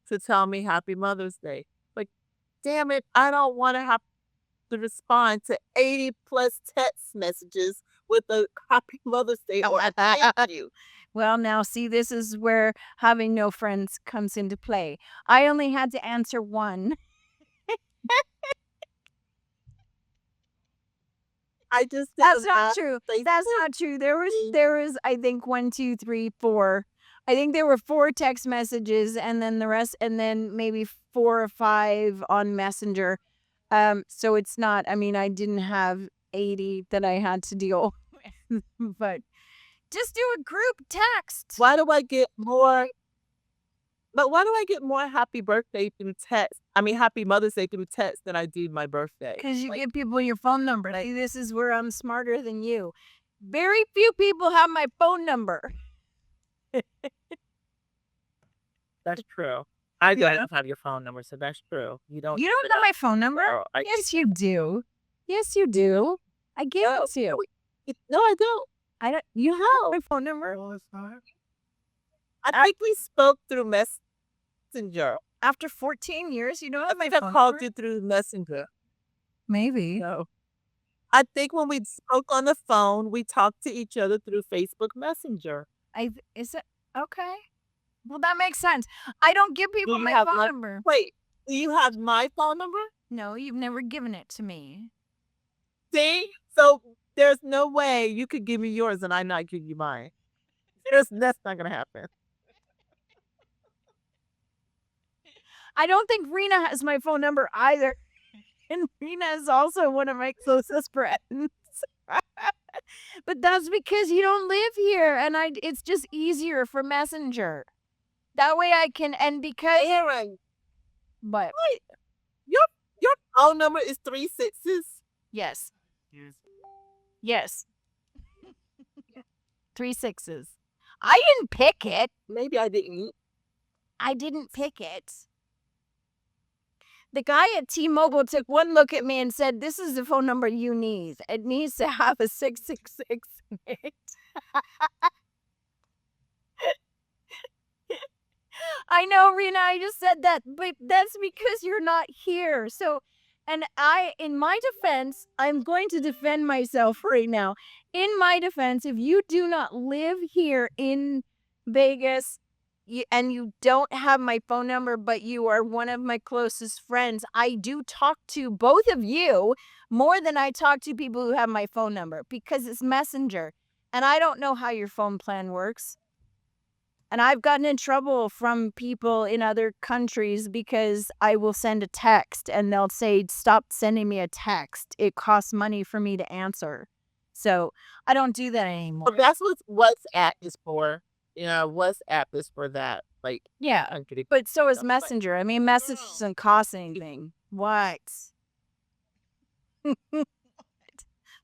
to tell me Happy Mother's Day. Like, damn it, I don't want to have to respond to 80 plus text messages with a Happy Mother's Day or a thank you. Well, now see, this is where having no friends comes into play. I only had to answer one. I just That's didn't not have true. Facebook. That's not true. There was I think 1, 2, 3, 4. I think there were 4 text messages and then the rest and then maybe 4 or 5 on Messenger. So it's not, I mean, I didn't have 80 that I had to deal with. But just do a group text. Why do I get more? But why do I get more happy birthday through text? I mean, Happy Mother's Day through text than I do my birthday. Because you Like, give people your phone number. See, this is where I'm smarter than you. Very few people have my phone number. that's true. I don't have your phone number, so that's true. You don't. You don't know my phone number? Girl, Yes, you do. Yes, you do. I gave it to you. No, I don't. I don't. You have my phone number All this time. I think we spoke through Messenger. after 14 years. You don't I have my think I phone called number. you through Messenger. Maybe. No. I think when we spoke on the phone, we talked to each other through Facebook Messenger. Is it okay? Well, that makes sense. I don't give people you my have phone my- number. Wait, do you have my phone number? No, you've never given it to me. See? So there's no way you could give me yours and I not give you mine. That's not gonna happen. I don't think Rena has my phone number either. And Rena is also one of my closest friends. But that's because you don't live here and it's just easier for Messenger. That way I can and because Aaron, but wait, your phone number is 3 6s. yes. Yes. Yes. 3 6s. I didn't pick it. Maybe I didn't. I didn't pick it. The guy at T-Mobile took one look at me and said, "This is the phone number you need. It needs to have a 666 in it." I know, Rena, I just said that, but that's because you're not here. So, and in my defense, I'm going to defend myself right now. In my defense, if you do not live here in Vegas, and you don't have my phone number, but you are one of my closest friends, I do talk to both of you more than I talk to people who have my phone number because it's Messenger. And I don't know how your phone plan works. And I've gotten in trouble from people in other countries because I will send a text and they'll say, stop sending me a text. It costs money for me to answer. So I don't do that anymore. Well, that's what WhatsApp is for. WhatsApp is for that. Like, Yeah. I'm kidding. But so is Messenger. I mean, message doesn't cost anything. What?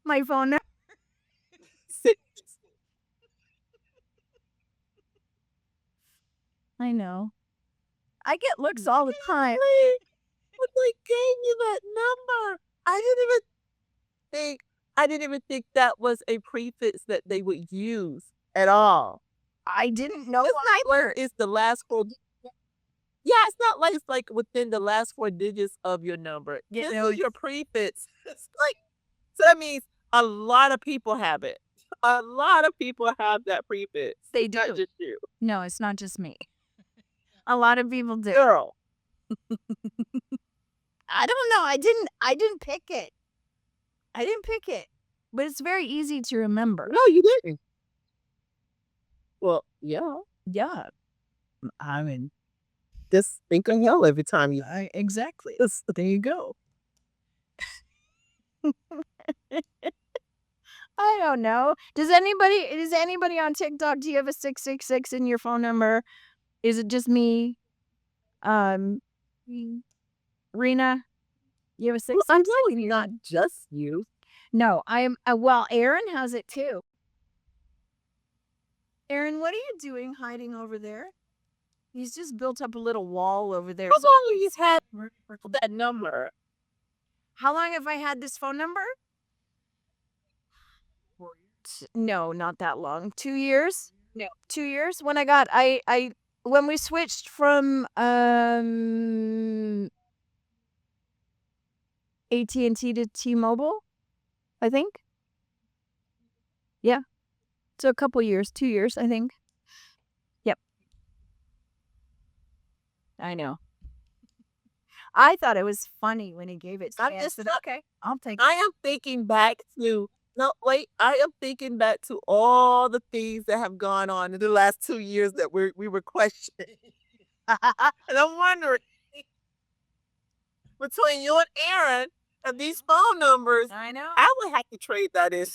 My phone number. I know. I get looks all the time. But they gave you that number. I didn't even think that was a prefix that they would use at all. I didn't know It's not either. like it's the last four. Yeah, it's not like it's like within the last 4 digits of your number. This is your prefix. It's like, so that means a lot of people have it. A lot of people have that prefix. They Not do. just you. No, it's not just me. A lot of people do. Girl. I don't know. I didn't pick it. I didn't pick it. But it's very easy to remember. No, you didn't. Well, yeah. Yeah. I mean, just think of hell every time you. Exactly. There you go. I don't know. Does anybody on TikTok, do you have a 666 in your phone number? Is it just me? Rena, you have a 666? I'm telling you, not just you. No, I am. Well, Aaron has it too. Aaron, what are you doing hiding over there? He's just built up a little wall over there. How long have you had that number? How long have I had this phone number? No, not that long. 2 years? No, 2 years. When when we switched from AT&T to T-Mobile, I think. Yeah. So a couple years, 2 years, I think. Yep. I know. I thought it was funny when he gave it to me. I said, okay, I'll take it. I am thinking back to I am thinking back to all the things that have gone on in the last 2 years that we were questioning. And I'm wondering between you and Aaron and these phone numbers, I know. I would have to trade that in.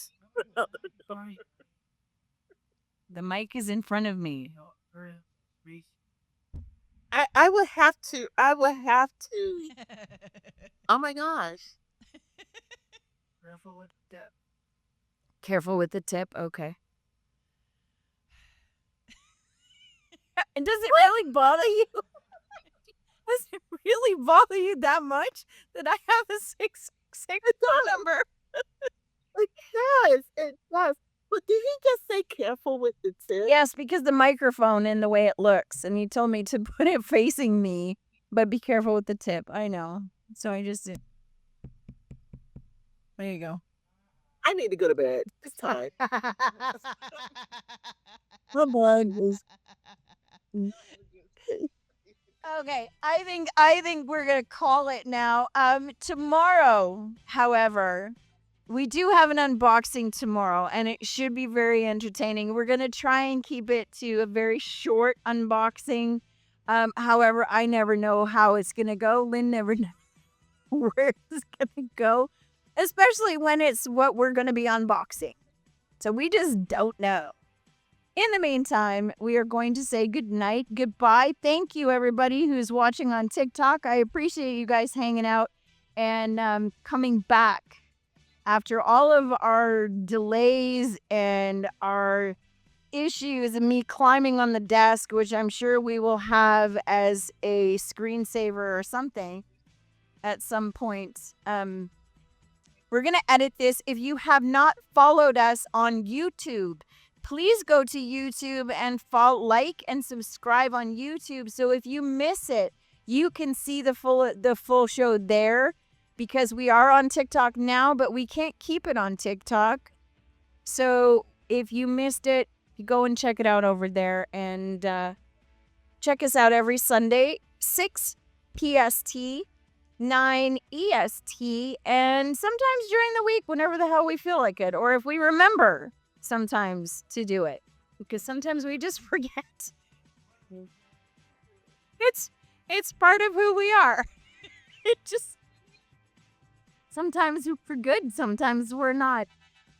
The mic is in front of me. I would have to. Oh my gosh. Careful with that. Careful with the tip. Okay. And does it really bother you? Does it really bother you that much that I have a 666 phone number? It does. But did he just say careful with the tip? Yes, because the microphone and the way it looks. And he told me to put it facing me, but be careful with the tip. I know. So I just did. There you go. I need to go to bed. It's time. My mind is. Okay, I think we're gonna call it now. Tomorrow, however, we do have an unboxing tomorrow, and it should be very entertaining. We're gonna try and keep it to a very short unboxing. However, I never know how it's gonna go. Lynn never knows where it's gonna go, especially when it's what we're gonna be unboxing. So we just don't know. In the meantime, we are going to say good night, goodbye. Thank you, everybody who's watching on TikTok. I appreciate you guys hanging out and coming back after all of our delays and our issues and me climbing on the desk, which I'm sure we will have as a screensaver or something at some point. We're going to edit this. If you have not followed us on YouTube, please go to YouTube and like and subscribe on YouTube. So if you miss it, you can see the full show there, because we are on TikTok now, but we can't keep it on TikTok. So if you missed it, you go and check it out over there. And Check us out every Sunday, 6 PST, 9 EST, and sometimes during the week, whenever the hell we feel like it, or if we remember sometimes to do it, because sometimes we just forget. It's part of who we are. It just sometimes we're good, sometimes we're not.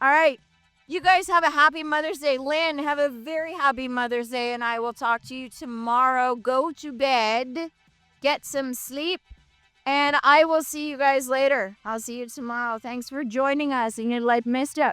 All right. You guys have a happy Mother's Day. Lynn, have a very happy Mother's Day, and I will talk to you tomorrow. Go to bed, get some sleep, and I will see you guys later. I'll see you tomorrow. Thanks for joining us in Midlife Mischief.